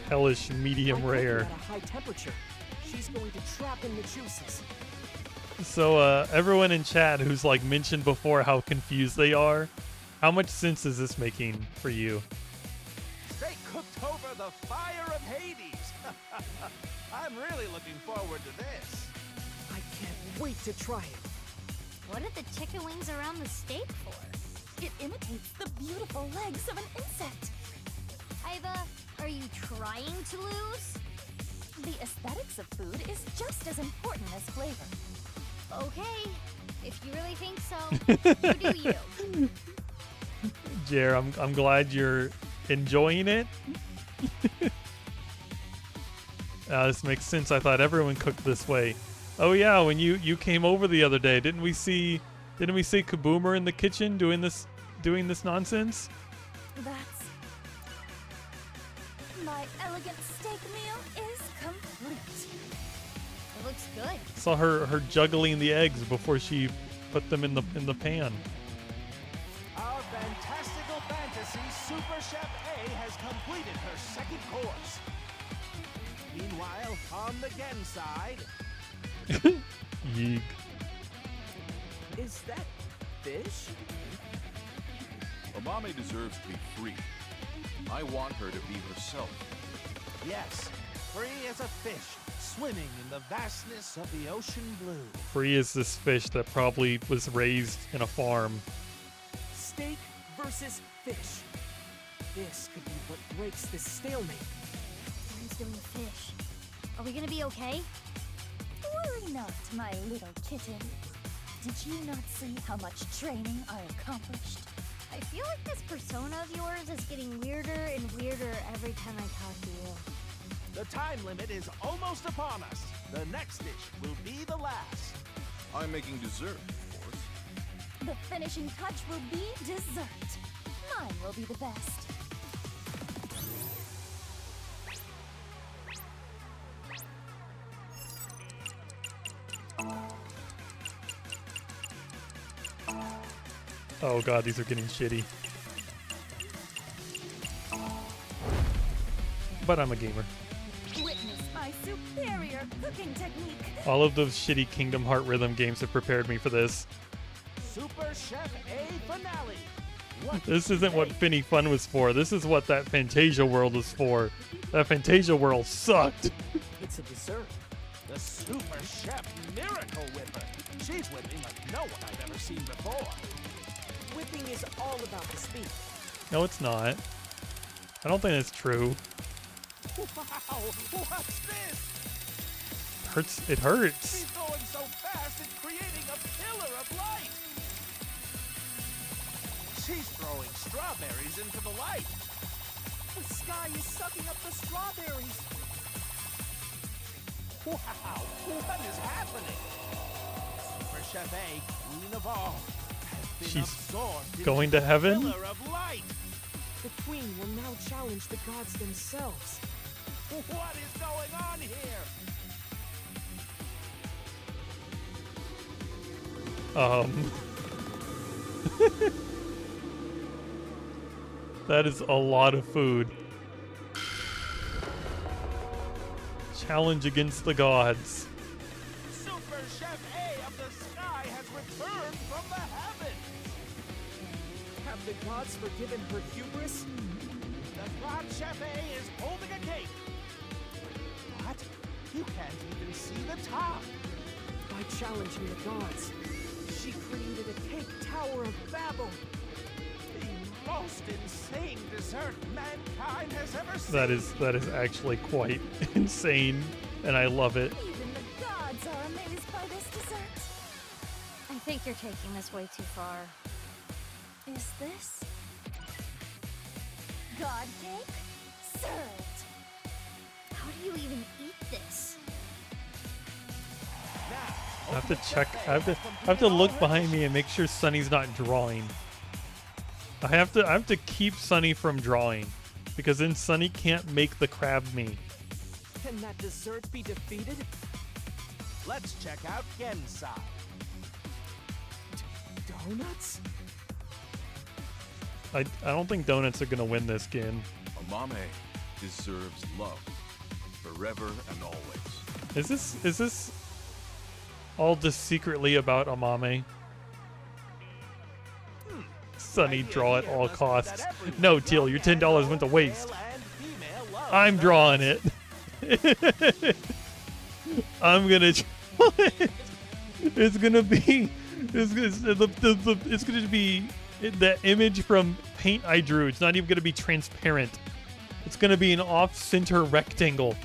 hellish medium By cooking rare. At a high temperature, she's going to trap in the juices. So everyone in chat who's like mentioned before how confused they are, how much sense is this making for you? Steak cooked over the fire of Hades. I'm really looking forward to this. I can't wait to try it. What are the chicken wings around the steak for? It imitates the beautiful legs of an insect. Iva, are you trying to lose? The aesthetics of food is just as important as flavor. Okay, if you really think so, you do you. Jer, I'm glad you're enjoying it. This makes sense. I thought everyone cooked this way. Oh yeah, when you came over the other day, didn't we see Kaboomer in the kitchen doing this nonsense? That's... My elegant steak meal is complete. It looks good. Saw her juggling the eggs before she put them in the pan. Our fantastical fantasy Super Chef A has completed her second course. Meanwhile, on the Gen side... Yeek. Is that fish? Amame deserves to be free. I want her to be herself. Yes, free as a fish, swimming in the vastness of the ocean blue. Free is this fish that probably was raised in a farm. Steak versus fish. This could be what breaks this stalemate. Who's doing fish? Are we gonna be okay? Worry not, my little kitten. Did you not see how much training I accomplished? I feel like this persona of yours is getting weirder and weirder every time I talk to you. The time limit is almost upon us. The next dish will be the last. I'm making dessert, of course. The finishing touch will be dessert. Mine will be the best. Oh god, these are getting shitty. But I'm a gamer. Witness my superior cooking technique. All of those shitty Kingdom Heart rhythm games have prepared me for this. Super Chef A finale. This isn't what Finny Fun was for. This is what that Fantasia world was for. That Fantasia world sucked. It's a dessert. The Super Chef Miracle Whipper. She's whipping like no one I've ever seen before. Whipping is all about the speed. No, it's not. I don't think that's true. Wow, what's this? Hurts. It hurts. She's going so fast it's creating a pillar of light. She's throwing strawberries into the light. The sky is sucking up the strawberries. Wow, what is happening? Super Chef A, queen of all, has been She's absorbed going into to heaven? the pillar of light. The queen will now challenge the gods themselves. What is going on here? That is a lot of food. Challenge against the gods. Super Chef A of the sky has returned from the heavens. Have the gods forgiven her hubris? The God Chef A is holding a cake. What? You can't even see the top. By challenging the gods, she created a cake tower of Babel. The most insane dessert mankind has ever seen. That is actually quite insane, and I love it. Even the gods are amazed by this dessert. I think you're taking this way too far. Is this God cake? Served. How do you even eat this? I have to check. I have to look behind me and make sure Sunny's not drawing. I have to keep Sunny from drawing, because then Sunny can't make the crab me. Can that dessert be defeated? Let's check out Gensai. Donuts? I don't think donuts are gonna win this game. Amame, deserves love. Forever and always. Is this all just secretly about Amame? Sunny draw at all costs. No, Teal, your $10 went to waste. I'm drawing it. I'm gonna draw it. It's gonna be it's gonna be that image from paint I drew. It's not even gonna be transparent. It's gonna be an off-center rectangle.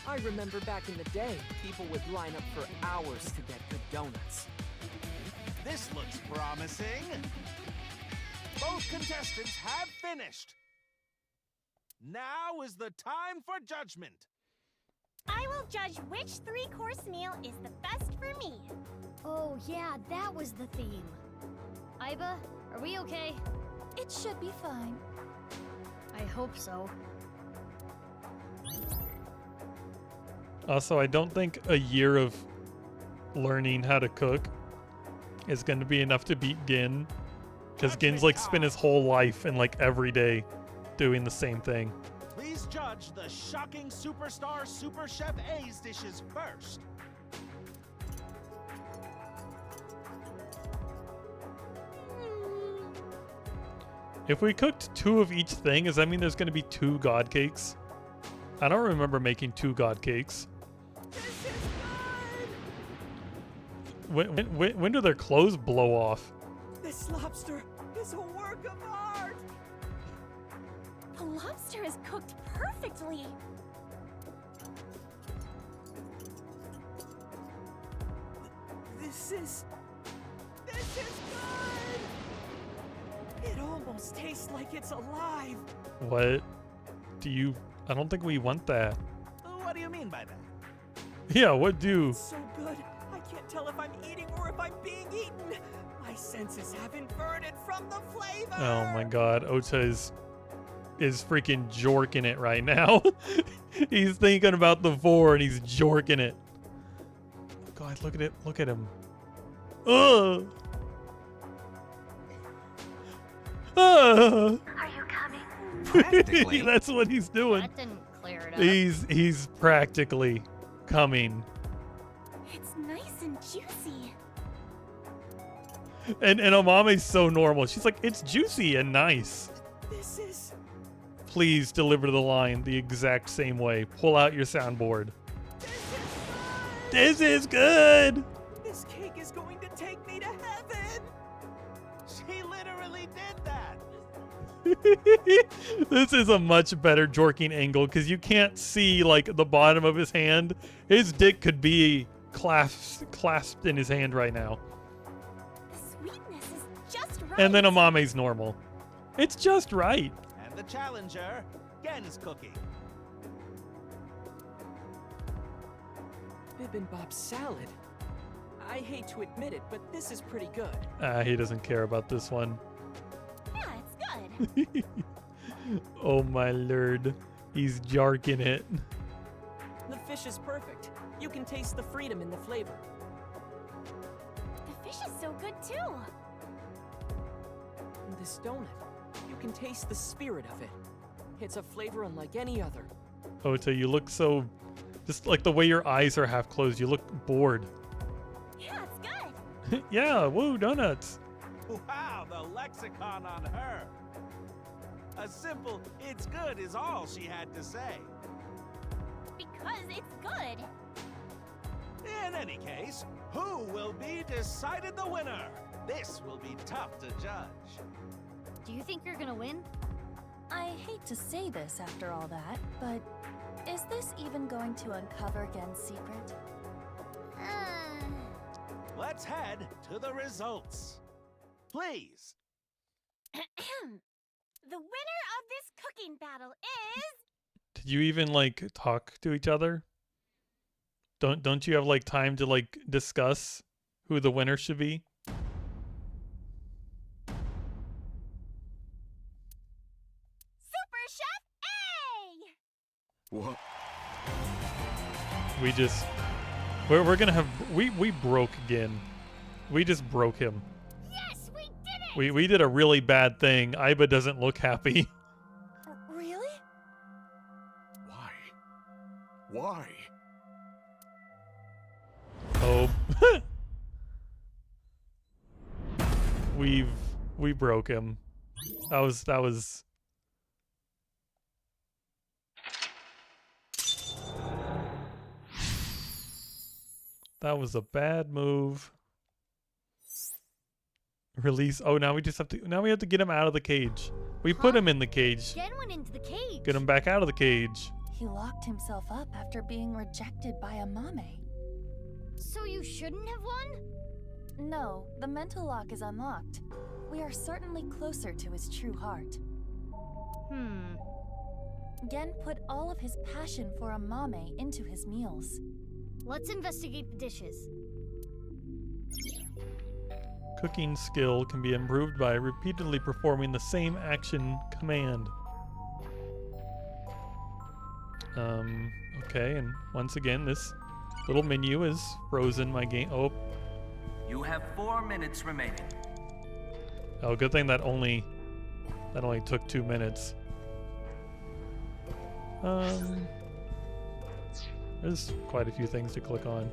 I remember back in the day, people would line up for hours to get good donuts. This looks promising. Both contestants have finished. Now is the time for judgment. I will judge which 3-course meal is the best for me. Oh, yeah, that was the theme. Iba, are we okay? It should be fine. I hope so. Also, I don't think a year of learning how to cook is going to be enough to beat Gin. Because Gin's like spent his whole life and like every day doing the same thing. Please judge the shocking superstar Super Chef A's dishes first. If we cooked 2 of each thing, does that mean there's going to be 2 god cakes? I don't remember making 2 god cakes. When do their clothes blow off? This lobster is a work of art! The lobster is cooked perfectly. This is good! It almost tastes like it's alive. What? I don't think we want that. What do you mean by that? Yeah, what do? It's so good. I can't tell if I'm eating or if I'm being eaten. My senses have inverted from the flavor. Oh my god, Ota is freaking jorking it right now. He's thinking about the 4 and he's jorking it. Oh god, look at it. Look at him. Ugh. Are you coming? Practically. That's what he's doing. That didn't clear it up. He's practically coming. It's nice and juicy. And Amame's so normal. She's like, it's juicy and nice. This is... Please deliver the line the exact same way. Pull out your soundboard. This is good! This cake is going to take me to heaven! She literally did that! This is a much better jorking angle because you can't see like the bottom of his hand. His dick could be clasped in his hand right now. The sweetness is just right. And then Amame's normal. It's just right. And the challenger, Gen's cooking. Bibimbap salad. I hate to admit it, but this is pretty good. He doesn't care about this one. Yeah, it's good. Oh my lord. He's jarking it. The fish is perfect. You can taste the freedom in the flavor. The fish is so good too. And this donut, you can taste the spirit of it. It's a flavor unlike any other. Ota, you look so... Just like the way your eyes are half closed, you look bored. Yeah, it's good. Yeah, woo, donuts. Wow, the lexicon on her. A simple, it's good is all she had to say. Because it's good. In any case, who will be decided the winner? This will be tough to judge. Do you think you're gonna win? I hate to say this after all that, but is this even going to uncover Gen's secret? Let's head to the results. Please. The winner of this cooking battle is... Did you even like talk to each other? Don't you have like time to like discuss who the winner should be? Super Chef A! What? We're gonna have we broke Gin. We just broke him. Yes, we did it! We did a really bad thing. Iba doesn't look happy. We broke him. That was a bad move. Release. Oh, now we have to get him out of the cage. We put him in the cage. Gen went into the cage. Get him back out of the cage. He locked himself up after being rejected by a mame. So you shouldn't have won? No, the mental lock is unlocked. We are certainly closer to his true heart. Gen put all of his passion for a mame into his meals. Let's investigate the dishes. Cooking skill can be improved by repeatedly performing the same action command. Okay, and once again, this little menu has frozen my game. Oh. You have 4 minutes remaining. Oh, good thing that only took 2 minutes. There's quite a few things to click on.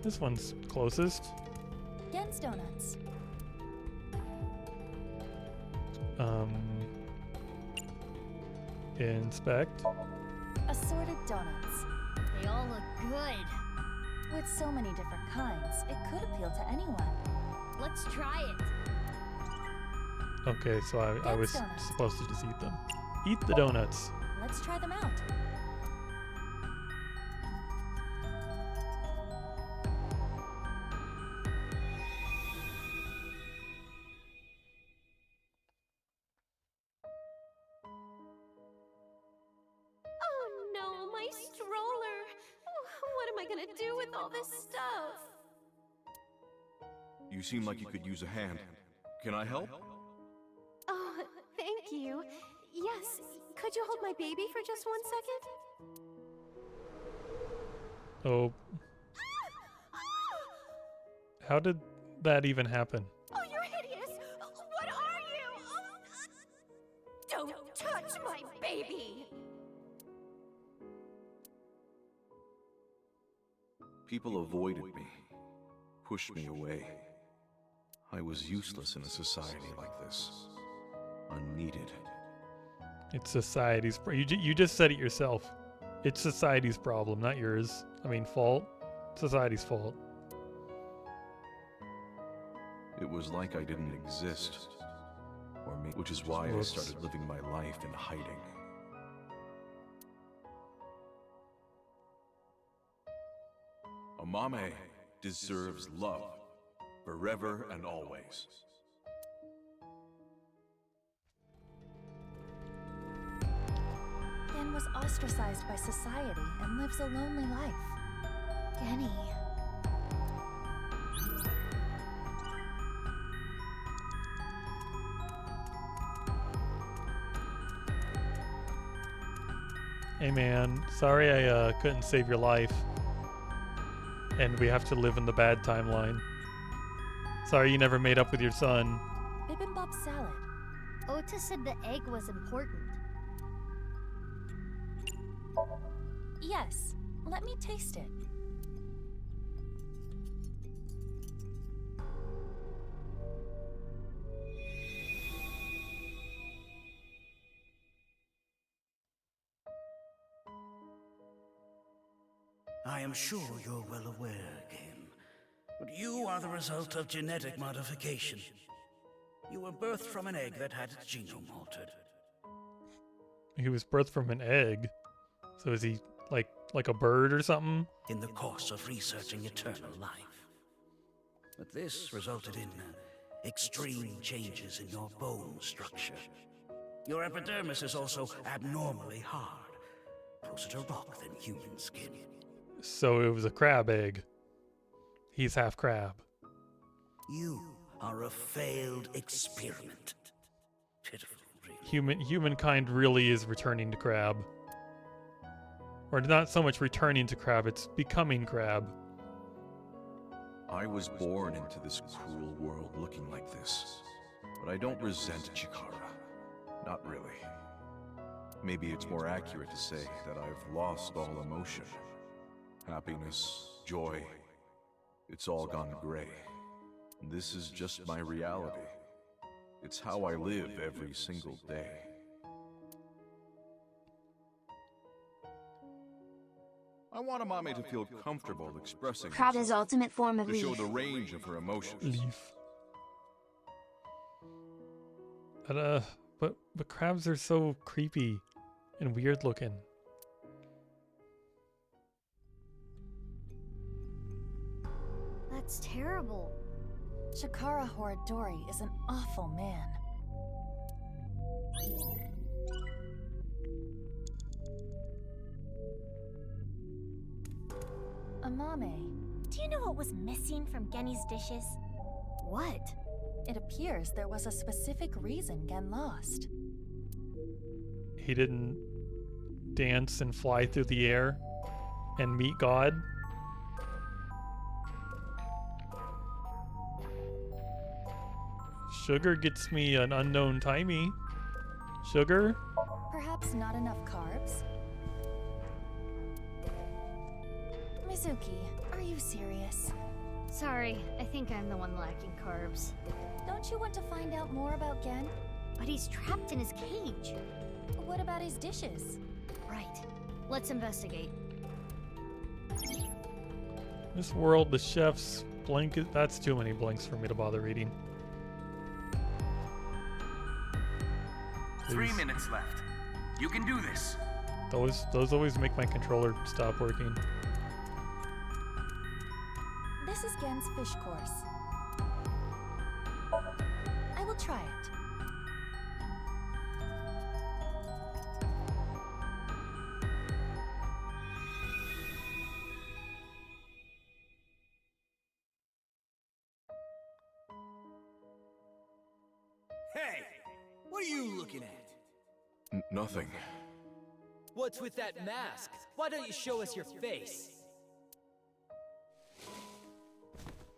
This one's closest. Gen's donuts. Inspect. Assorted donuts. They all look good. With so many different kinds, it could appeal to anyone. Let's try it. Okay, so I was supposed to just eat them. Eat the donuts. Let's try them out. Oh no, my stroller! What am I gonna do with all this stuff? You seem like you could use a hand. Can I help? Oh, thank you. Yes, could you hold my baby for just 1 second? Oh. How did that even happen? Oh, you're hideous! What are you? Don't touch my baby! People avoided me, pushed me away. I was useless in a society like this. Unneeded. It's society's you just said it yourself. It's society's problem, not yours. I mean, fault. Society's fault. It was like I didn't exist. Or me, which is why I started living my life in hiding. A mame deserves love, forever and always. Gen was ostracized by society and lives a lonely life. Genny. Hey man, sorry I couldn't save your life. And we have to live in the bad timeline. Sorry you never made up with your son. Bibimbap salad. Ota said the egg was important. Yes, let me taste it. I am sure you're well aware, Game, but you are the result of genetic modification. You were birthed from an egg that had its genome altered. He was birthed from an egg. So is he like a bird or something? In the course of researching eternal life. But this resulted in extreme changes in your bone structure. Your epidermis is also abnormally hard, closer to rock than human skin. So it was a crab egg. He's half crab. You are a failed experiment. Pitiful, really. Humankind really is returning to crab. Or not so much returning to crab, it's becoming crab. I was born into this cruel world looking like this. But I don't resent Chikara. Not really. Maybe it's more accurate to say that I've lost all emotion. Happiness, joy, it's all gone gray. This is just my reality. It's how I live every single day. I want Amame to feel comfortable expressing Crab's herself, ultimate form of to show leaf. the range of her emotions. Leaf. But crabs are so creepy and weird looking. That's terrible. Shakara Horadori is an awful man. Amame, Do you know what was missing from Genny's dishes? what? It appears there was a specific reason Gen lost. He didn't dance and fly through the air and meet God. Sugar gets me an unknown timey. Sugar? Perhaps not enough carbs? Mizuki, are you serious? Sorry, I think I'm the one lacking carbs. Don't you want to find out more about Gen? But he's trapped in his cage. What about his dishes? Right. Let's investigate. This world, the chef's blanket. That's too many blanks for me to bother reading. 3 Please. minutes left. You can do this. Those always make my controller stop working. This is Gen's fish course. I will try it. Hey! What are you looking at? Nothing. What's with that mask? Why don't you show us your face?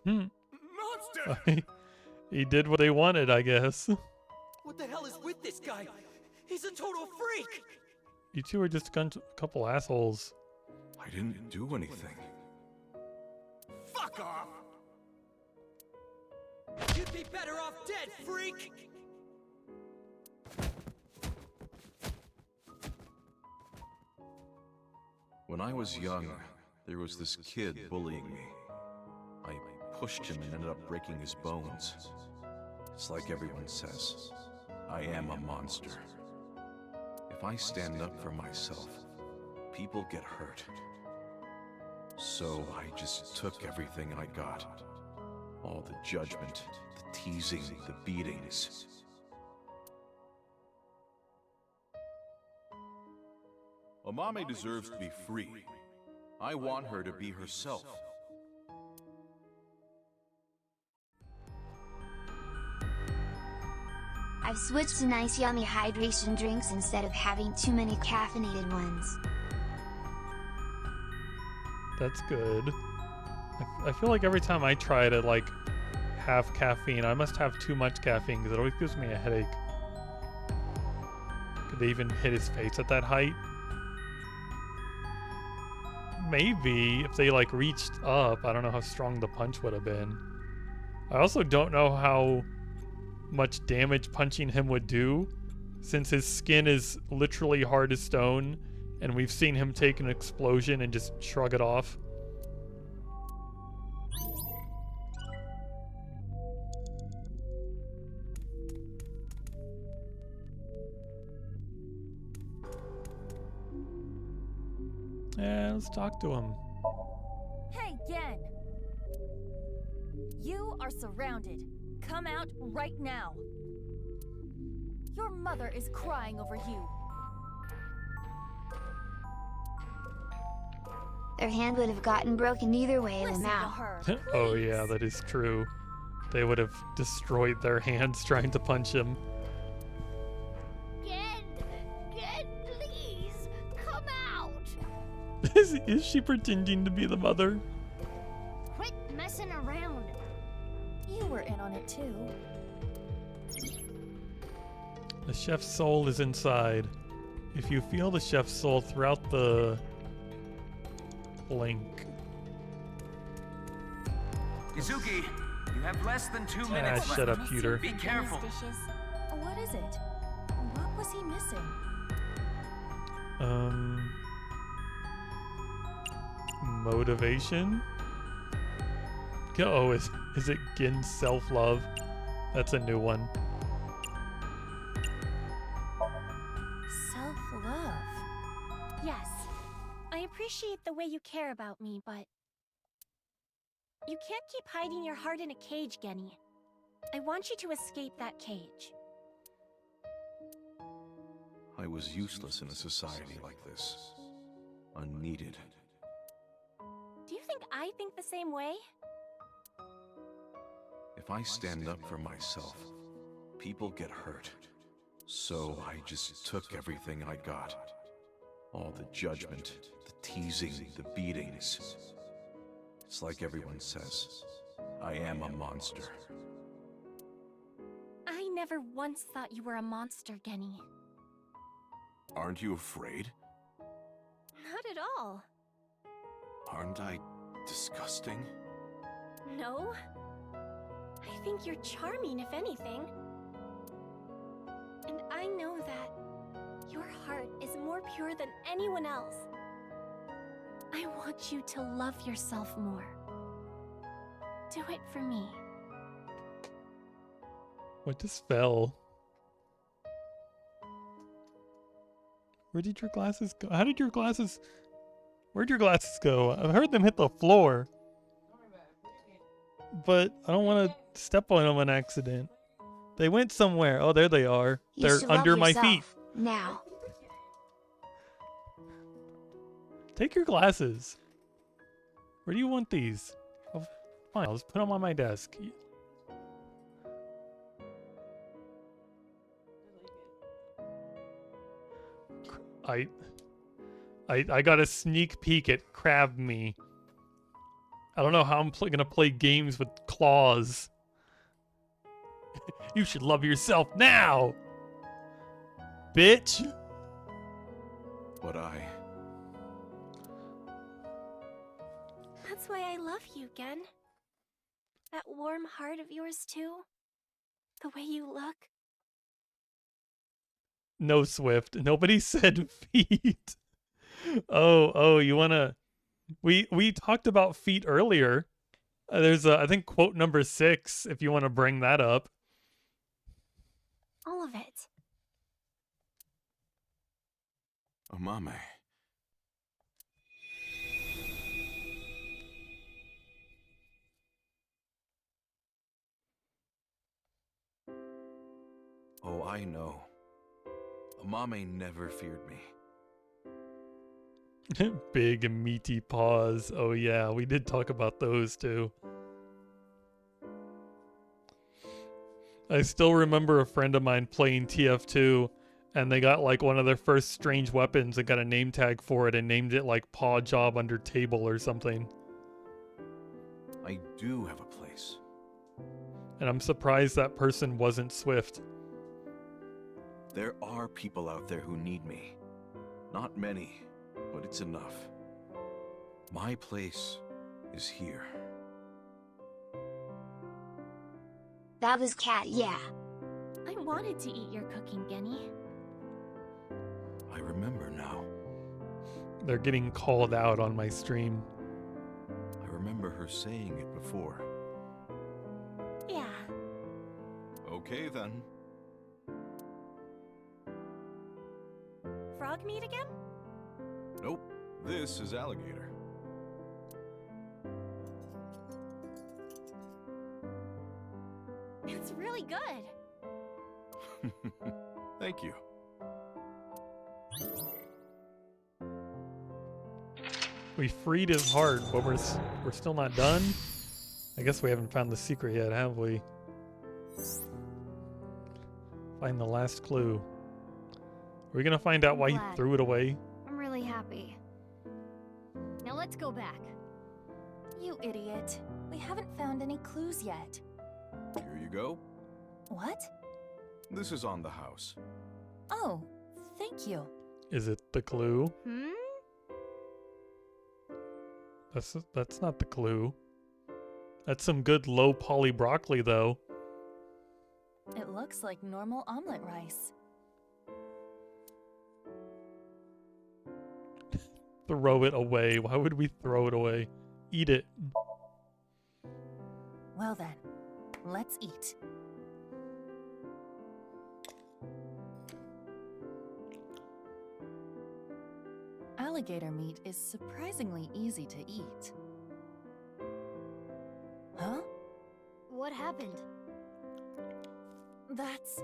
Monster! He did what they wanted, I guess. What the hell is with this guy? He's a total freak! You two are just a couple assholes. I didn't do anything. Fuck off! You'd be better off dead, freak! When I was young, there was this kid bullying me. I pushed him and ended up breaking his bones. It's like everyone says, I am a monster. If I stand up for myself, people get hurt. So I just took everything I got. All the judgment, the teasing, the beatings. Amame deserves to be free. I want her to be herself. I've switched to nice yummy hydration drinks instead of having too many caffeinated ones. That's good. I feel like every time I try to like have caffeine, I must have too much caffeine because it always gives me a headache. Could they even hit his face at that height? Maybe if they like reached up. I don't know how strong the punch would have been. I also don't know how much damage punching him would do, since his skin is literally hard as stone, and we've seen him take an explosion and just shrug it off. Yeah, let's talk to him. Hey, Gen! You are surrounded. Come out right now. Your mother is crying over you. Their hand would have gotten broken either way, Listen to Lamau. her. Oh yeah, that is true. They would have destroyed their hands trying to punch him. Gen, please, come out! Is she pretending to be the mother? Quit messing around. You were in on it too. The chef's soul is inside. If you feel the chef's soul throughout the blank. Izuki, You have less than 2 minutes left. Shut up, Pewter. Be careful. What is it? What was he missing? Motivation? Oh, is it Gin's self-love? That's a new one. Self-love. Yes. I appreciate the way you care about me, but you can't keep hiding your heart in a cage, Genny. I want you to escape that cage. I was useless in a society like this. Unneeded. Do you think I think the same way? If I stand up for myself, people get hurt. So I just took everything I got. All the judgment, the teasing, the beatings. It's like everyone says, I am a monster. I never once thought you were a monster, Genny. Aren't you afraid? Not at all. Aren't I disgusting? No. I think you're charming, if anything. And I know that your heart is more pure than anyone else. I want you to love yourself more. Do it for me. What just fell? Where did your glasses go? How did your glasses... Where'd your glasses go? I've heard them hit the floor. But I don't want to step on them on accident. They went somewhere. Oh, there they are. They're under my feet. Now. Take your glasses. Where do you want these? Oh, fine, I'll just put them on my desk. I got a sneak peek at Crab Me. I don't know how I'm gonna play games with claws. You should love yourself now, bitch. But That's why I love you, Gen. That warm heart of yours, too. The way you look. No, Swift. Nobody said feet. Oh, you wanna... We talked about feet earlier. There's I think quote number 6, if you want to bring that up. All of it. Mame. Oh, I know. Mame never feared me. Big and meaty paws. Oh yeah, we did talk about those too. I still remember a friend of mine playing TF2, and they got like one of their first strange weapons and got a name tag for it and named it like Paw Job Under Table or something. I do have a place. And I'm surprised that person wasn't Swift. There are people out there who need me. Not many, but it's enough. My place is here. That was Cat, yeah. I wanted to eat your cooking, Genny. I remember now. They're getting called out on my stream. I remember her saying it before. Yeah. Okay then. Frog meat again? Nope. This is alligator. It's really good. Thank you. We freed his heart, but we're still not done. I guess we haven't found the secret yet, have we? Find the last clue. Are we gonna find out why he threw it away? I'm really happy. Now let's go back. You idiot. We haven't found any clues yet. Here you go. What? This is on the house. Oh, thank you. Is it the clue? Hmm? That's not the clue. That's some good low poly broccoli, though. It looks like normal omelet rice. Throw it away. Why would we throw it away? Eat it. Well then, let's eat. Alligator meat is surprisingly easy to eat. Huh? What happened? That's...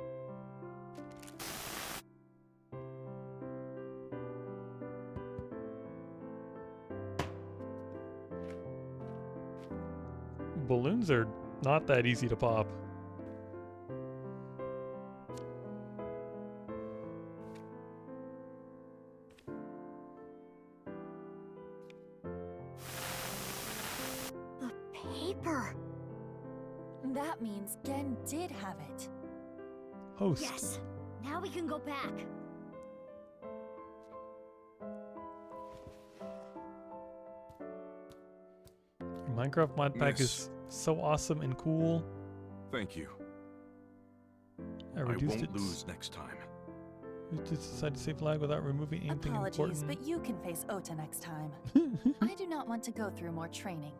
Balloons are not that easy to pop. The paper! That means Gen did have it. Host. Yes! Now we can go back. Minecraft mod pack Miss. is so awesome and cool. Thank you. I I reduced won't it. lose next time. We just decided to save lag without removing anything Apologies, important. but you can face Ota next time. I do not want to go through more training.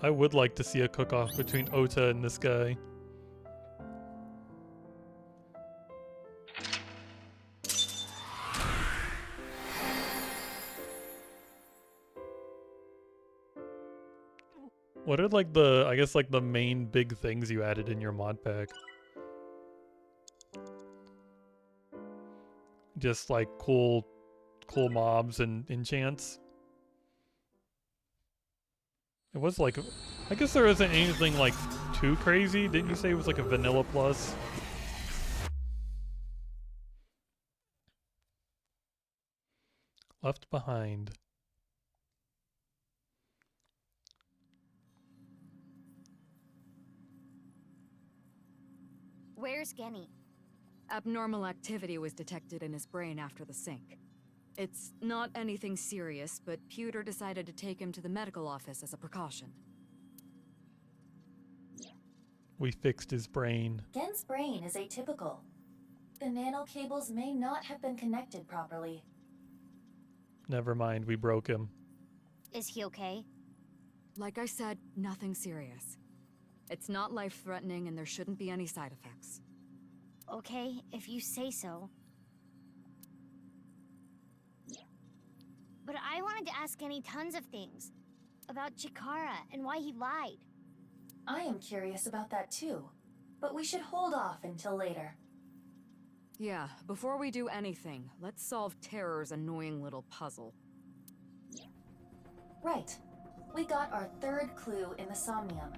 I would like to see a cook-off between Ota and this guy. What are like the, I guess like the main big things you added in your mod pack? Just like cool mobs and enchants? It was like, I guess there isn't anything like too crazy. Didn't you say it was like a vanilla plus? Left behind. Where's Genny? Abnormal activity was detected in his brain after the sync. It's not anything serious, but Pewter decided to take him to the medical office as a precaution. We fixed his brain. Gen's brain is atypical. The nano cables may not have been connected properly. Never mind, we broke him. Is he okay? Like I said, nothing serious. It's not life-threatening and there shouldn't be any side effects. Okay, if you say so. But I wanted to ask Genny tons of things. About Chikara and why he lied. I am curious about that too, but we should hold off until later. Yeah, before we do anything, let's solve Terror's annoying little puzzle. Right. We got our third clue in the Somnium.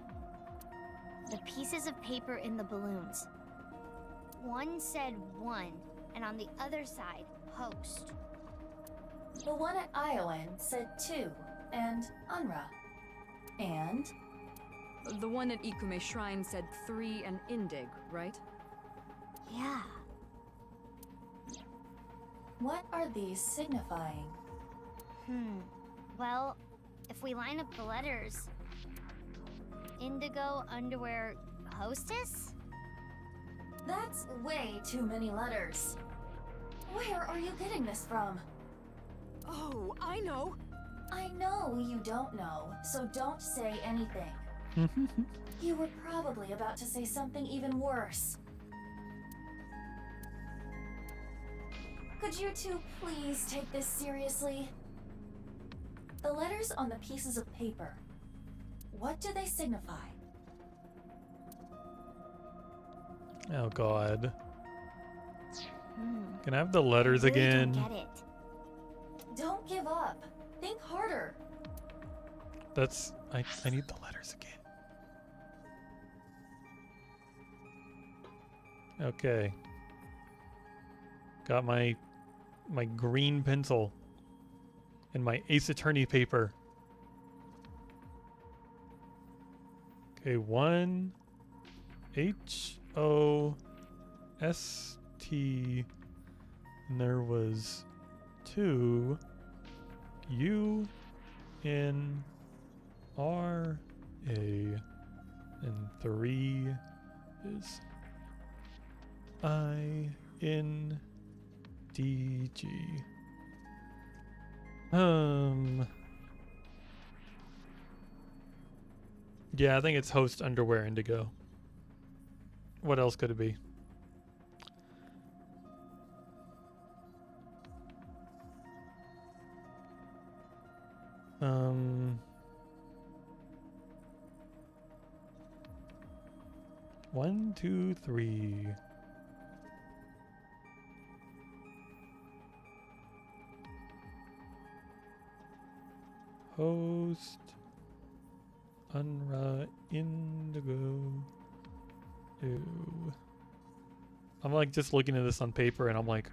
The pieces of paper in the balloons. One said 1, and on the other side, host. The one at Iowan said 2, and Unra. And? The one at Ikume Shrine said 3 and Indig, right? Yeah. What are these signifying? Well, if we line up the letters... Indigo Underwear Hostess? That's way too many letters. Where are you getting this from? Oh, I know! I know you don't know, so don't say anything. You were probably about to say something even worse. Could you two please take this seriously? The letters on the pieces of paper. What do they signify? Oh god. Can I have the letters I really again? don't get it. Don't give up. Think harder. That's, I need the letters again. Okay. Got my green pencil and my Ace Attorney paper. Okay, 1 H-O-S-T, and there was 2 U-N-I-G. in R A, and 3 is I in D G. Yeah, I think it's host underwear indigo. What else could it be? One, two, three. Host Unra Indigo. Ew. I'm like just looking at this on paper and I'm like,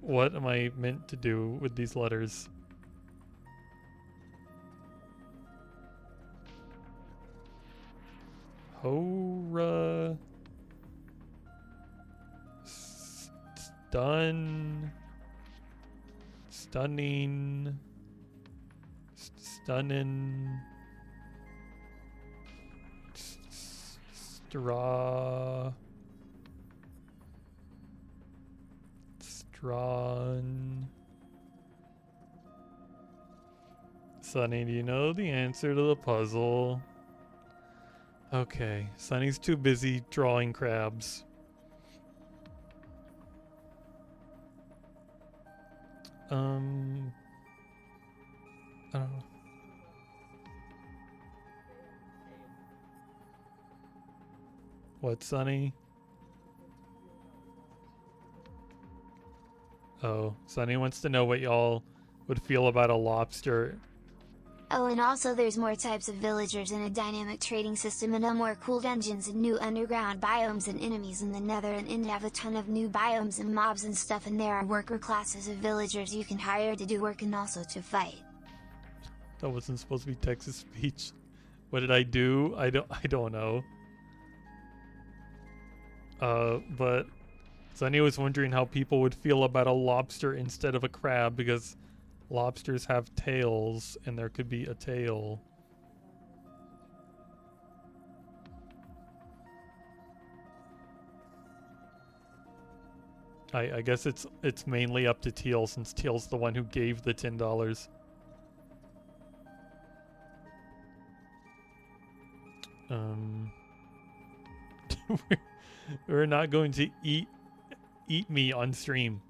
what am I meant to do with these letters? Hora. Stun. Stunning. Stunning. Straw. Strawn. Sunny, do you know the answer to the puzzle? Okay, Sunny's too busy drawing crabs. I don't know. What, Sunny? Oh, Sunny wants to know what y'all would feel about a lobster. Oh, and also there's more types of villagers in a dynamic trading system and more cool dungeons and new underground biomes and enemies in the nether, and have a ton of new biomes and mobs and stuff, and there are worker classes of villagers you can hire to do work and also to fight. That wasn't supposed to be Texas speech. What did I do? I don't know. But Sunny was wondering how people would feel about a lobster instead of a crab, because lobsters have tails, and there could be a tail. I guess it's mainly up to Teal, since Teal's the one who gave the $10. We're not going to eat me on stream.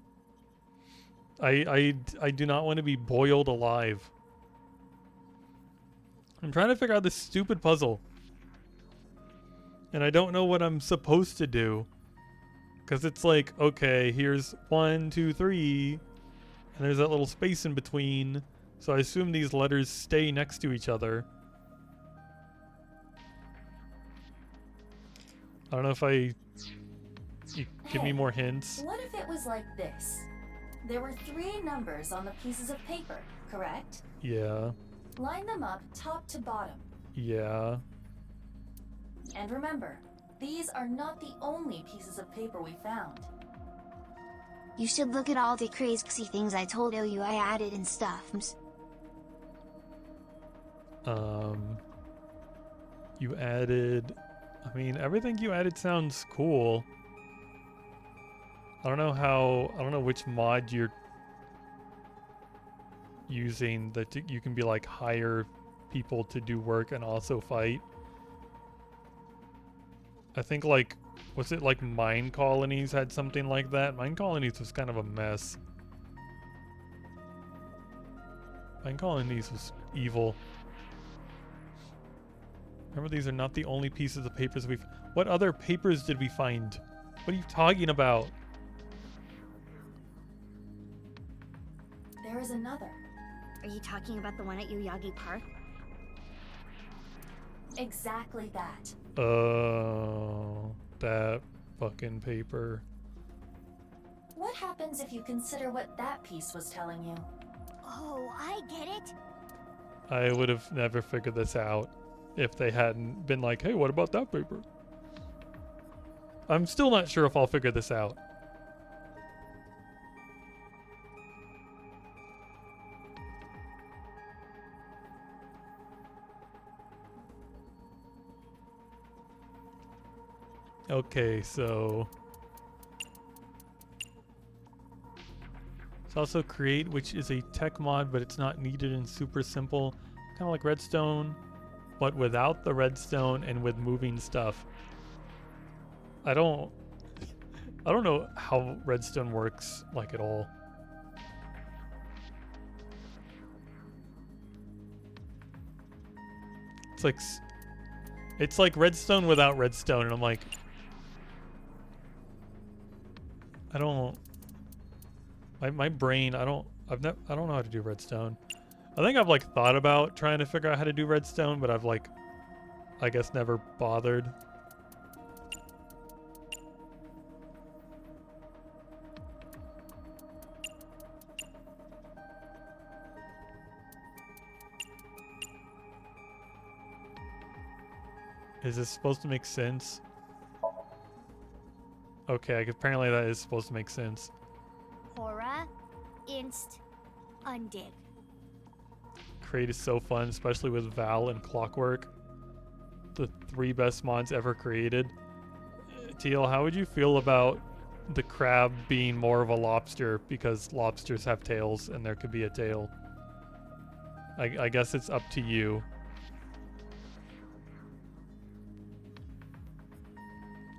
I do not want to be boiled alive. I'm trying to figure out this stupid puzzle, and I don't know what I'm supposed to do, because it's like, okay, here's 1, 2, 3, and there's that little space in between, so I assume these letters stay next to each other. I don't know if you give me more hints. What if it was like this? There were 3 numbers on the pieces of paper, correct? Yeah. Line them up top to bottom. Yeah. And remember, these are not the only pieces of paper we found. You should look at all the crazy things I told you I added and stuff. You added... I mean, everything you added sounds cool. I don't know which mod you're using that you can be like hire people to do work and also fight. I think like, was it like Mine Colonies had something like that? Mine Colonies was kind of a mess. Mine Colonies was evil. Remember, these are not the only pieces of papers we've... What other papers did we find? What are you talking about? There is another. Are you talking about the one at Uyagi Park? Exactly that. Oh, that fucking paper. What happens if you consider what that piece was telling you? Oh, I get it. I would have never figured this out if they hadn't been like, hey, what about that paper? I'm still not sure if I'll figure this out. Okay, so it's also create, which is a tech mod, but it's not needed and super simple, kind of like redstone, but without the redstone and with moving stuff. I don't know how redstone works like at all. It's like redstone without redstone, and I'm like, I don't. My brain, I don't know how to do redstone. I think I've like thought about trying to figure out how to do redstone, but I've like, I guess never bothered. Is this supposed to make sense? Okay, apparently that is supposed to make sense. Hora, inst, undig. Create is so fun, especially with Val and Clockwork. The 3 best mods ever created. TL, how would you feel about the crab being more of a lobster because lobsters have tails and there could be a tail? I guess it's up to you.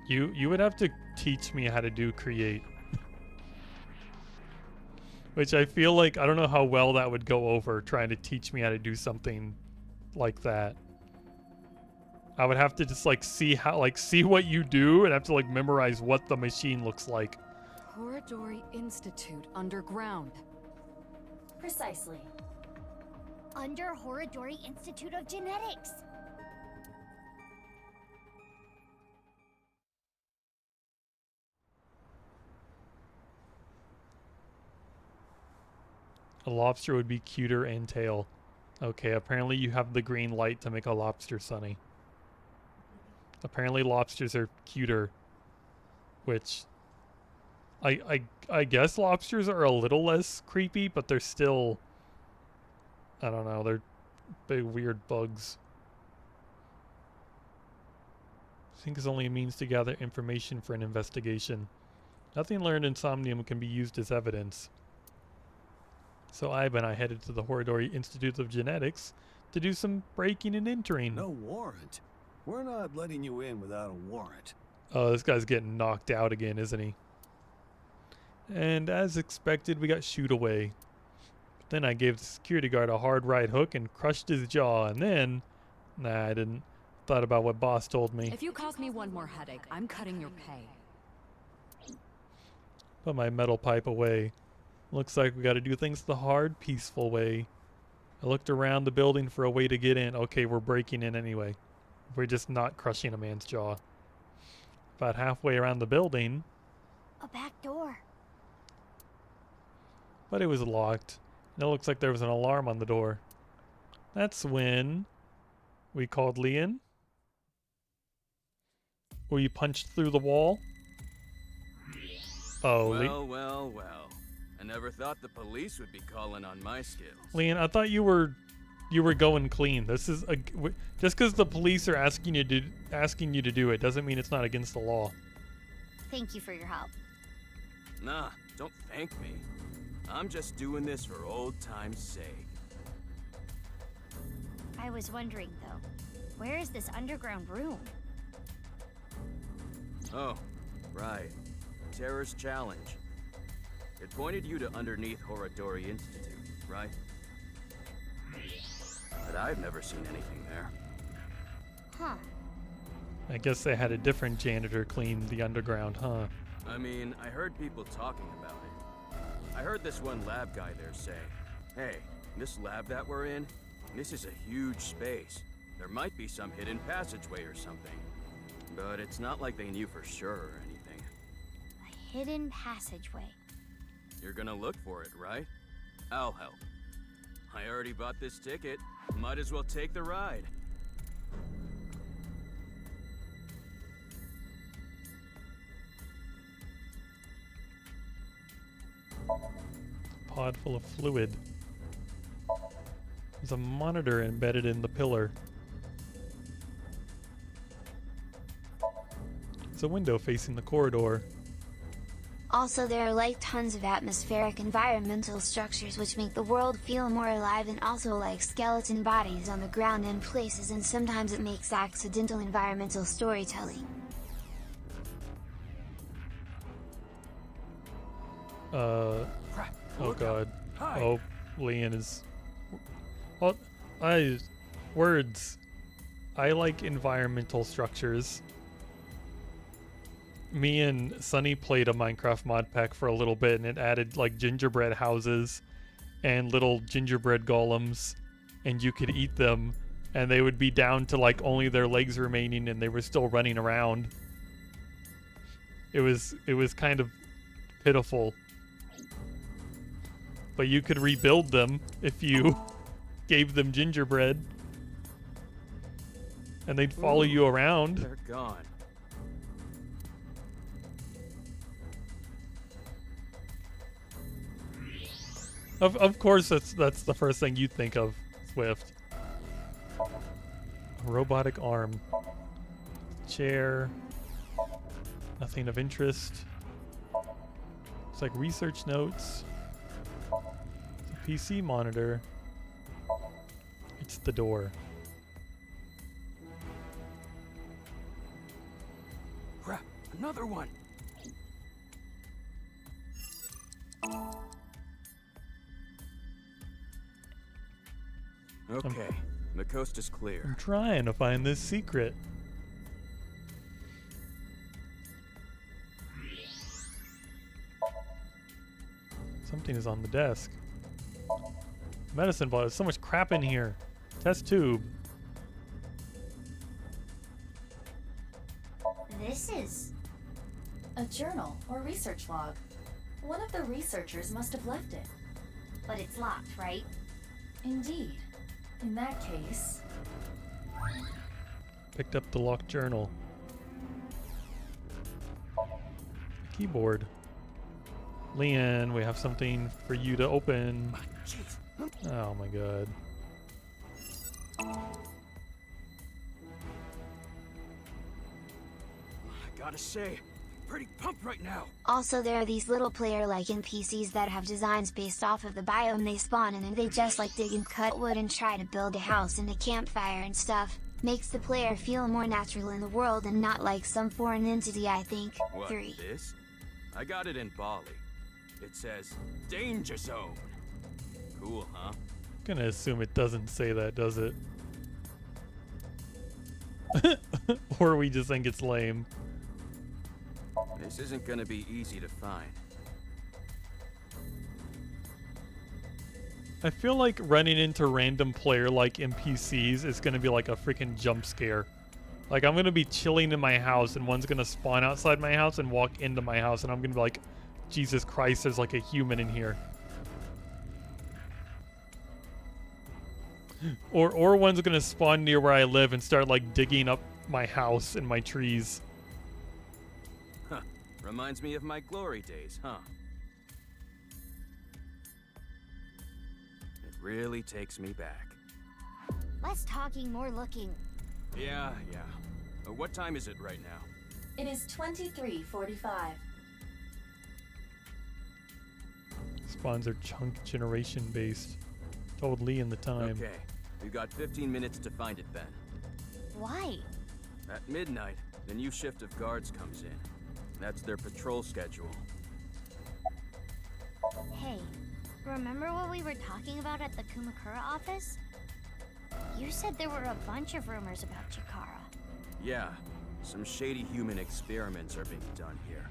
You would have to teach me how to do create. Which I feel like, I don't know how well that would go over, trying to teach me how to do something like that. I would have to just like see what you do and have to like memorize what the machine looks like. Horadori Institute underground. Precisely. Under Horadori Institute of Genetics. A lobster would be cuter and tail. Okay, apparently you have the green light to make a lobster, Sunny. Apparently lobsters are cuter. Which I guess lobsters are a little less creepy, but they're still, I don't know, they're big weird bugs. Sync is only a means to gather information for an investigation. Nothing learned in Somnium can be used as evidence. So Iva and I headed to the Horadori Institute of Genetics to do some breaking and entering. No warrant? We're not letting you in without a warrant. Oh, this guy's getting knocked out again, isn't he? And as expected, we got shooed away. Then I gave the security guard a hard right hook and crushed his jaw, and then... Nah, I didn't. Thought about what boss told me. If you cause me one more headache, I'm cutting your pay. Put my metal pipe away. Looks like we gotta do things the hard, peaceful way. I looked around the building for a way to get in. Okay, we're breaking in anyway. We're just not crushing a man's jaw. About halfway around the building. A back door. But it was locked. And it looks like there was an alarm on the door. That's when we called Leon. Where you punched through the wall. Oh, Well. I never thought the police would be calling on my skills. Leon, I thought you were going clean. This is just because the police are asking you to do it doesn't mean it's not against the law. Thank you for your help. Nah, don't thank me. I'm just doing this for old time's sake. I was wondering though, where is this underground room? Oh, right. Terror's Challenge. It pointed you to underneath Horadori Institute, right? But I've never seen anything there. Huh. I guess they had a different janitor clean the underground, huh? I mean, I heard people talking about it. I heard this one lab guy there say, hey, this lab that we're in, this is a huge space. There might be some hidden passageway or something. But it's not like they knew for sure or anything. A hidden passageway. You're gonna look for it, right? I'll help. I already bought this ticket. Might as well take the ride. Pod full of fluid. There's a monitor embedded in the pillar. It's a window facing the corridor. Also, there are like tons of atmospheric environmental structures which make the world feel more alive, and also like skeleton bodies on the ground in places, and sometimes it makes accidental environmental storytelling. Oh god. Hi. Oh, Leon is... Well, words. I like environmental structures. Me and Sunny played a Minecraft mod pack for a little bit, and it added like gingerbread houses and little gingerbread golems, and you could eat them, and they would be down to like only their legs remaining, and they were still running around. It was kind of pitiful. But you could rebuild them if you gave them gingerbread. And they'd follow you around. They're gone. Of course, that's the first thing you'd think of, Swift. A robotic arm. Chair. Nothing of interest. It's like research notes. It's a PC monitor. It's the door. Crap, another one. Okay, the coast is clear. I'm trying to find this secret. Something is on the desk. Medicine bottle. There's so much crap in here. Test tube. This is a journal or research log. One of the researchers must have left it. But it's locked, right? Indeed. In that case... Picked up the locked journal. Keyboard. Leon, we have something for you to open. Oh my god. I gotta say, pretty pumped right now. Also, there are these little player-like NPCs that have designs based off of the biome they spawn in, and they just like dig and cut wood and try to build a house and a campfire and stuff. Makes the player feel more natural in the world and not like some foreign entity, I think. What, 3. this? I got it in Bali. It says, Danger Zone. Cool, huh? Gonna assume it doesn't say that, does it? Or we just think it's lame. This isn't gonna be easy to find. I feel like running into random player-like NPCs is gonna be like a freaking jump scare. Like, I'm gonna be chilling in my house and one's gonna spawn outside my house and walk into my house, and I'm gonna be like, Jesus Christ, there's like a human in here. Or one's gonna spawn near where I live and start like digging up my house and my trees. Huh. Reminds me of my glory days, huh? It really takes me back. Less talking, more looking. Yeah. What time is it right now? It is 23:45. Spawns are chunk generation based. Told Lee in the time. Okay, we've got 15 minutes to find it then. Why? At midnight, the new shift of guards comes in. That's their patrol schedule. Hey, remember what we were talking about at the Kumakura office? You said there were a bunch of rumors about Chikara. Yeah, some shady human experiments are being done here.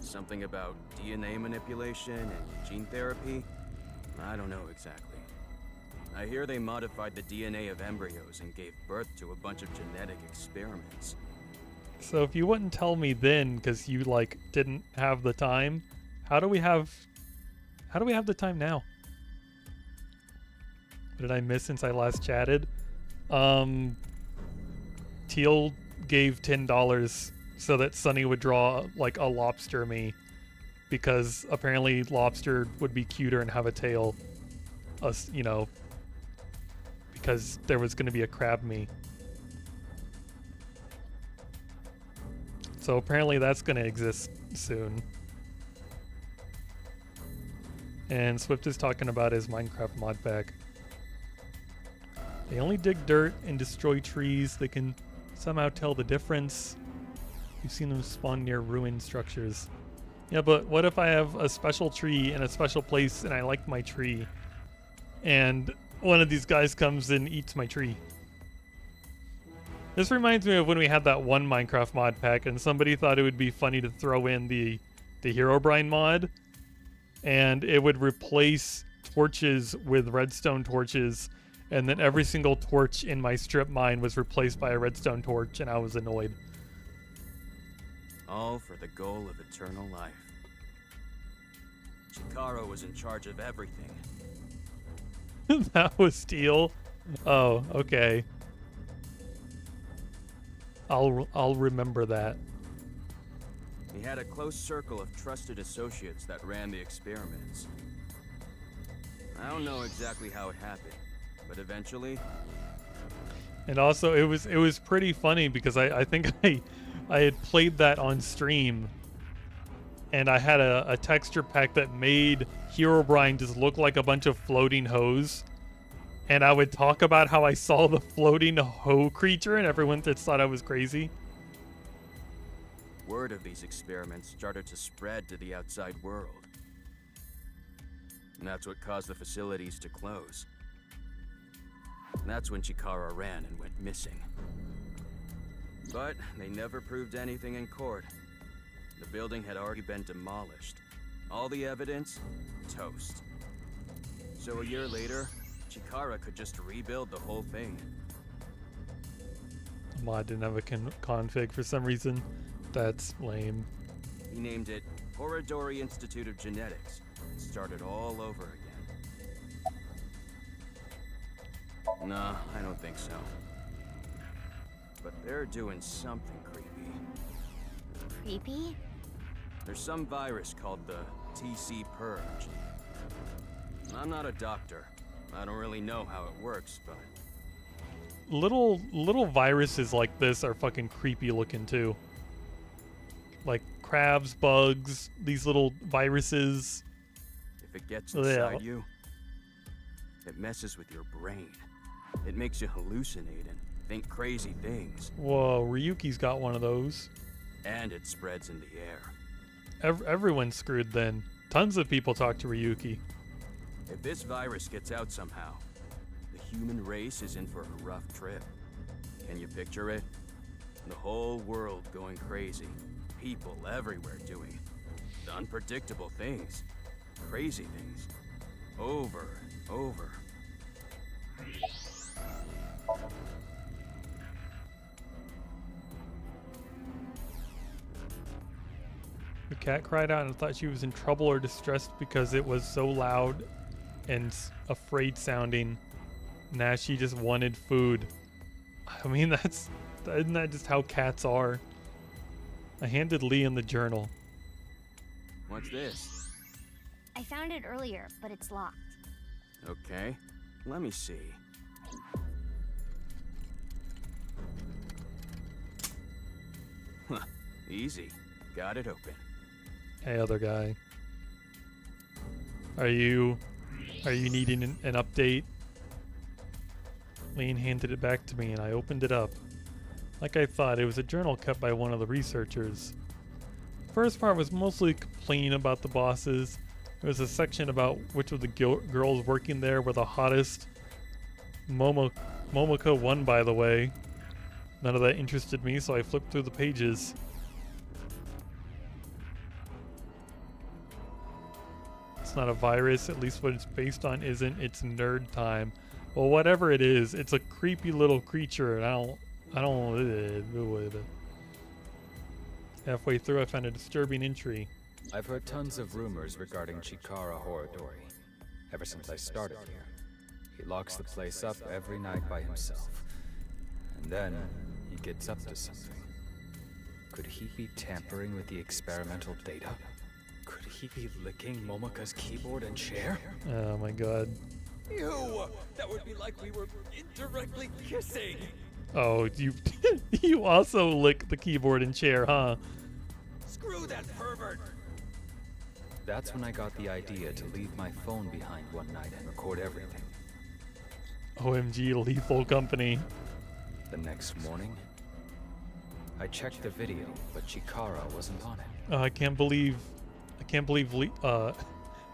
Something about DNA manipulation and gene therapy? I don't know exactly. I hear they modified the DNA of embryos and gave birth to a bunch of genetic experiments. So if you wouldn't tell me then, because you like didn't have the time, how do we have the time now? What did I miss since I last chatted? Teal gave $10 so that Sunny would draw like a lobster me, because apparently lobster would be cuter and have a tail. You know, because there was going to be a crab me. So apparently that's going to exist soon. And Swift is talking about his Minecraft mod pack. They only dig dirt and destroy trees. They can somehow tell the difference. You've seen them spawn near ruined structures. Yeah, but what if I have a special tree in a special place and I like my tree, and one of these guys comes and eats my tree? This reminds me of when we had that one Minecraft mod pack and somebody thought it would be funny to throw in the Herobrine mod, and it would replace torches with redstone torches, and then every single torch in my strip mine was replaced by a redstone torch, and I was annoyed. All for the goal of eternal life. Chikara was in charge of everything. That was steel. Oh, okay. I'll remember that. He had a close circle of trusted associates that ran the experiments. I don't know exactly how it happened, but eventually. And also, it was pretty funny because I think I had played that on stream, and I had a texture pack that made Herobrine just look like a bunch of floating hoes. And I would talk about how I saw the floating hoe creature, and everyone just thought I was crazy. Word of these experiments started to spread to the outside world. And that's what caused the facilities to close. And that's when Chikara ran and went missing. But they never proved anything in court. The building had already been demolished. All the evidence, toast. So a year later, Chikara could just rebuild the whole thing. The mod didn't have a config for some reason. That's lame. He named it Horadori Institute of Genetics and started all over again. Nah, I don't think so. But they're doing something creepy. Creepy? There's some virus called the TC Purge. I'm not a doctor. I don't really know how it works, but... Little viruses like this are fucking creepy looking too. Like crabs, bugs, these little viruses. If it gets inside you, it messes with your brain. It makes you hallucinate and think crazy things. Whoa, Ryuki's got one of those. And it spreads in the air. Everyone's screwed then. Tons of people talk to Ryuki. If this virus gets out somehow, the human race is in for a rough trip. Can you picture it? The whole world going crazy. People everywhere doing unpredictable things. Crazy things. Over and over. The cat cried out and thought she was in trouble or distressed because it was so loud and afraid sounding. Now she just wanted food. I mean, isn't that just how cats are? I handed Liam the journal. What's this? I found it earlier, but it's locked. Okay, let me see. Huh, easy. Got it open. Hey, other guy. Are you needing an update? Lane handed it back to me and I opened it up. Like I thought, it was a journal kept by one of the researchers. The first part was mostly complaining about the bosses. There was a section about which of the girls working there were the hottest. Momoko won, by the way. None of that interested me, so I flipped through the pages. It's not a virus, at least what it's based on isn't. It's nerd time. Well, whatever it is, it's a creepy little creature, and I don't. Halfway through, I found a disturbing entry. I've heard tons of rumors regarding Chikara Horadori, ever since I started here. He locks the place up every night by himself. And then, he gets up to something. Could he be tampering with the experimental data? Could he be licking Momoka's keyboard and chair? Oh my god. Ew! That would be like we were indirectly kissing! Oh, you you also lick the keyboard and chair, huh? Screw that pervert! That's when I got the idea to leave my phone behind one night and record everything. OMG, Lethal Company. The next morning, I checked the video, but Chikara wasn't on it. I can't believe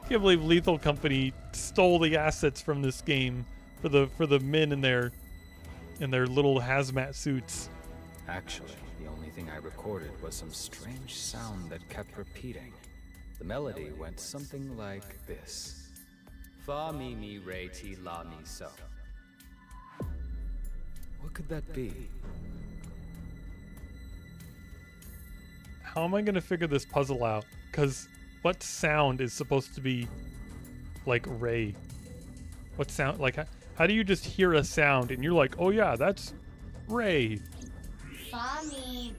Lethal Company stole the assets from this game for the men in their little hazmat suits. Actually, the only thing I recorded was some strange sound that kept repeating. The melody went something like this. Fa mi mi re ti la mi so. What could that be? How am I gonna figure this puzzle out? Because what sound is supposed to be like Ray? What sound, like, how do you just hear a sound and you're like, oh yeah, that's Ray? Fa mi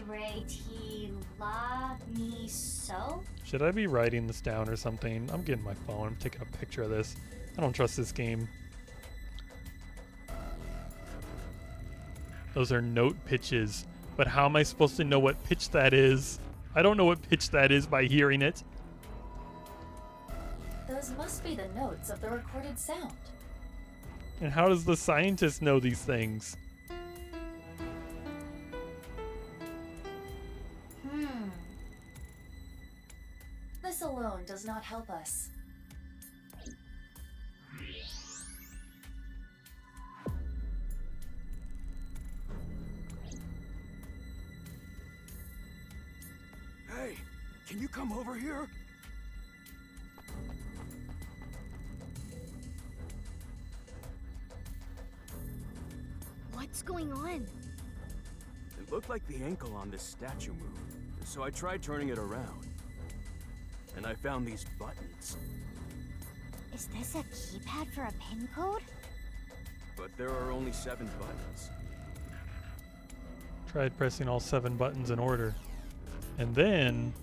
re ti la mi so? Should I be writing this down or something? I'm getting my phone. I'm taking a picture of this. I don't trust this game. Those are note pitches. But how am I supposed to know what pitch that is? I don't know what pitch that is by hearing it. Those must be the notes of the recorded sound. And how does the scientist know these things? This alone does not help us. Hey, can you come over here? What's going on? It looked like the ankle on this statue moved, so I tried turning it around. And I found these buttons. Is this a keypad for a pin code? But there are only 7 buttons. Tried pressing all 7 buttons in order. And then...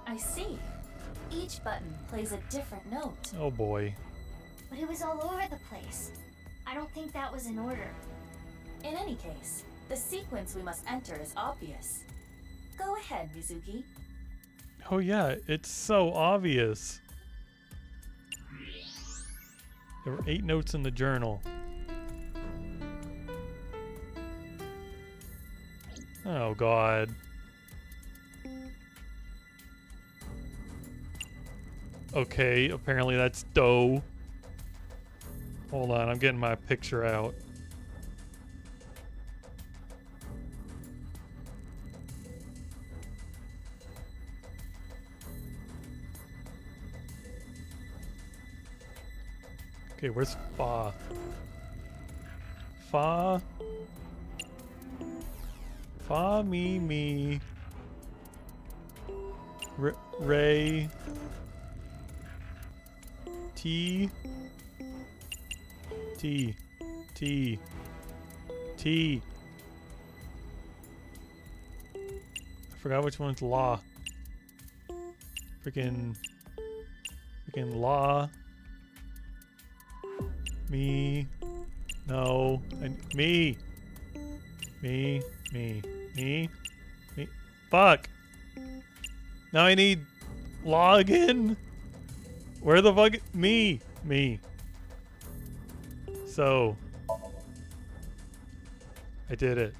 I see. Each button plays a different note. Oh boy. But it was all over the place. I don't think that was in order. In any case, the sequence we must enter is obvious. Go ahead, Mizuki. Oh yeah, it's so obvious. There were 8 notes in the journal. Oh god. Okay, apparently that's dough. Hold on, I'm getting my picture out. Okay, where's Fa? Fa. Fa, mi. Ray. T. I forgot which one's La. Freaking La. Me. No. And me. Me. Fuck. Now I need law again? Where the fuck? Me. So. I did it.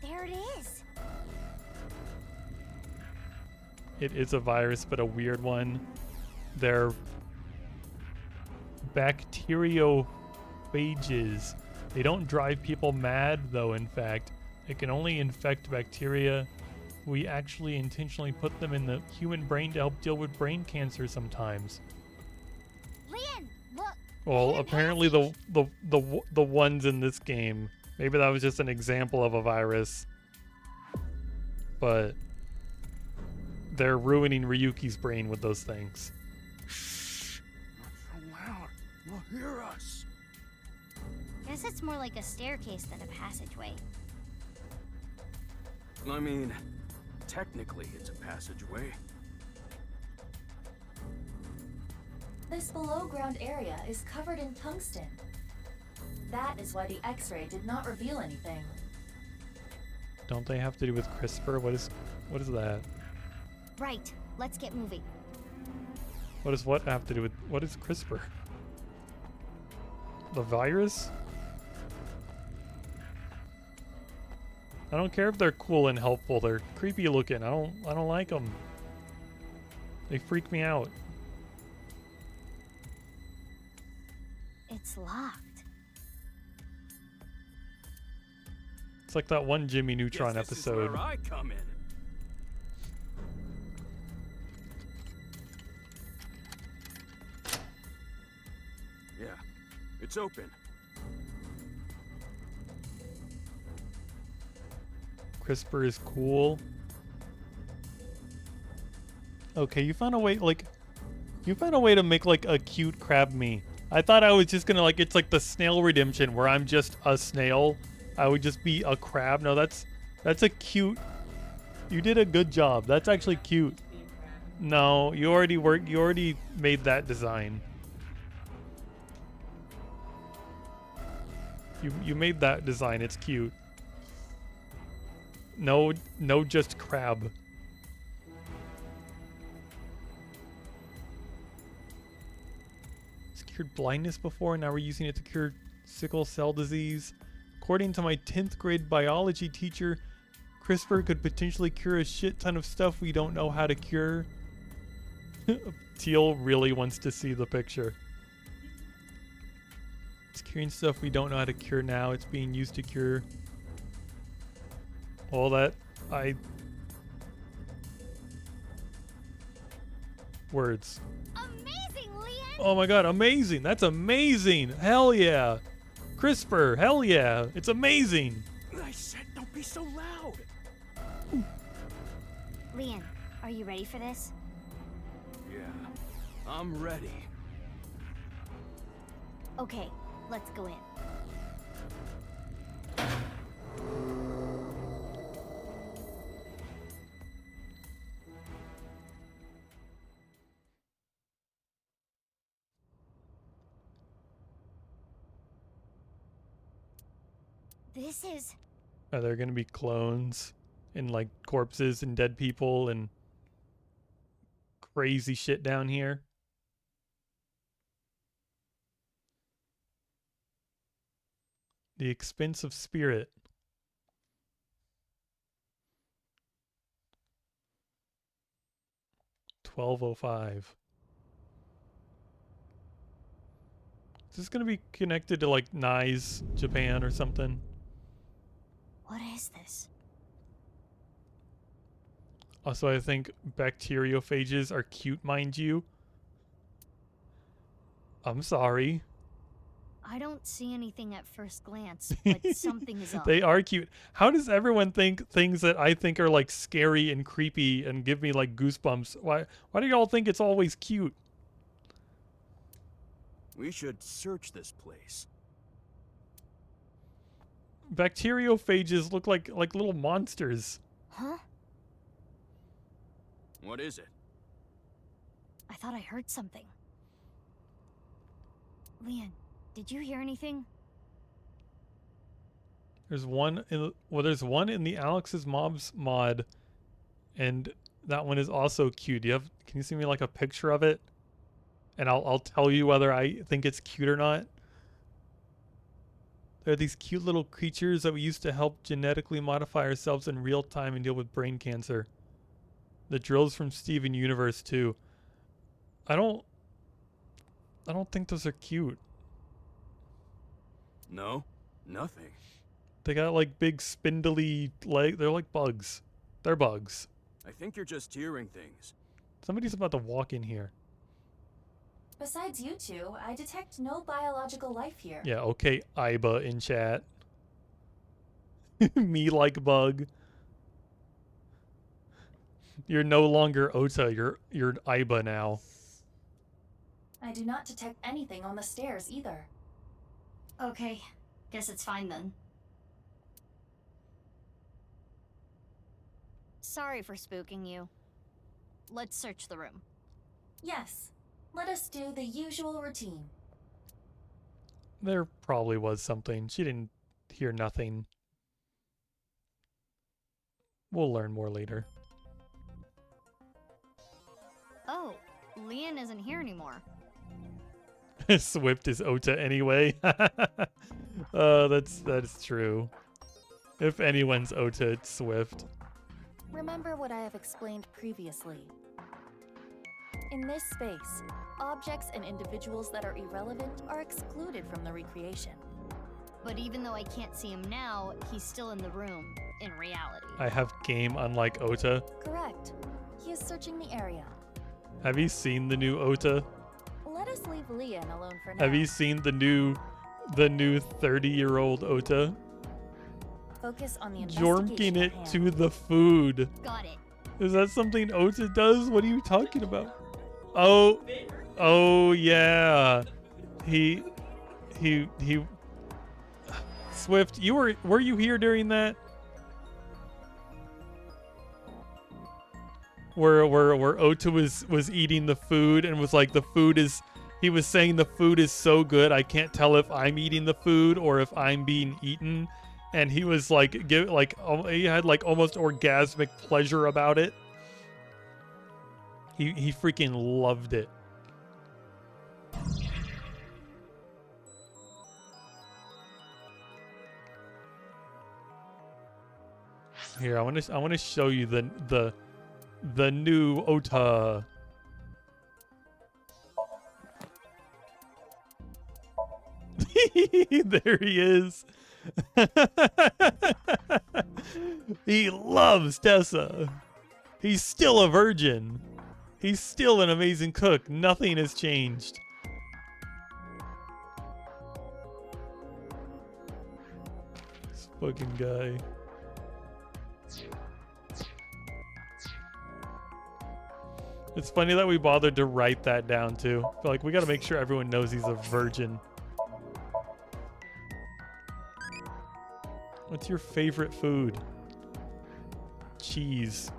There it is. It is a virus, but a weird one. They're bacteriophages. They don't drive people mad, though, in fact. They can only infect bacteria. We actually intentionally put them in the human brain to help deal with brain cancer sometimes. Leon, look. Well, apparently the ones in this game. Maybe that was just an example of a virus. But they're ruining Ryuki's brain with those things. Shh! Not so loud. They'll hear us. Guess it's more like a staircase than a passageway. I mean, technically, it's a passageway. This below-ground area is covered in tungsten. That is why the X-ray did not reveal anything. Don't they have to do with CRISPR? What is that? Right, let's get moving. What does what have to do with what is CRISPR? The virus? I don't care if they're cool and helpful. They're creepy looking. I don't like them. They freak me out. It's locked. It's like that one Jimmy Neutron Guess this is episode. where I come in. Yeah, it's open. CRISPR is cool. Okay, you found a way, like, you found a way to make, like, a cute crab me. I thought I was just gonna, like, it's like the snail redemption where I'm just a snail. I would just be a crab. No, that's a cute, you did a good job. That's actually cute. No, you already made that design. You made that design, it's cute. No, just crab. It's cured blindness before, now we're using it to cure sickle cell disease. According to my 10th grade biology teacher, CRISPR could potentially cure a shit ton of stuff we don't know how to cure. Teal really wants to see the picture. It's curing stuff we don't know how to cure now. It's being used to cure all that words. Amazing, Leanne! Oh my god, amazing! That's amazing! Hell yeah! CRISPR, hell yeah! It's amazing! I said don't be so loud! Leanne, are you ready for this? Yeah, I'm ready. Okay, let's go in. This is... Are there gonna be clones and like corpses and dead people and crazy shit down here? The expense of spirit. $12.05. Is this gonna be connected to like Nai's Japan or something? What is this? Also, I think bacteriophages are cute, mind you. I'm sorry. I don't see anything at first glance, but something is up. They are cute. How does everyone think things that I think are like scary and creepy and give me like goosebumps? Why do y'all think it's always cute? We should search this place. Bacteriophages look like little monsters. Huh? What is it? I thought I heard something. Leanne, did you hear anything? There's one in there's one in the Alex's Mobs mod, and that one is also cute. Can you see me like a picture of it? And I'll tell you whether I think it's cute or not. There are these cute little creatures that we used to help genetically modify ourselves in real time and deal with brain cancer. The drills from Steven Universe too. I don't think those are cute. No, nothing. They got like big spindly leg. They're like bugs. They're bugs. I think you're just hearing things. Somebody's about to walk in here. Besides you two, I detect no biological life here. Yeah, okay, Iba in chat. Me like bug. You're no longer Ota, you're Iba now. I do not detect anything on the stairs either. Okay, guess it's fine then. Sorry for spooking you. Let's search the room. Yes, let us do the usual routine. There probably was something. She didn't hear nothing. We'll learn more later. Oh, Leon isn't here anymore. Swift is Ota anyway. That's true. If anyone's Ota, it's Swift. Remember what I have explained previously. In this space, objects and individuals that are irrelevant are excluded from the recreation. But even though I can't see him now, he's still in the room, in reality. I have game unlike Ota. Correct. He is searching the area. Have you seen the new Ota? Let us leave Leon alone for now. Have you seen the new 30-year-old Ota? Focus on the Jormking investigation it at hand. to the food. Got it. Is that something Ota does? What are you talking about? Oh yeah. He Swift, were you here during that? Where Ota was eating the food and was like, he was saying the food is so good I can't tell if I'm eating the food or if I'm being eaten, and he was like he had like almost orgasmic pleasure about it. He freaking loved it. Here, I want to show you the new Ota. There he is. He loves Tessa. He's still a virgin. He's still an amazing cook. Nothing has changed. This fucking guy. It's funny that we bothered to write that down too. I feel like we gotta make sure everyone knows he's a virgin. What's your favorite food? Cheese.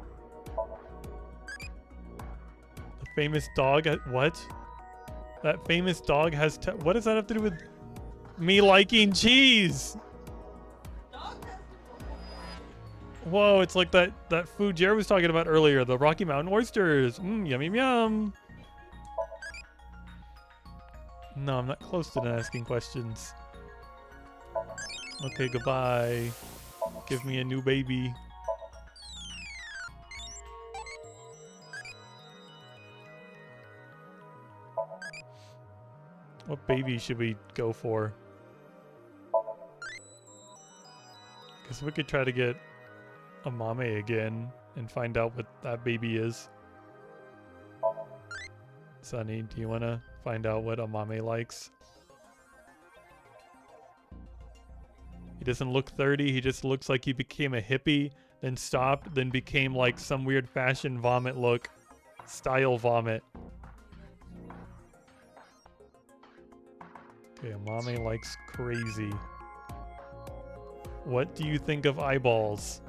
The famous dog what? That famous dog has what does that have to do with me liking cheese? Whoa, it's like that food Jared was talking about earlier, the Rocky Mountain oysters. Yum, yum, yum. No, I'm not close to asking questions. Okay, goodbye. Give me a new baby. What baby should we go for? Guess we could try to get Amame again and find out what that baby is. Sunny, do you want to find out what Amame likes? He doesn't look 30, he just looks like he became a hippie, then stopped, then became like some weird fashion vomit look. Style vomit. Okay, Amame likes crazy. What do you think of eyeballs?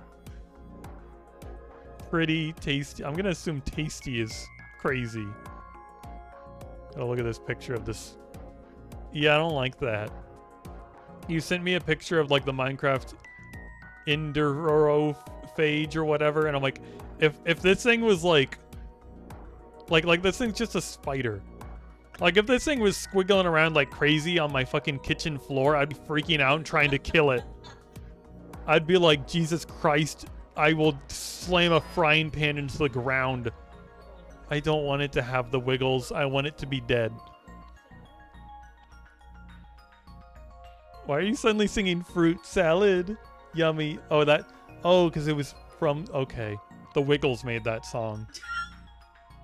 Pretty tasty. I'm gonna assume tasty is crazy. Gotta look at this picture of this. Yeah, I don't like that. You sent me a picture of like the Minecraft Endurophage or whatever, and I'm like, if this thing was like this thing's just a spider. Like if this thing was squiggling around like crazy on my fucking kitchen floor, I'd be freaking out and trying to kill it. I'd be like, Jesus Christ, I will slam a frying pan into the ground. I don't want it to have the wiggles. I want it to be dead. Why are you suddenly singing fruit salad? Yummy. Oh, because it was from, okay. The Wiggles made that song.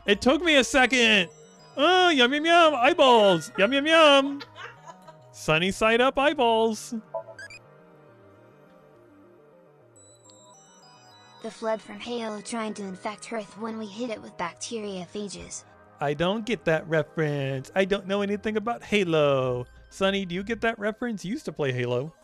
It took me a second. Oh, yum, yum, yum. Eyeballs. Yum, yum, yum. Sunny side up eyeballs. The flood from Halo trying to infect Earth when we hit it with bacteriophages. I don't get that reference. I don't know anything about Halo. Sunny, do you get that reference? You used to play Halo.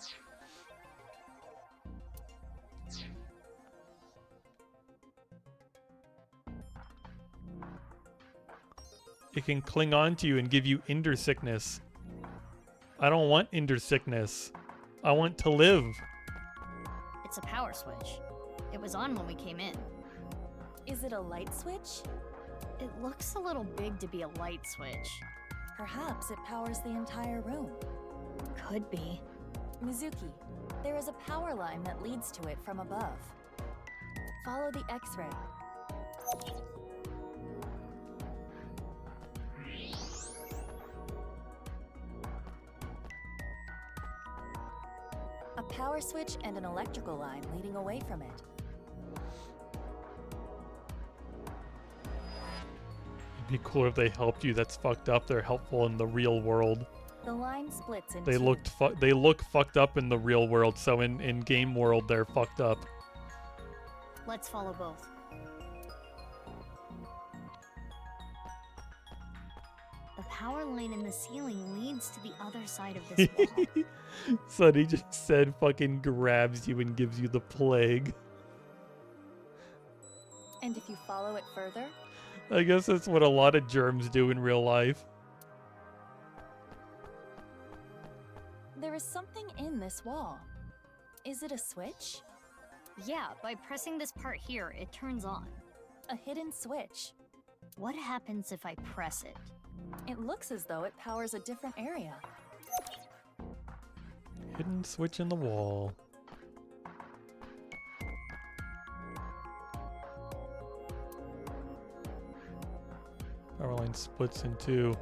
it can cling on to you and give you ender sickness. I don't want ender sickness. I want to live. It's a power switch. It was on when we came in. Is it a light switch? It looks a little big to be a light switch. Perhaps it powers the entire room. Could be. Mizuki, there is a power line that leads to it from above. Follow the X-ray. A power switch and an electrical line leading away from it. It'd be cooler if they helped you. That's fucked up. They're helpful in the real world. The line splits into They look fucked up in the real world, so in game world they're fucked up. Let's follow both. The power line in the ceiling leads to the other side of this wall. Sonny just said fucking grabs you and gives you the plague. And if you follow it further? I guess that's what a lot of germs do in real life. There is something in this wall. Is it a switch? Yeah, by pressing this part here, it turns on. A hidden switch. What happens if I press it? It looks as though it powers a different area. Hidden switch in the wall. Power line splits in two.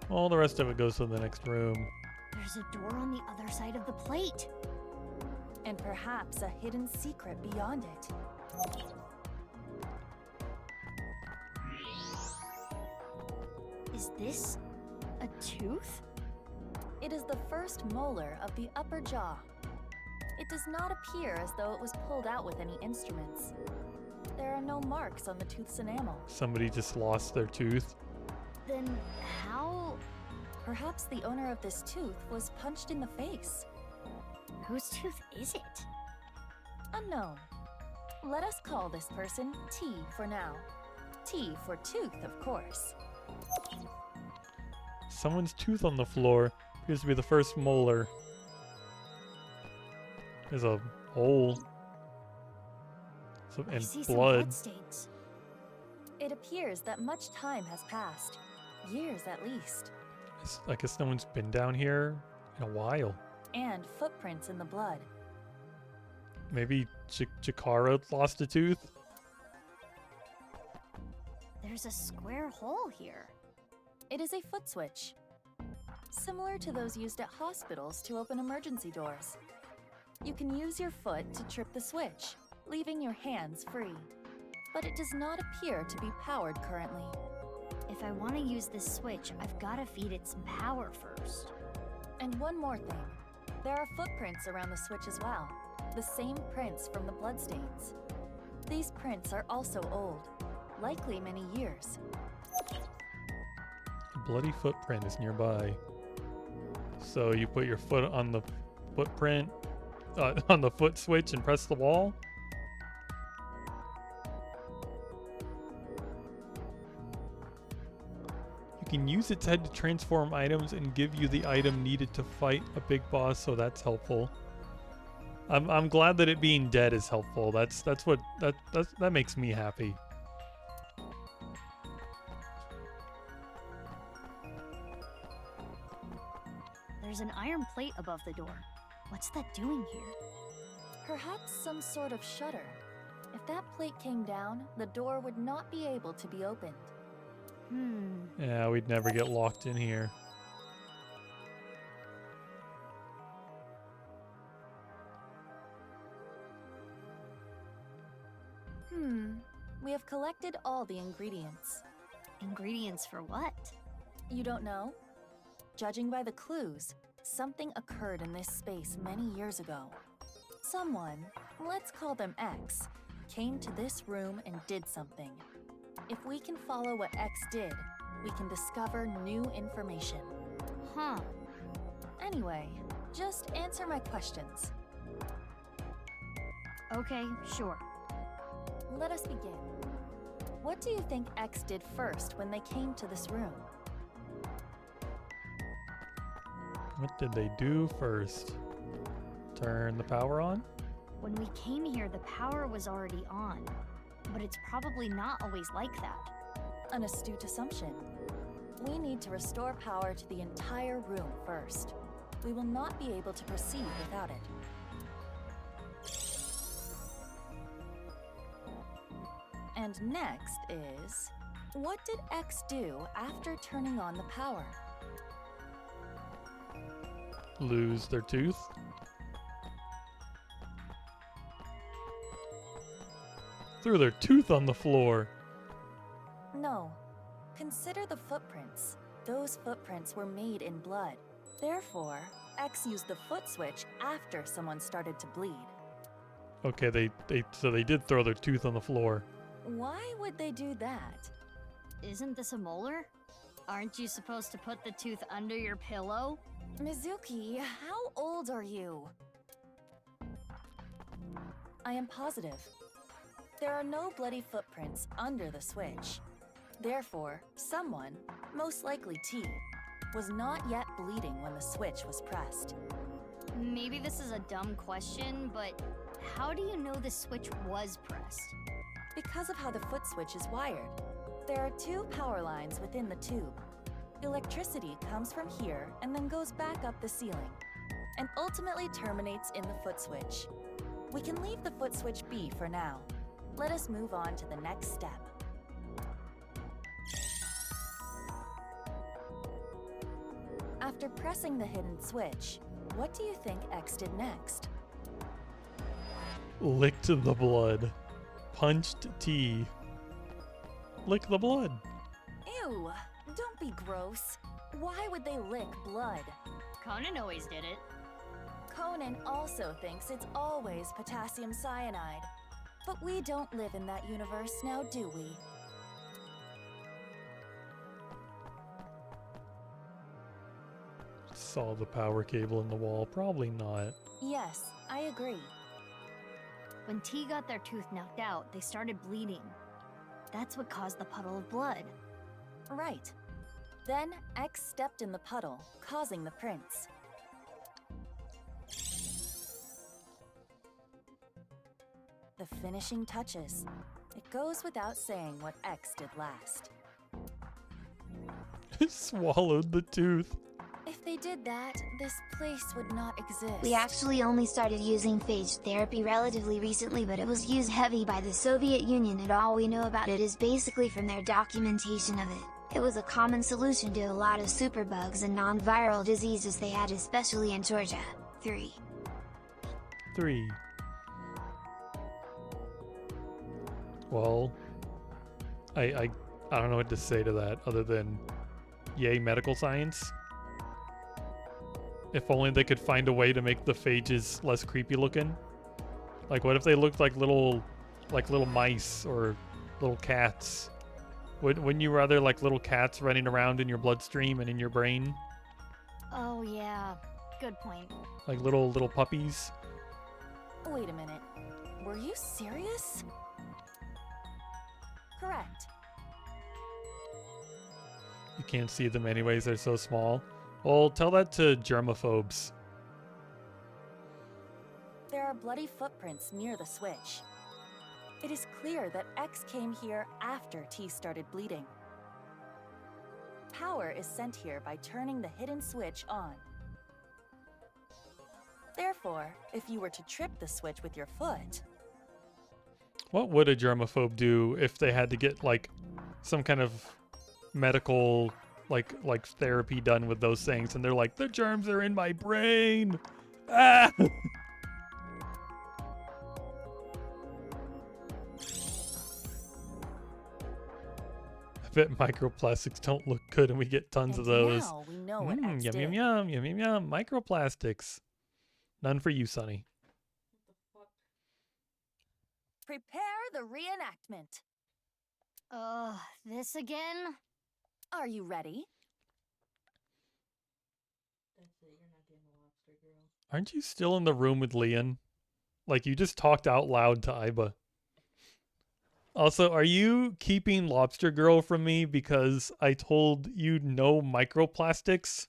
All the rest of it goes to the next room. There's a door on the other side of the plate. And perhaps a hidden secret beyond it. Is this a tooth? It is the first molar of the upper jaw. It does not appear as though it was pulled out with any instruments. There are no marks on the tooth's enamel. Somebody just lost their tooth. Then how? Perhaps the owner of this tooth was punched in the face. Whose tooth is it? Unknown. Let us call this person T for now. T for tooth, of course. Someone's tooth on the floor. Appears to be the first molar. There's a hole. And I see some blood. bloodstains. It appears that much time has passed. Years at least. I guess no one's been down here in a while. And footprints in the blood. Maybe Chikara lost a tooth? There's a square hole here. It is a foot switch. Similar to those used at hospitals to open emergency doors. You can use your foot to trip the switch, leaving your hands free. But it does not appear to be powered currently. If I want to use this switch, I've got to feed it some power first. And one more thing. There are footprints around the switch as well. The same prints from the bloodstains. These prints are also old, likely many years. A bloody footprint is nearby. So you put your foot on the footprint, on the foot switch and press the wall? You can use its head to transform items and give you the item needed to fight a big boss, so that's helpful. I'm glad that it being dead is helpful. That makes me happy. There's an iron plate above the door. What's that doing here? Perhaps some sort of shutter. If that plate came down, the door would not be able to be opened. Yeah, we'd never get locked in here. We have collected all the ingredients. Ingredients for what? You don't know? Judging by the clues, something occurred in this space many years ago. Someone, let's call them X, came to this room and did something. If we can follow what X did, we can discover new information. Huh. Anyway, just answer my questions. Okay, sure. Let us begin. What do you think X did first when they came to this room? What did they do first? Turn the power on? When we came here, the power was already on. But it's probably not always like that. An astute assumption. We need to restore power to the entire room first. We will not be able to proceed without it. And next is... what did X do after turning on the power? Lose their tooth? Threw their tooth on the floor. No. Consider the footprints. Those footprints were made in blood. Therefore, X used the foot switch after someone started to bleed. Okay, so they did throw their tooth on the floor. Why would they do that? Isn't this a molar? Aren't you supposed to put the tooth under your pillow? Mizuki, how old are you? I am positive. There are no bloody footprints under the switch. Therefore, someone, most likely T, was not yet bleeding when the switch was pressed. Maybe this is a dumb question, but how do you know the switch was pressed? Because of how the foot switch is wired. There are two power lines within the tube. Electricity comes from here and then goes back up the ceiling, and ultimately terminates in the foot switch. We can leave the foot switch be for now. Let us move on to the next step. After pressing the hidden switch, what do you think X did next? Licked the blood. Punched T. Lick the blood. Ew! Don't be gross. Why would they lick blood? Conan always did it. Conan also thinks it's always potassium cyanide. But we don't live in that universe now, do we? Saw the power cable in the wall. Probably not. Yes, I agree. When T got their tooth knocked out, they started bleeding. That's what caused the puddle of blood. Right. Then X stepped in the puddle, causing the prints. The finishing touches. It goes without saying what X did last. Swallowed the tooth. If they did that, this place would not exist. We actually only started using phage therapy relatively recently, but it was used heavy by the Soviet Union, and all we know about it is basically from their documentation of it. It was a common solution to a lot of superbugs and non-viral diseases they had, especially in Georgia. 3. Well, I don't know what to say to that other than yay medical science. If only they could find a way to make the phages less creepy looking. Like, what if they looked like little mice or little cats? Wouldn't you rather like little cats running around in your bloodstream and in your brain? Oh yeah, good point. Like little puppies? Wait a minute. Were you serious? Correct. You can't see them anyways, they're so small. Well, tell that to germaphobes. There are bloody footprints near the switch. It is clear that X came here after T started bleeding. Power is sent here by turning the hidden switch on. Therefore, if you were to trip the switch with your foot... What would a germaphobe do if they had to get like some kind of medical like therapy done with those things, and they're like, the germs are in my brain. Ah! I bet microplastics don't look good, and we get tons of those. Now we know what X Yum, did. yum, yum, yum, yum, yum. Microplastics. None for you, Sonny. Prepare the reenactment. This again? Are you ready? Aren't you still in the room with Leon? Like, you just talked out loud to Iba. Also, are you keeping Lobster Girl from me because I told you no microplastics?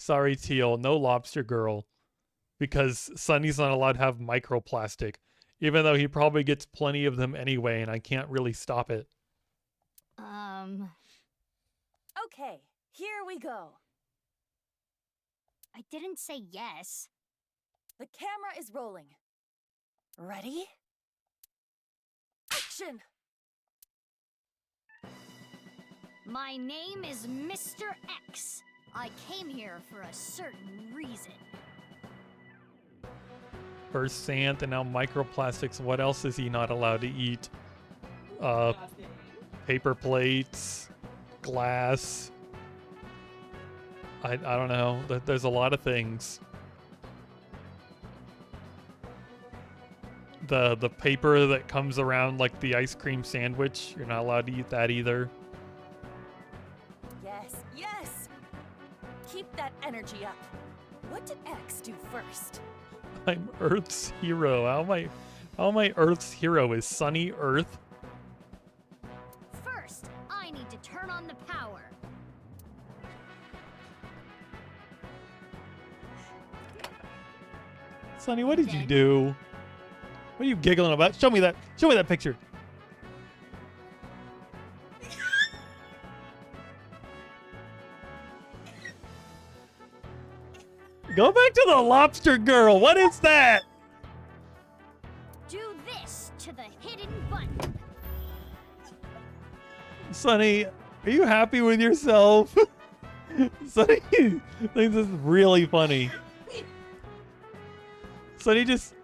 Sorry, Teal, no lobster girl. Because Sunny's not allowed to have microplastic. Even though he probably gets plenty of them anyway, and I can't really stop it. Okay, here we go. I didn't say yes. The camera is rolling. Ready? Action! My name is Mr. X. I came here for a certain reason. First sand and now microplastics. What else is he not allowed to eat? Paper plates, glass. I don't know. There's a lot of things. The paper that comes around like the ice cream sandwich, you're not allowed to eat that either. Yes, yes! Keep that energy up. What did X do first? I'm Earth's hero. How am I Earth's hero? Is Sunny Earth? First, I need to turn on the power. Sunny, what did you do? What are you giggling about? Show me that. Show me that picture. Go back to the lobster girl. What is that? Do this to the hidden button. Sunny, are you happy with yourself? Sunny thinks this is really funny. Sunny just...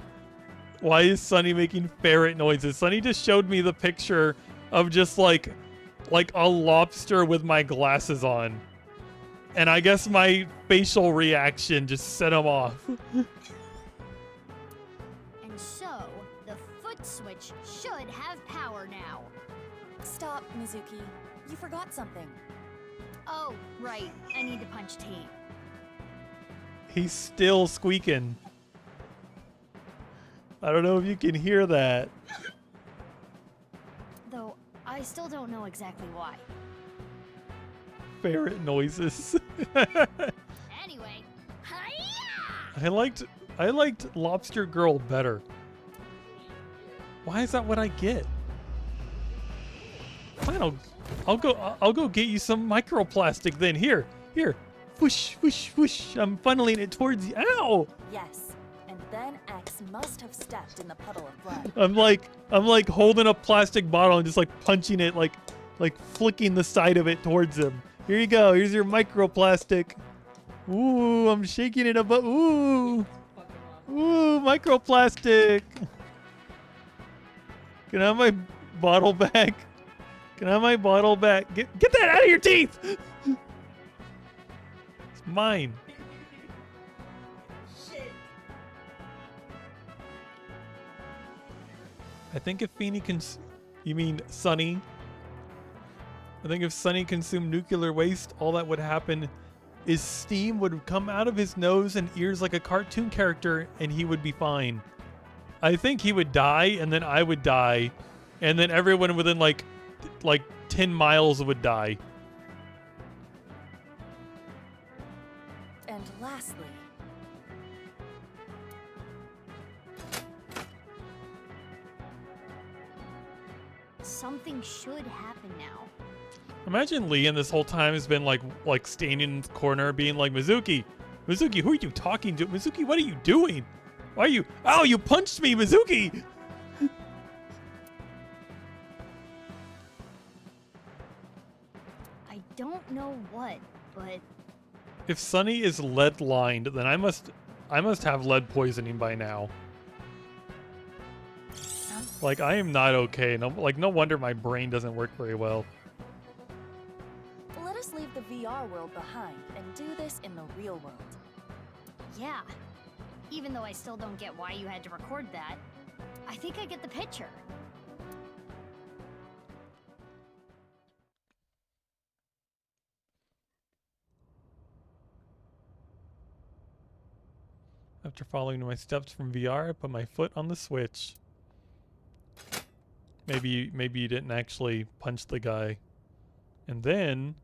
Why is Sunny making ferret noises? Sunny just showed me the picture of just like a lobster with my glasses on. And I guess my facial reaction just set him off. And so, the foot switch should have power now. Stop, Mizuki. You forgot something. Oh, right. I need to punch tape. He's still squeaking. I don't know if you can hear that. Though, I still don't know exactly why. Ferret noises. Anyway, I liked Lobster Girl better. Why is that what I get? Fine, I'll go get you some microplastic then. Here. Whoosh, whoosh, whoosh. I'm funneling it towards you. Ow! Yes, and then X must have stepped in the puddle of blood. I'm like holding a plastic bottle and just like punching it, like flicking the side of it towards him. Here you go. Here's your microplastic. Ooh, I'm shaking it about. Ooh, microplastic. Can I have my bottle back? Can I have my bottle back? Get that out of your teeth! It's mine. I think if Feeny you mean Sunny? I think if Sunny consumed nuclear waste, all that would happen is steam would come out of his nose and ears like a cartoon character, and he would be fine. I think he would die, and then I would die, and then everyone within like 10 miles would die. And lastly, something should happen now. Imagine Leon this whole time has been like standing in the corner being like, Mizuki, who are you talking to? Mizuki, what are you doing? Why are you... Ow, you punched me, Mizuki! I don't know what, but... If Sunny is lead lined, then I must have lead poisoning by now. Like, I am not okay. No wonder my brain doesn't work very well. let us leave the VR world behind and do this in the real world. Yeah. Even though I still don't get why you had to record that, I think I get the picture. After following my steps from VR, I put my foot on the switch. Maybe you didn't actually punch the guy. And then,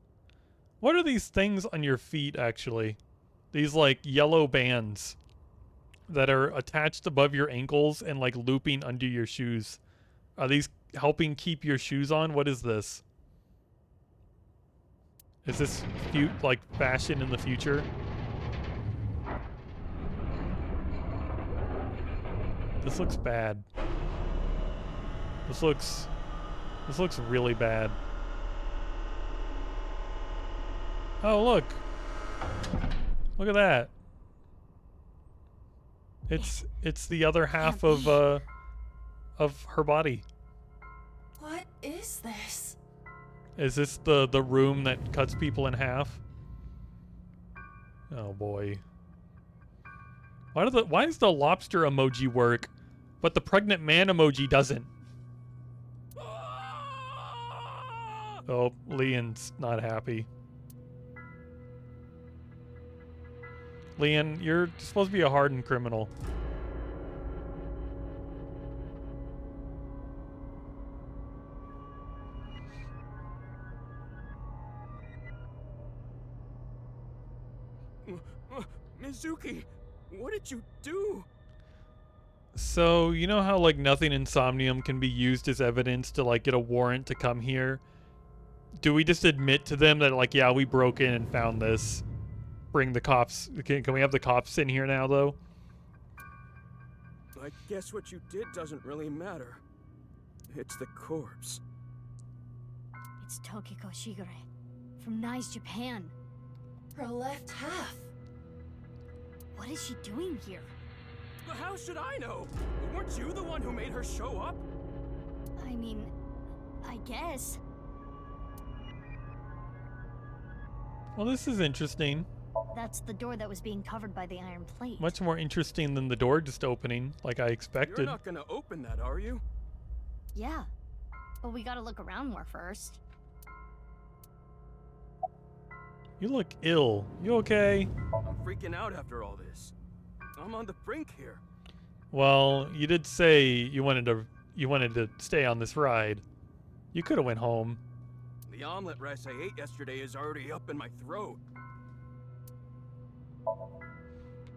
what are these things on your feet actually? These like yellow bands that are attached above your ankles and like looping under your shoes. Are these helping keep your shoes on? What is this? Is this like fashion in the future? This looks bad. This looks really bad. Oh, look. Look at that. It's the other half of her body. What is this? Is this the room that cuts people in half? Oh boy. Why does the lobster emoji work, but the pregnant man emoji doesn't? Oh, Leon's not happy. Leon, you're supposed to be a hardened criminal. Mizuki, what did you do? So, you know how like nothing in Somnium can be used as evidence to like get a warrant to come here? Do we just admit to them that like, yeah, we broke in and found this? Bring the cops. Can we have the cops in here now though? I guess what you did doesn't really matter. It's the corpse. It's Tokiko Shigure from Nice, Japan. Her left half. What is she doing here? How should I know? Weren't you the one who made her show up? I mean, I guess. Well, this is interesting. That's the door that was being covered by the iron plate. Much more interesting than the door just opening, like I expected. You're not gonna open that, are you? Yeah. But we gotta look around more first. You look ill. You okay? I'm freaking out after all this. I'm on the brink here. Well, you did say you wanted to stay on this ride. You could have went home. The omelet rice I ate yesterday is already up in my throat.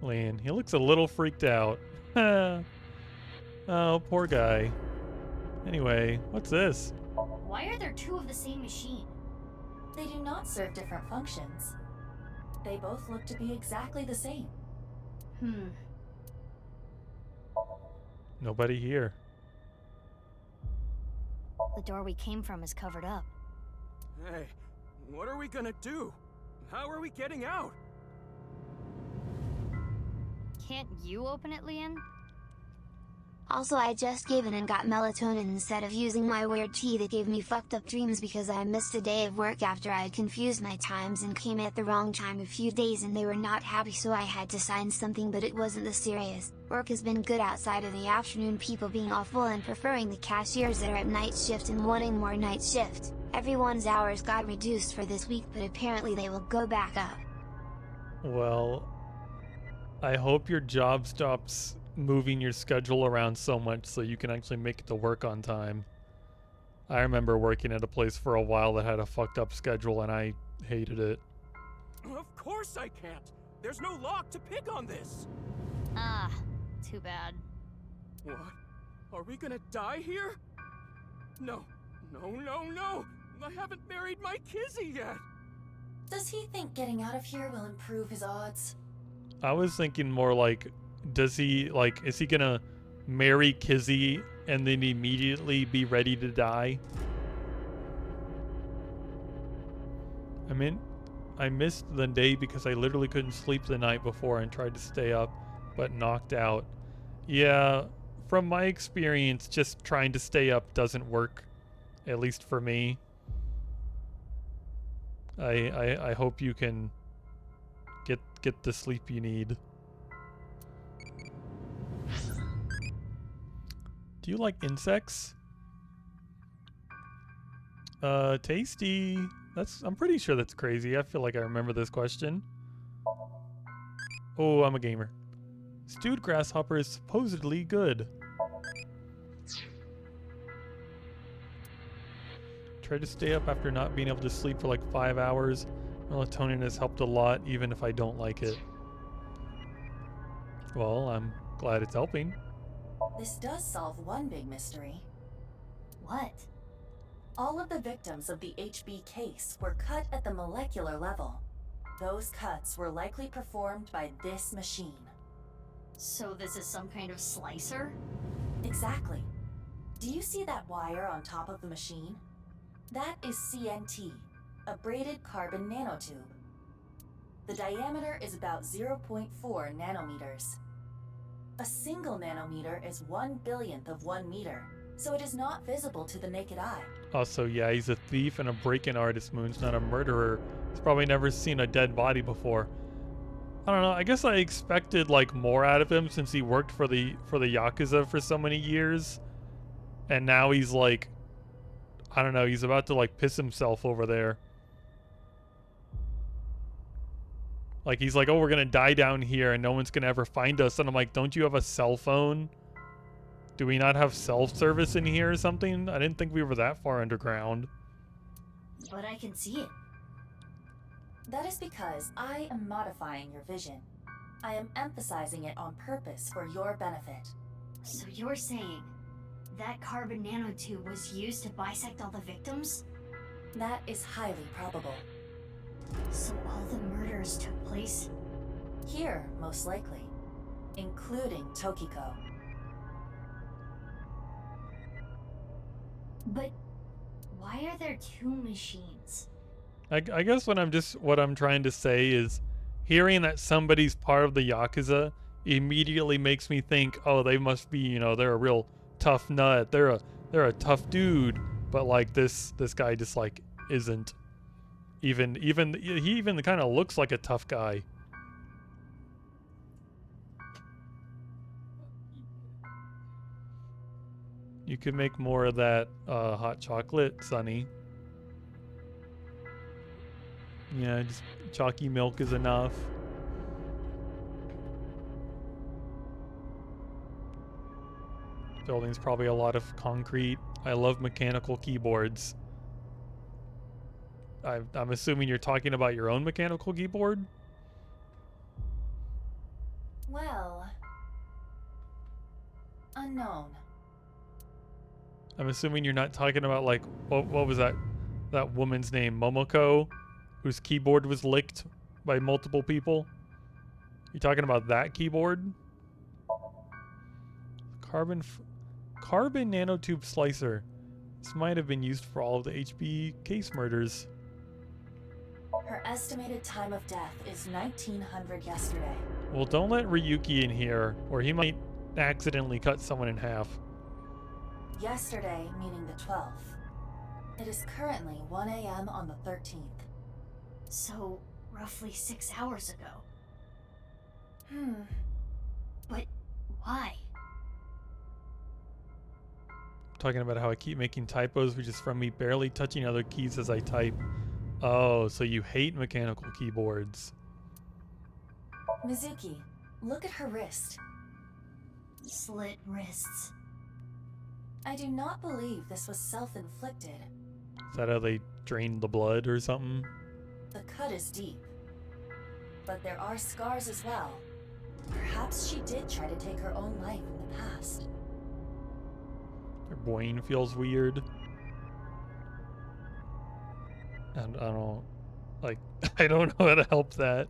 Leon, he looks a little freaked out. Oh, poor guy. Anyway, what's this? Why are there two of the same machine? They do not serve different functions. They both look to be exactly the same. Nobody here. The door we came from is covered up. Hey, what are we gonna do? How are we getting out? Can't you open it, Leon? Also, I just gave in and got melatonin instead of using my weird tea that gave me fucked up dreams because I missed a day of work after I had confused my times and came at the wrong time a few days and they were not happy, so I had to sign something, but it wasn't this serious. Work has been good outside of the afternoon, people being awful and preferring the cashiers that are at night shift and wanting more night shift. Everyone's hours got reduced for this week, but apparently they will go back up. Well, I hope your job stops moving your schedule around so much so you can actually make it to work on time. I remember working at a place for a while that had a fucked up schedule and I hated it. Of course I can't. There's no lock to pick on this. Ah, too bad. What? Are we gonna die here? No. No. I haven't married my Kizzy yet. Does he think getting out of here will improve his odds? I was thinking more like, is he gonna marry Kizzy and then immediately be ready to die? I mean, I missed the day because I literally couldn't sleep the night before and tried to stay up, but knocked out. Yeah, from my experience, just trying to stay up doesn't work, at least for me. I hope you can get the sleep you need. Do you like insects? Tasty. I'm pretty sure that's crazy. I feel like I remember this question. Oh, I'm a gamer. Stewed grasshopper is supposedly good. Try to stay up after not being able to sleep for like 5 hours. Melatonin has helped a lot, even if I don't like it. Well, I'm glad it's helping. This does solve one big mystery. What? All of the victims of the HB case were cut at the molecular level. Those cuts were likely performed by this machine. So this is some kind of slicer? Exactly. Do you see that wire on top of the machine? That is CNT, a braided carbon nanotube. The diameter is about 0.4 nanometers. A single nanometer is 1/1000th of 1 meter, so it is not visible to the naked eye. Also, yeah, he's a thief and a break-in artist, Moon's not a murderer. He's probably never seen a dead body before. I don't know, I guess I expected like more out of him since he worked for the Yakuza for so many years. And now he's like, I don't know, he's about to like piss himself over there. Like he's like, oh, we're gonna die down here and no one's gonna ever find us. And I'm like, don't you have a cell phone? Do we not have self-service in here or something? I didn't think we were that far underground. But I can see it. That is because I am modifying your vision. I am emphasizing it on purpose for your benefit. So you're saying that carbon nanotube was used to bisect all the victims? That is highly probable. So all the murders took place here, most likely, including Tokiko. But why are there two machines? I guess what I'm trying to say is hearing that somebody's part of the Yakuza immediately makes me think, oh, they must be, you know, they're a real tough nut. They're a tough dude. But like this guy just like isn't. He even kind of looks like a tough guy. You could make more of that hot chocolate, Sonny. Yeah, just chalky milk is enough. Building's probably a lot of concrete. I love mechanical keyboards. I'm assuming you're talking about your own mechanical keyboard? Well, unknown. I'm assuming you're not talking about like, what was that woman's name, Momoko, whose keyboard was licked by multiple people? You talking about that keyboard? Carbon nanotube slicer. This might have been used for all of the HB case murders. Her estimated time of death is 1900 yesterday. Well, don't let Ryuki in here, or he might accidentally cut someone in half. Yesterday, meaning the 12th. It is currently 1 a.m. on the 13th. So, roughly 6 hours ago. But why? Talking about how I keep making typos, which is from me barely touching other keys as I type. Oh, so you hate mechanical keyboards. Mizuki, look at her wrist. Slit wrists. I do not believe this was self-inflicted. Is that how they drained the blood or something? The cut is deep. But there are scars as well. Perhaps she did try to take her own life in the past. Her brain feels weird. And I don't, like, I don't know how to help that.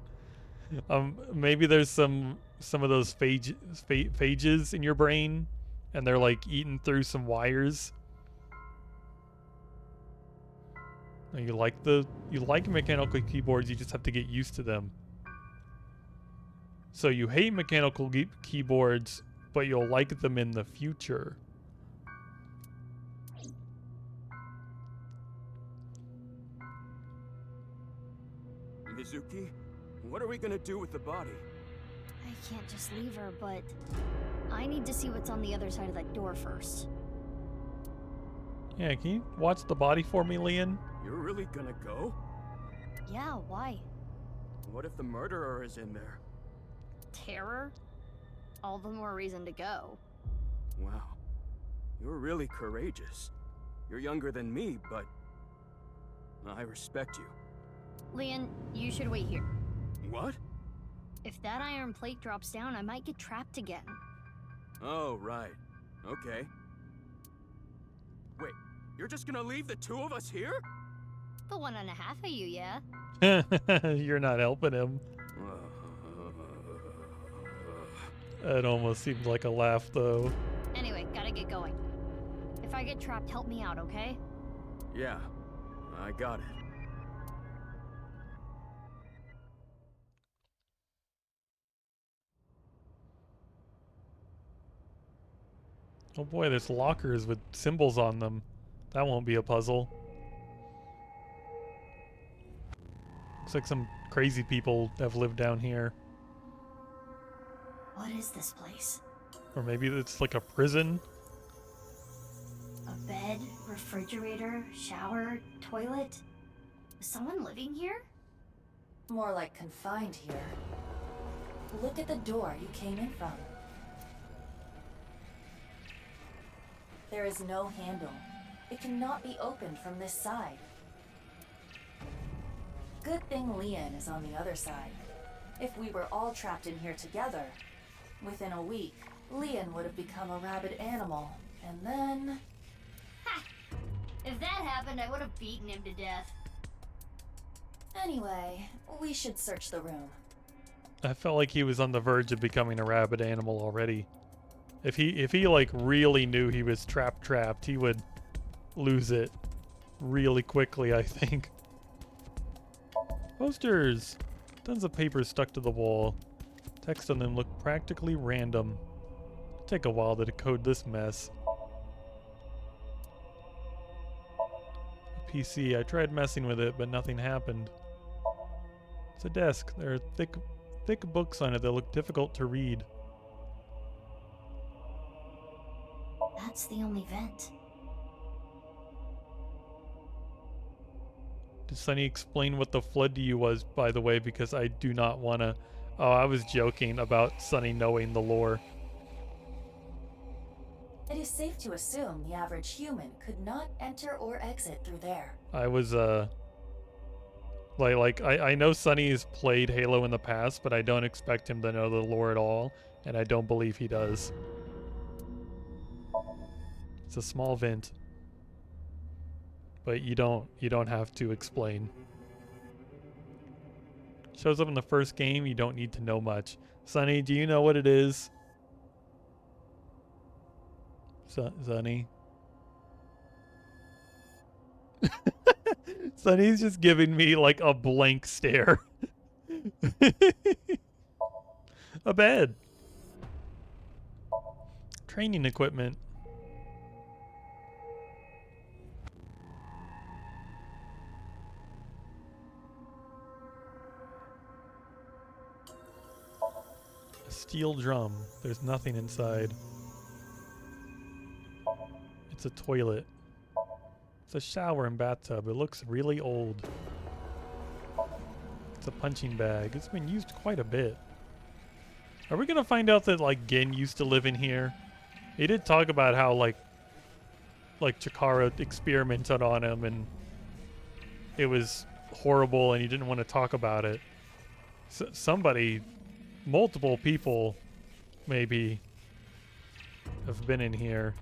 Maybe there's some of those phages in your brain, and they're like eating through some wires. You like mechanical keyboards, you just have to get used to them. So you hate mechanical keyboards, but you'll like them in the future. Mizuki, what are we gonna do with the body? I can't just leave her, but I need to see what's on the other side of that door first. Yeah, can you watch the body for me, Leon? You're really gonna go? Yeah, why? What if the murderer is in there? Terror? All the more reason to go. Wow. You're really courageous. You're younger than me, but I respect you. Leon, you should wait here. What? If that iron plate drops down, I might get trapped again. Oh, right. Okay. Wait, you're just gonna leave the two of us here? The 1.5 of you, yeah? You're not helping him. It almost seemed like a laugh, though. Anyway, gotta get going. If I get trapped, help me out, okay? Yeah, I got it. Oh boy, there's lockers with symbols on them. That won't be a puzzle. Looks like some crazy people have lived down here. What is this place? Or maybe it's like a prison? A bed, refrigerator, shower, toilet? Is someone living here? More like confined here. Look at the door you came in from. There is no handle. It cannot be opened from this side. Good thing Leon is on the other side. If we were all trapped in here together, within a week, Leon would have become a rabid animal, and then... Ha! If that happened, I would have beaten him to death. Anyway, we should search the room. I felt like he was on the verge of becoming a rabid animal already. If he like really knew he was trapped, he would lose it really quickly, I think. Posters! Tons of papers stuck to the wall. Text on them look practically random. It'll take a while to decode this mess. A PC. I tried messing with it, but nothing happened. It's a desk. There are thick books on it that look difficult to read. That's the only vent. Did Sunny explain what the flood to you was, by the way, because I do not want to... Oh, I was joking about Sunny knowing the lore. It is safe to assume the average human could not enter or exit through there. I was, I know Sunny has played Halo in the past, but I don't expect him to know the lore at all, and I don't believe he does. It's a small vent. But you don't have to explain. Shows up in the first game, you don't need to know much. Sunny, do you know what it is? Sunny? Sunny's just giving me like a blank stare. A bed. Training equipment. A steel drum. There's nothing inside. It's a toilet. It's a shower and bathtub. It looks really old. It's a punching bag. It's been used quite a bit. Are we gonna find out that like Gin used to live in here? He did talk about how like Chikara experimented on him and it was horrible and he didn't want to talk about it. Somebody, multiple people maybe have been in here.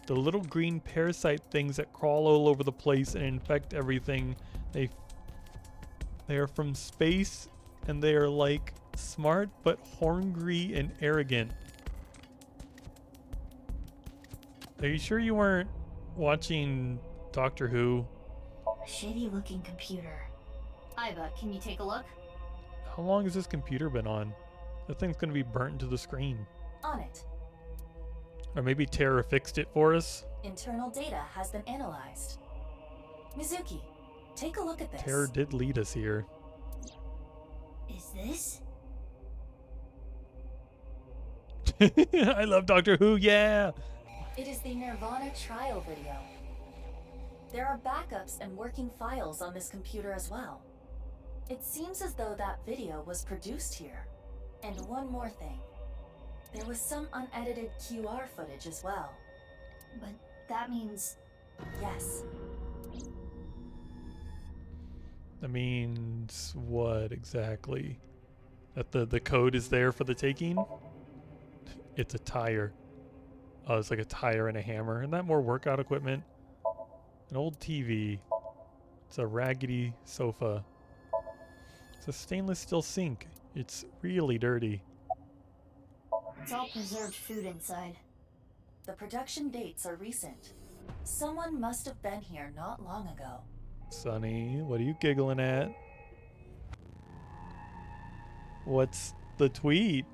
The little green parasite things that crawl all over the place and infect everything. They are from space and they are like smart but hungry and arrogant. Are you sure you weren't watching Doctor Who? A shitty looking computer. Iva, can you take a look? How long has this computer been on? That thing's gonna be burnt into the screen. On it. Or maybe Terra fixed it for us? Internal data has been analyzed. Mizuki, take a look at this. Terra did lead us here. Is this? I love Doctor Who, yeah! It is the nirvanA trial video. There are backups and working files on this computer as well. It seems as though that video was produced here. And one more thing. There was some unedited QR footage as well. But that means... Yes. That means what exactly? That the code is there for the taking? It's a tire. Oh, it's like a tire and a hammer. Isn't that more workout equipment? An old TV. It's a raggedy sofa. It's a stainless steel sink. It's really dirty. It's all preserved food inside. The production dates are recent. Someone must have been here not long ago. Sonny, what are you giggling at? What's the tweet?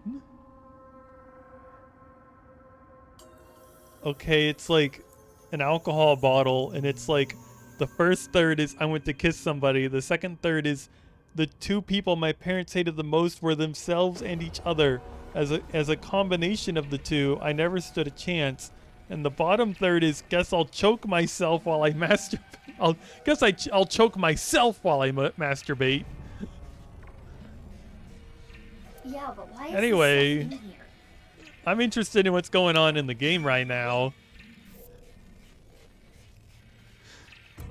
Okay, it's like an alcohol bottle, and it's like the first third is I went to kiss somebody. The second third is the two people my parents hated the most were themselves and each other. As a combination of the two, I never stood a chance. And the bottom third is guess I'll choke myself while I masturbate. I'll choke myself while I masturbate. Yeah, but why is Anyway, this stuff in here? I'm interested in what's going on in the game right now.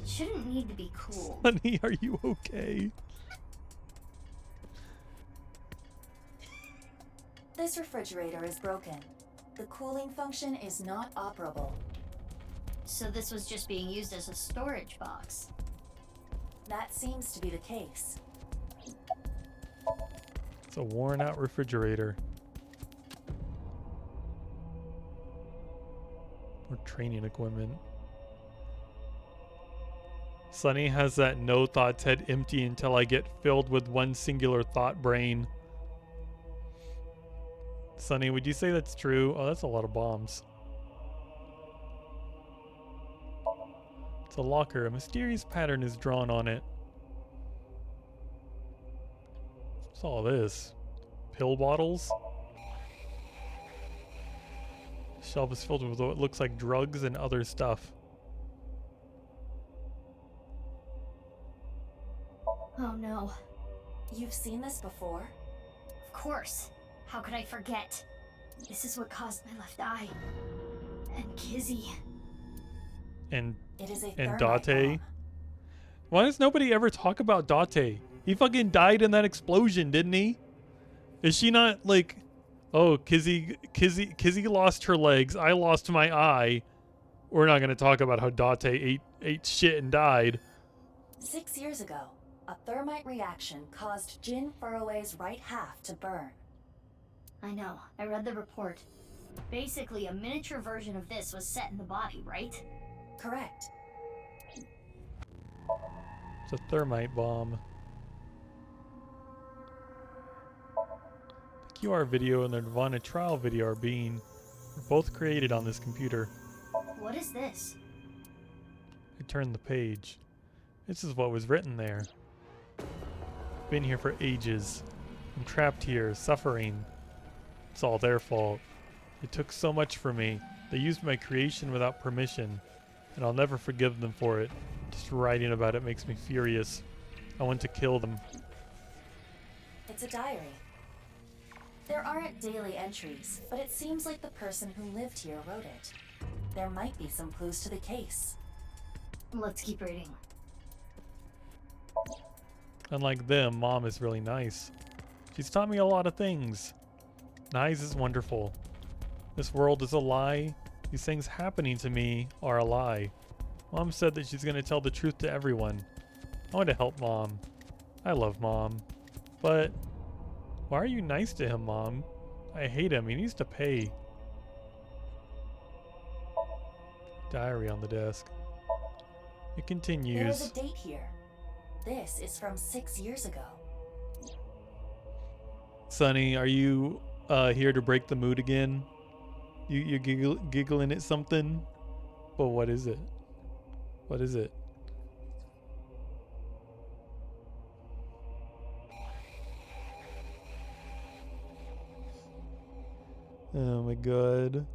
It shouldn't need to be cool. Honey, are you okay? This refrigerator is broken. The cooling function is not operable. So this was just being used as a storage box. That seems to be the case. It's a worn out refrigerator. More training equipment. Sunny has that no thoughts head empty until I get filled with one singular thought brain. Sunny, would you say that's true? Oh, that's a lot of bombs. It's a locker. A mysterious pattern is drawn on it. What's all this? Pill bottles? The shelf is filled with what looks like drugs and other stuff. Oh no. You've seen this before? Of course. How could I forget? This is what caused my left eye. And Kizzy. And It is a and thermite Date. bomb. Why does nobody ever talk about Date? He fucking died in that explosion, didn't he? Is she not like, oh, Kizzy lost her legs, I lost my eye. We're not gonna talk about how Date ate shit and died. 6 years ago, a thermite reaction caused Jin Furroway's right half to burn. I know. I read the report. Basically, a miniature version of this was set in the body, right? Correct. It's a thermite bomb. The QR video and the nirvanA trial video were both created on this computer. What is this? I turned the page. This is what was written there. Been here for ages. I'm trapped here, suffering. It's all their fault. They took so much from me. They used my creation without permission, and I'll never forgive them for it. Just writing about it makes me furious. I want to kill them. It's a diary. There aren't daily entries, but it seems like the person who lived here wrote it. There might be some clues to the case. Let's keep reading. Unlike them, Mom is really nice. She's taught me a lot of things. Nice is wonderful. This world is a lie. These things happening to me are a lie. Mom said that she's going to tell the truth to everyone. I want to help Mom. I love Mom. But why are you nice to him, Mom? I hate him. He needs to pay. Diary on the desk. It continues. There is a date here. This is from 6 years ago. Sonny, are you here to break the mood again? You giggling at something? But what is it? What is it? Oh my god.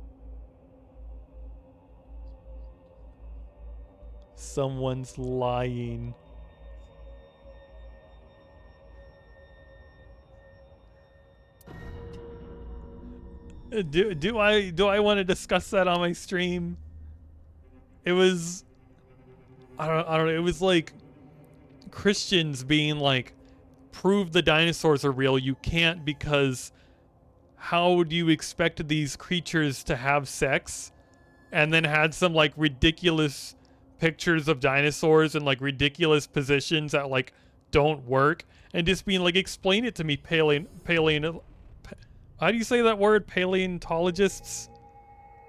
Someone's lying. Do I want to discuss that on my stream? It was I don't know, it was like Christians being like, prove the dinosaurs are real. You can't, because how would you expect these creatures to have sex? And then had some like ridiculous pictures of dinosaurs in like ridiculous positions that like don't work, and just being like, explain it to me, how do you say that word? Paleontologists?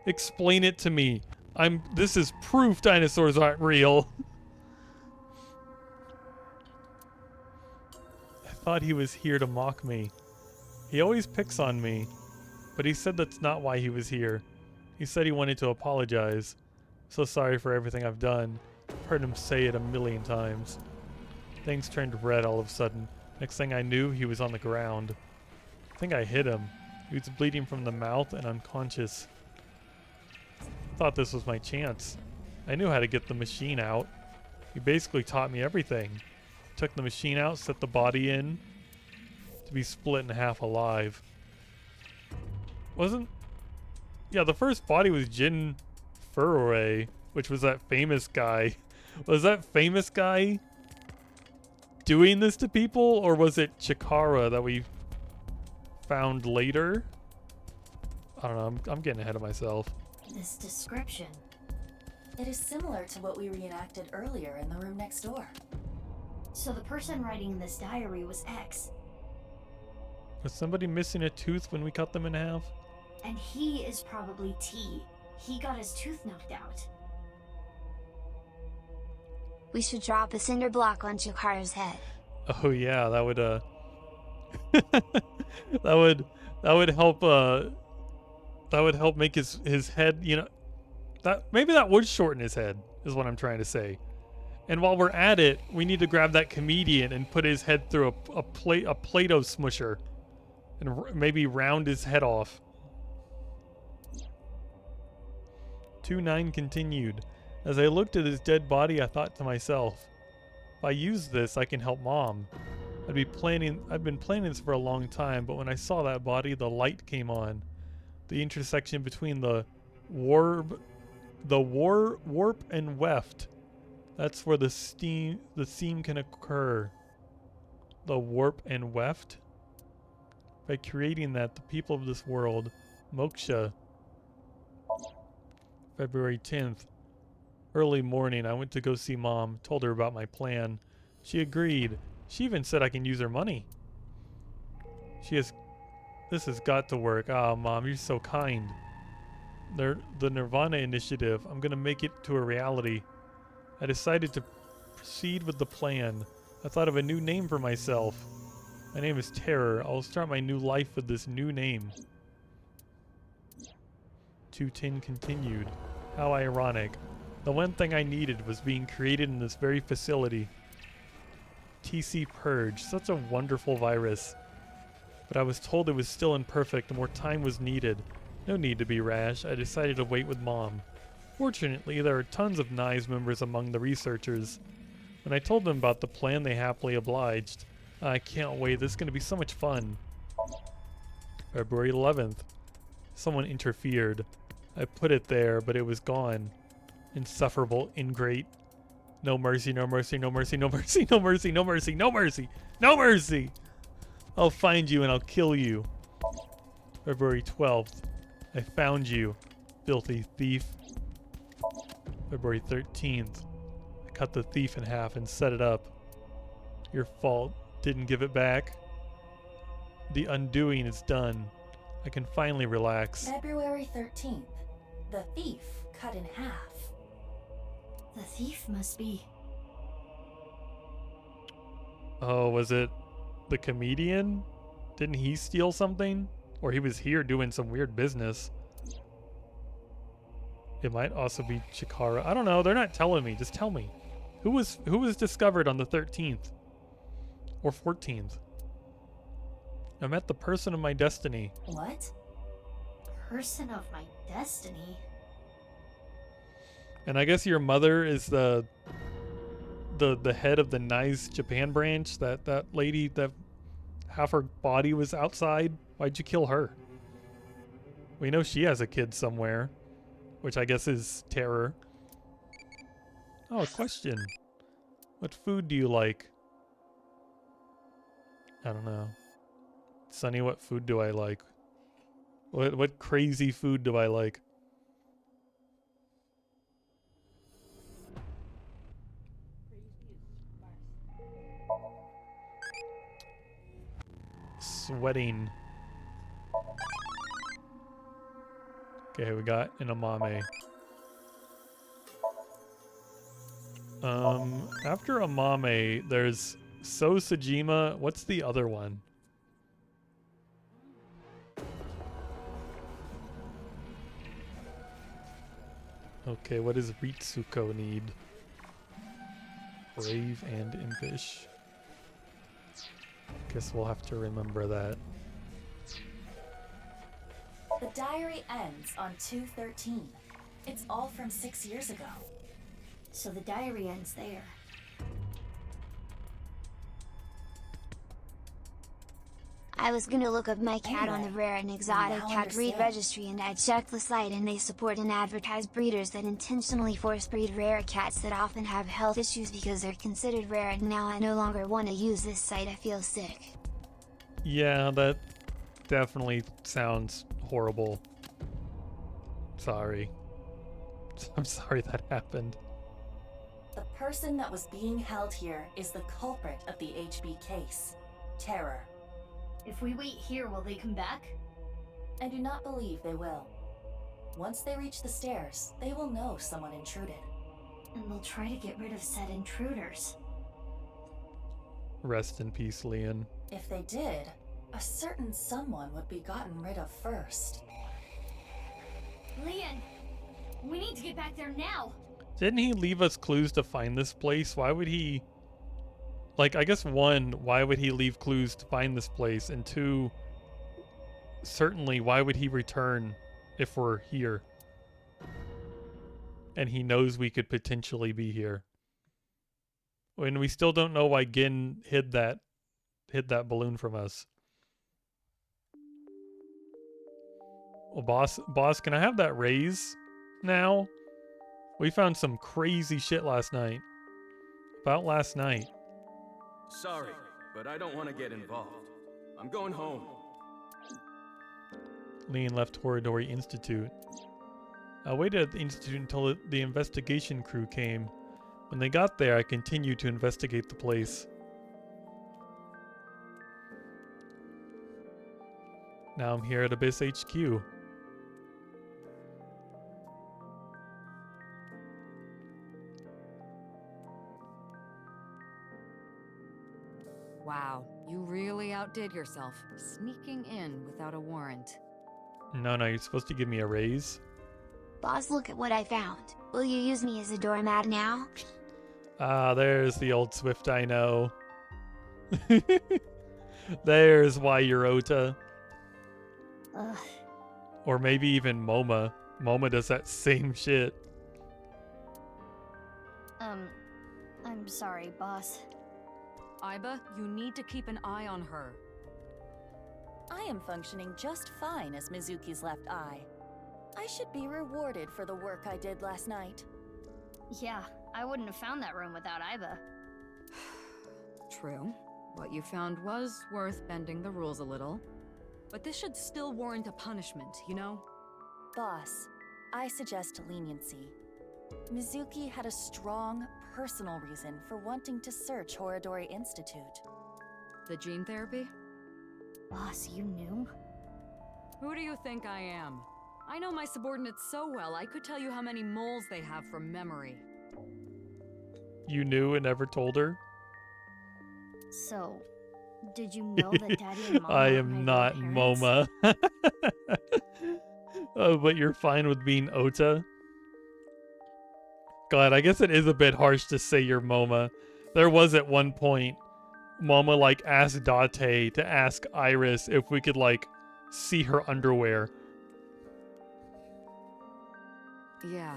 Explain it to me. This is proof dinosaurs aren't real. I thought he was here to mock me. He always picks on me, but he said that's not why he was here. He said he wanted to apologize. So sorry for everything I've done. I've heard him say it a million times. Things turned red all of a sudden. Next thing I knew, he was on the ground. I think I hit him. He was bleeding from the mouth and unconscious. I thought this was my chance. I knew how to get the machine out. He basically taught me everything. Took the machine out, set the body in to be split in half alive. Yeah, the first body was Jin Furore, which was that famous guy. Was that famous guy doing this to people, or was it Chikara that we found later? I don't know, I'm getting ahead of myself. This description. It is similar to what we reenacted earlier in the room next door. So the person writing this diary was X. Was somebody missing a tooth when we cut them in half? And he is probably T. He got his tooth knocked out. We should drop a cinder block on Chikara's head. Oh yeah, that would that would help make his head, you know, maybe that would shorten his head, is what I'm trying to say. And while we're at it, we need to grab that comedian and put his head through a Play-Doh smusher and maybe round his head off. 2-9 continued. As I looked at his dead body, I thought to myself, if I use this, I can help Mom. I've been planning this for a long time, but when I saw that body, the light came on. The intersection between the warp and weft. That's where the seam can occur. The warp and weft. By creating that, the people of this world, Moksha. February 10th. Early morning, I went to go see Mom, told her about my plan. She agreed. She even said I can use her money. This has got to work. Ah, Mom, you're so kind. The nirvanA initiative, I'm gonna make it to a reality. I decided to proceed with the plan. I thought of a new name for myself. My name is Terror. I'll start my new life with this new name. 210 continued. How ironic. The one thing I needed was being created in this very facility. TC Purge, such a wonderful virus. But I was told it was still imperfect and more time was needed. No need to be rash. I decided to wait with Mom. Fortunately, there are tons of NICE members among the researchers. When I told them about the plan, they happily obliged. I can't wait. This is going to be so much fun. February 11th. Someone interfered. I put it there, but it was gone. Insufferable ingrate. No mercy, no mercy, no mercy, no mercy, no mercy, no mercy, no mercy, no mercy! I'll find you and I'll kill you. February 12th. I found you, filthy thief. February 13th. I cut the thief in half and set it up. Your fault. Didn't give it back. The undoing is done. I can finally relax. February 13th. The thief cut in half. The thief must be... Oh, was it the comedian? Didn't he steal something? Or he was here doing some weird business. It might also be Chikara. I don't know. They're not telling me. Just tell me. Who was discovered on the 13th? Or 14th? I met the person of my destiny. What? Person of my destiny? And I guess your mother is the head of the NICE Japan branch. That lady that half her body was outside. Why'd you kill her? We know she has a kid somewhere, which I guess is Terror. Oh, a question. What food do you like? I don't know. Sonny, what food do I like? What crazy food do I like? Sweating. Okay, we got an amame. After amame, there's Sosajima. What's the other one? Okay, what does Ritsuko need? Brave and impish. Guess we'll have to remember that. The diary ends on 2/13. It's all from 6 years ago. So the diary ends there. I was gonna look up my cat on the Anyway, rare and exotic now cat breed understand. registry, and I checked the site and they support and advertise breeders that intentionally force breed rare cats that often have health issues because they're considered rare, and now I no longer want to use this site. I feel sick. Yeah, that definitely sounds horrible. Sorry. I'm sorry that happened. The person that was being held here is the culprit of the HB case, Terror. If we wait here, will they come back? I do not believe they will. Once they reach the stairs, they will know someone intruded. And they'll try to get rid of said intruders. Rest in peace, Leon. If they did, a certain someone would be gotten rid of first. Leon! We need to get back there now! Didn't he leave us clues to find this place? Why would he... Like, I guess one, why would he leave clues to find this place? And two, certainly, why would he return if we're here? And he knows we could potentially be here. And we still don't know why Gin hid that balloon from us. Well, boss, can I have that raise now? We found some crazy shit last night. About last night. Sorry, but I don't want to get involved. I'm going home. Leon left Horadori Institute. I waited at the Institute until the investigation crew came. When they got there, I continued to investigate the place. Now I'm here at Abyss HQ. Wow, you really outdid yourself, sneaking in without a warrant. No, you're supposed to give me a raise. Boss, look at what I found. Will you use me as a doormat now? Ah, there's the old Swift I know. There's why you're Ota. Ugh. Or maybe even Moma. Moma does that same shit. I'm sorry, boss. Aiba, you need to keep an eye on her. I am functioning just fine as Mizuki's left eye. I should be rewarded for the work I did last night. Yeah, I wouldn't have found that room without Aiba. True. What you found was worth bending the rules a little. But this should still warrant a punishment, you know? Boss, I suggest leniency. Mizuki had a strong, personal reason for wanting to search Horadori Institute. The gene therapy? Boss, you knew? Who do you think I am? I know my subordinates so well, I could tell you how many moles they have from memory. You knew and never told her? So, did you know that Daddy and Mama I are am my not real Moma. Oh, but you're fine with being Ota? God, I guess it is a bit harsh to say you're Moma. There was at one point, Moma like asked Date to ask Iris if we could like see her underwear. Yeah.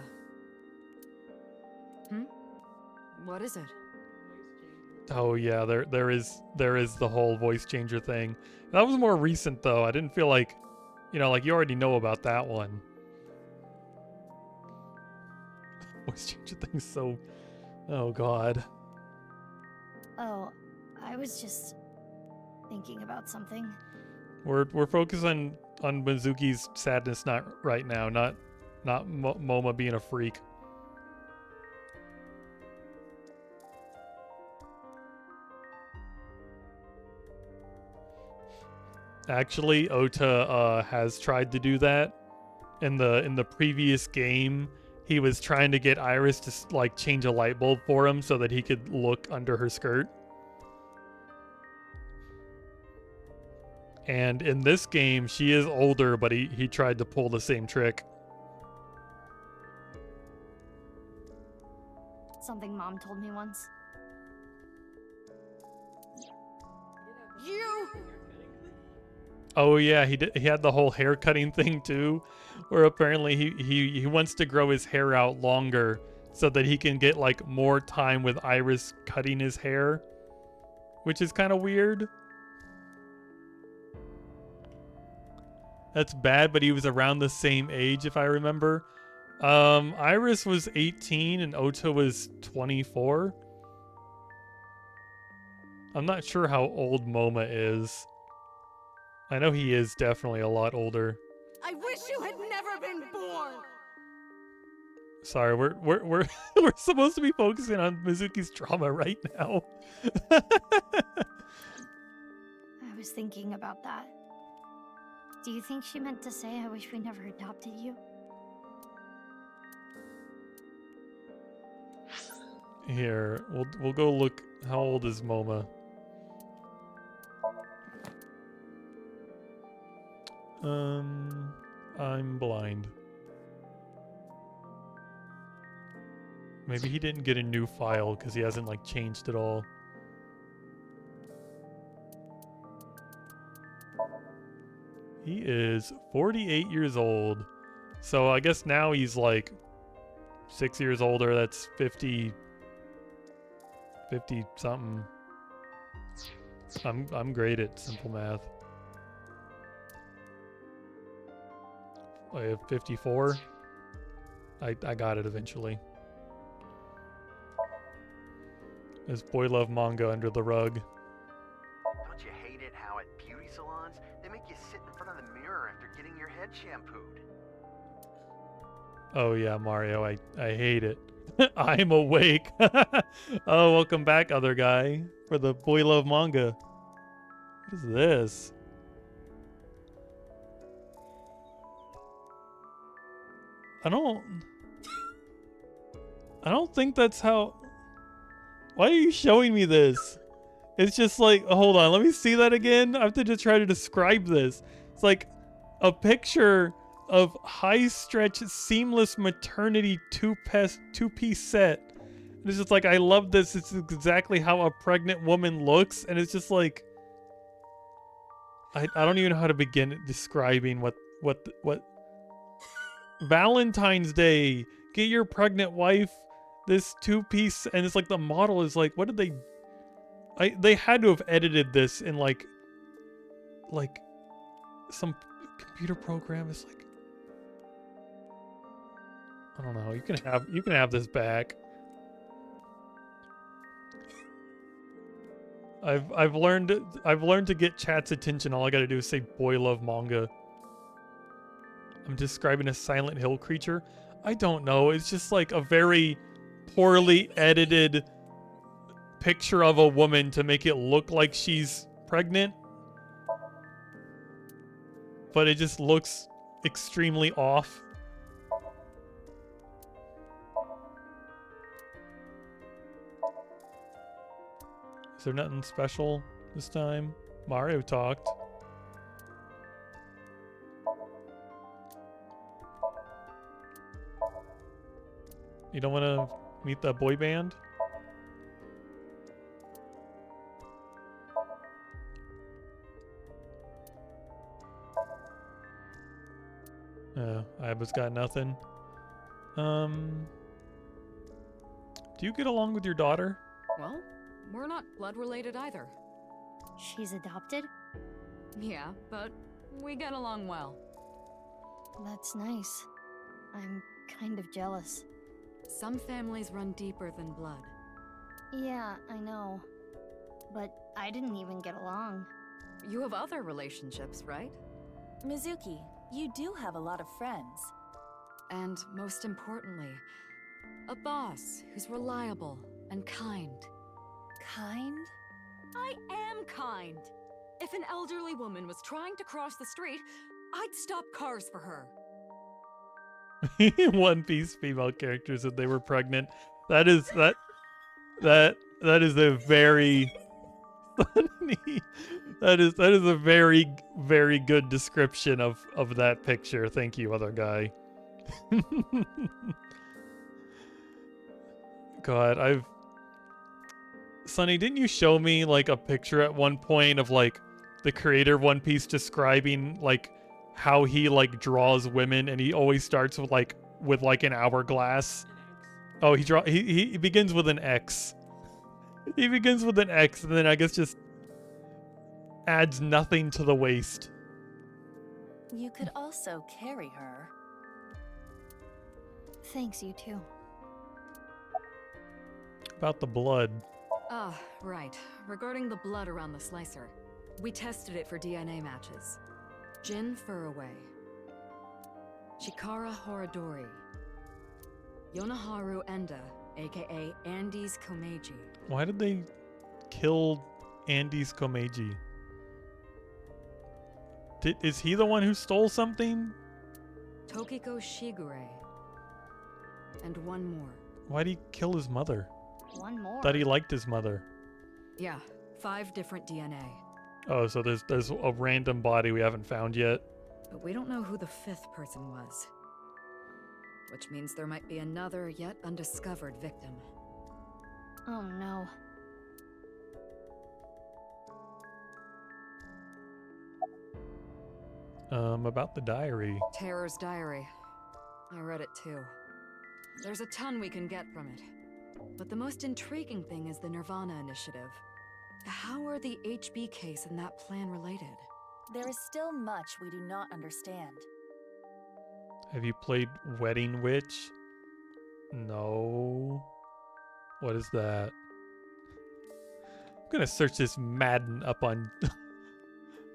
What is it? Oh yeah, there is the whole voice changer thing. That was more recent though. I didn't feel like, you know, like you already know about that one. Voice changer thing's so, oh god. Oh, I was just... thinking about something. We're focused on Mizuki's sadness, not right now, not Moma being a freak. Actually, Ota has tried to do that. In the previous game, he was trying to get Iris to like change a light bulb for him so that he could look under her skirt. And in this game, she is older, but he tried to pull the same trick. Something Mom told me once. You! Oh yeah, he had the whole hair cutting thing too, where apparently he wants to grow his hair out longer so that he can get like more time with Iris cutting his hair, which is kind of weird. That's bad, but he was around the same age if I remember. Iris was 18 and Ota was 24. I'm not sure how old Moma is. I know he is definitely a lot older. I wish you had never been born! Sorry, we're supposed to be focusing on Mizuki's trauma right now. I was thinking about that. Do you think she meant to say I wish we never adopted you? Here, we'll go look. How old is Moma? I'm blind. Maybe he didn't get a new file because he hasn't like changed at all. He is 48 years old. So I guess now he's like 6 years older. That's 50 something. I'm great at simple math. I have 54. I got it eventually. There's boy love manga under the rug. Don't you hate it how at beauty salons they make you sit in front of the mirror after getting your head shampooed? Oh yeah, Mario, I hate it. I'm awake. Oh, welcome back, other guy, for the boy love manga. What is this? I don't think that's how... Why are you showing me this? It's just like, hold on, let me see that again. I have to just try to describe this. It's like a picture of high stretch seamless maternity two-piece set. And it's just like, I love this. It's exactly how a pregnant woman looks. And it's just like, I don't even know how to begin describing what Valentine's Day, get your pregnant wife this two-piece, and it's like the model is like, what did they had to have edited this in like some computer program. It's like, I don't know. You can have this back. I've learned to get chat's attention. All I gotta do is say boy love manga. I'm describing a Silent Hill creature. I don't know. It's just like a very poorly edited picture of a woman to make it look like she's pregnant. But it just looks extremely off. Is there nothing special this time? Mario talked. You don't want to meet the boy band? Iba's got nothing. Do you get along with your daughter? Well, we're not blood related either. She's adopted? Yeah, but we get along well. That's nice. I'm kind of jealous. Some families run deeper than blood. Yeah, I know. But I didn't even get along. you have other relationships, right? Mizuki, you do have a lot of friends. And most importantly, a boss who's reliable and kind. Kind? I am kind! If an elderly woman was trying to cross the street, I'd stop cars for her. One Piece female characters if they were pregnant. That is a very funny. That is a very, very good description of that picture. Thank you, other guy. God, Sonny, didn't you show me like a picture at one point of like the creator of One Piece describing like how he like draws women, and he always starts with like an hourglass? Oh, he begins with an X. He begins with an X, and then I guess just adds nothing to the waist. You could also carry her. Thanks, you too. About the blood. Ah, right. Regarding the blood around the slicer. We tested it for DNA matches. Jin Furaway. Chikara Horadori. Yonaharu Enda, aka Andes Komeiji. Why did they kill Andes Komeiji? Is he the one who stole something? Tokiko Shigure. And one more. Why'd he kill his mother? One more? Thought he liked his mother. Yeah, 5 different DNA. Oh, so there's a random body we haven't found yet. But we don't know who the 5th person was. Which means there might be another yet undiscovered victim. Oh no. About the diary. Terror's diary. I read it too. There's a ton we can get from it. But the most intriguing thing is the nirvanA initiative. How are the HB case and that plan related? There is still much we do not understand. Have you played Wedding Witch? No. What is that? I'm gonna search this Madden up on...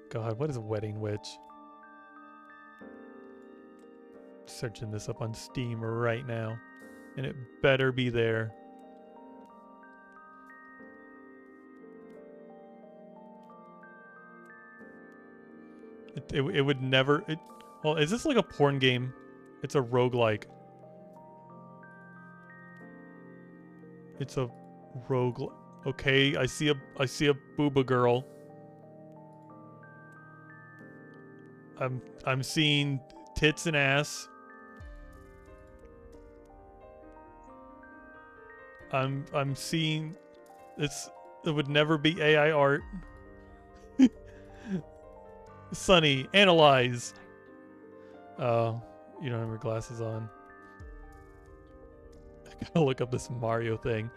God, what is Wedding Witch? Searching this up on Steam right now. And it better be there. It would never... well, is this like a porn game? It's a roguelike. It's a rogue... Okay, I see a booba girl. I'm seeing tits and ass. I'm seeing it would never be AI art. Sonny, analyze. Oh, you don't have your glasses on. I gotta look up this Mario thing.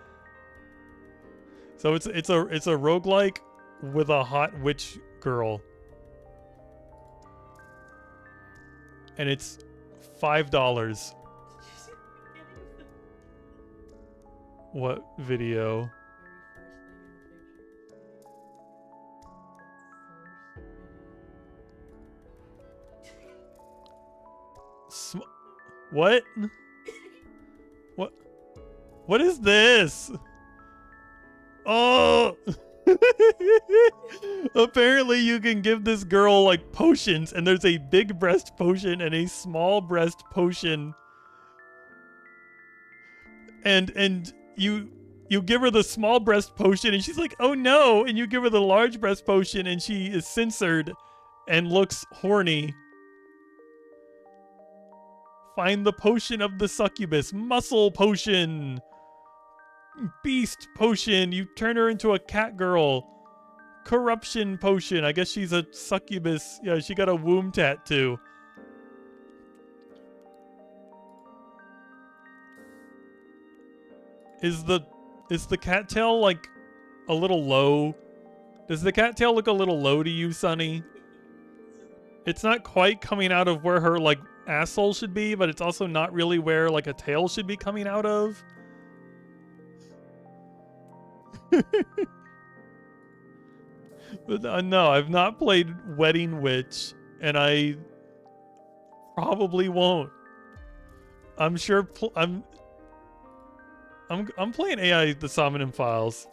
So it's a roguelike with a hot witch girl. And it's $5. What video? What? What is this? Oh! Apparently you can give this girl like potions, and there's a big breast potion and a small breast potion. And you give her the small breast potion and she's like, "Oh no." And you give her the large breast potion and she is censored and looks horny. Find the potion of the succubus. Muscle potion. Beast potion. You turn her into a cat girl. Corruption potion. I guess she's a succubus. Yeah, she got a womb tattoo. Is the cattail like a little low? Does the cattail look a little low to you, Sonny? It's not quite coming out of where her like asshole should be, but it's also not really where like a tail should be coming out of. But no, I've not played Wedding Witch, and I probably won't. I'm sure I'm playing AI the SOMNIUM Files.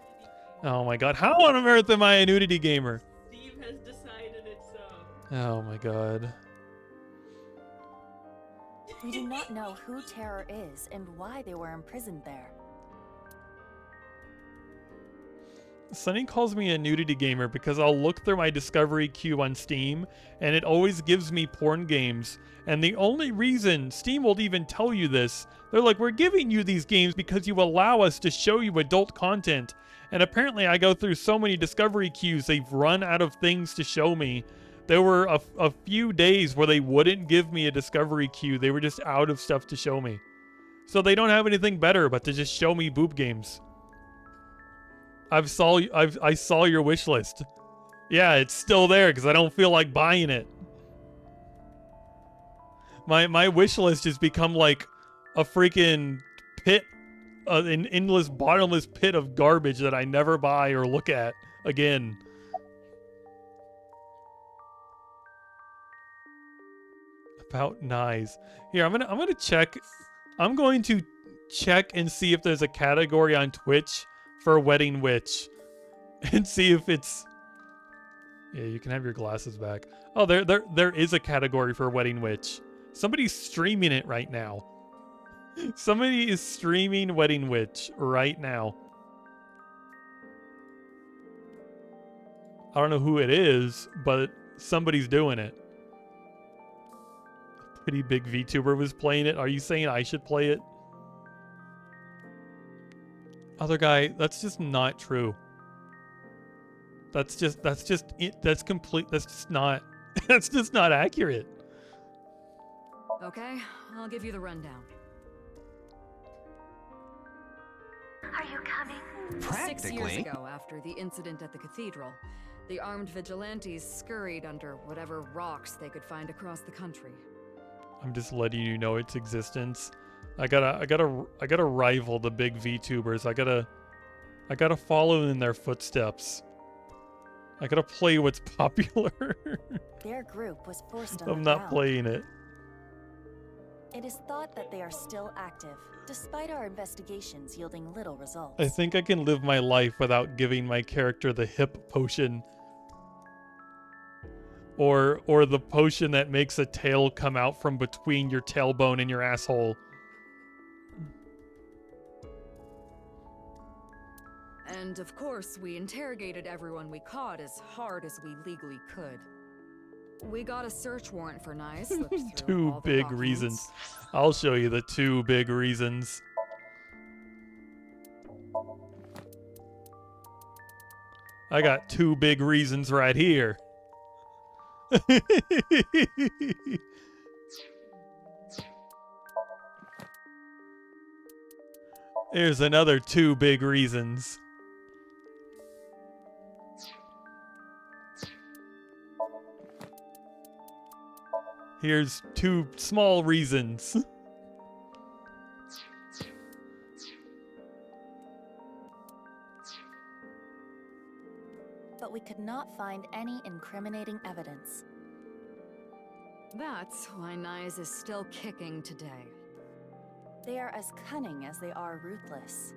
Oh my god, how on earth am I a nudity gamer? Steve has decided it so. Oh my god. We do not know who Terror is and why they were imprisoned there. Sunny calls me a nudity gamer because I'll look through my discovery queue on Steam and it always gives me porn games. And the only reason Steam will even tell you this, they're like, we're giving you these games because you allow us to show you adult content. And apparently I go through so many discovery queues, they've run out of things to show me. There were a few days where they wouldn't give me a discovery queue. They were just out of stuff to show me. So they don't have anything better but to just show me boob games. I saw your wish list. Yeah, it's still there because I don't feel like buying it. My wish list has become like a freaking pit, an endless, bottomless pit of garbage that I never buy or look at again. About Nice. Here, I'm gonna check. I'm going to check and see if there's a category on Twitch for Wedding Witch and see if it's... Yeah, you can have your glasses back. Oh, there is a category for Wedding Witch. Somebody's streaming it right now. Somebody is streaming Wedding Witch right now. I don't know who it is, but somebody's doing it. Pretty big VTuber was playing it. Are you saying I should play it? Other guy, that's just not true. That's just not that's just not accurate. Okay, I'll give you the rundown. Are you coming? 6 years ago, after the incident at the cathedral, the armed vigilantes scurried under whatever rocks they could find across the country. I'm just letting you know its existence. I gotta rival the big VTubers. I gotta follow in their footsteps. I gotta play what's popular. Their group was forced I'm underground. not playing it. It is thought that they are still active, despite our investigations yielding little results. I think I can live my life without giving my character the hip potion. Or the potion that makes a tail come out from between your tailbone and your asshole. And of course, we interrogated everyone we caught as hard as we legally could. We got a search warrant for Nice. Two big reasons. I'll show you the two big reasons. I got two big reasons right here. There's another two big reasons. Here's two small reasons. But we could not find any incriminating evidence. That's why Nyes is still kicking today. They are as cunning as they are ruthless.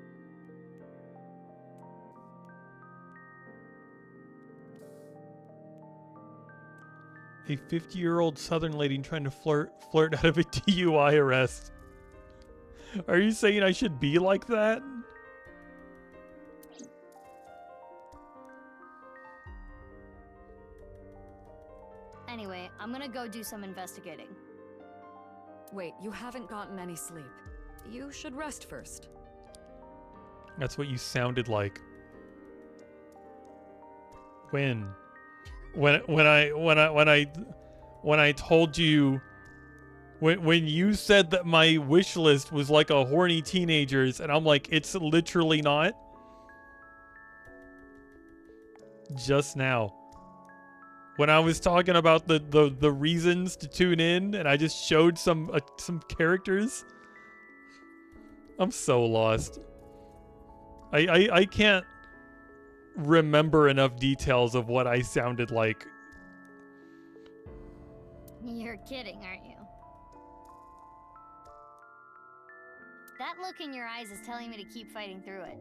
A 50-year-old Southern lady trying to flirt out of a DUI arrest. Are you saying I should be like that? Anyway, I'm gonna go do some investigating. Wait, you haven't gotten any sleep. You should rest first. That's what you sounded like. When I told you, when you said that my wish list was like a horny teenager's, and I'm like, it's literally not. Just now, when I was talking about the reasons to tune in, and I just showed some characters. I'm so lost. I can't. remember enough details of what I sounded like. You're kidding, aren't you? That look in your eyes is telling me to keep fighting through it.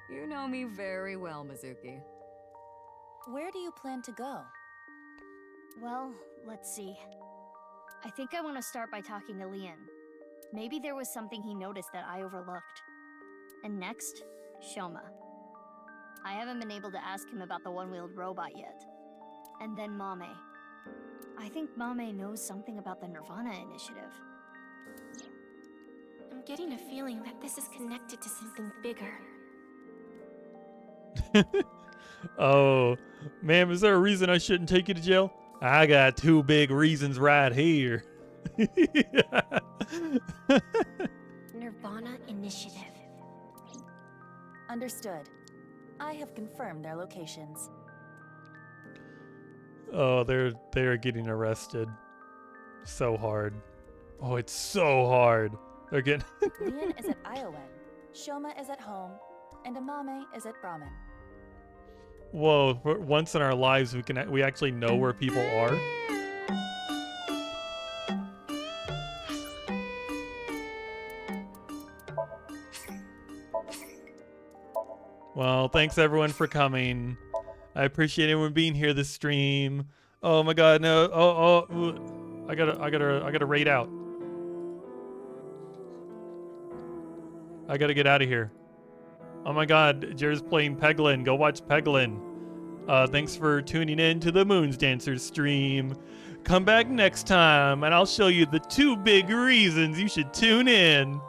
You know me very well, Mizuki. Where do you plan to go? Well, let's see. I think I want to start by talking to Leon. Maybe there was something he noticed that I overlooked. And next, Shoma. I haven't been able to ask him about the one-wheeled robot yet. And then Mame. I think Mame knows something about the nirvanA initiative. I'm getting a feeling that this is connected to something bigger. Oh, ma'am, is there a reason I shouldn't take you to jail? I got 2 big reasons right here. nirvanA initiative. Understood. I have confirmed their locations. Oh, they're getting arrested. So hard. Oh, it's so hard. They're getting Leon is at Iowan, Shoma is at home, and Amame is at Brahmin. Whoa, for once in our lives we actually know where people are. Well, thanks everyone for coming. I appreciate everyone being here this stream. Oh my god, no. I gotta raid out. I gotta get out of here. Oh my god, Jared's playing Peglin. Go watch Peglin. Thanks for tuning in to the Moonsdancer stream. Come back next time and I'll show you the 2 big reasons you should tune in.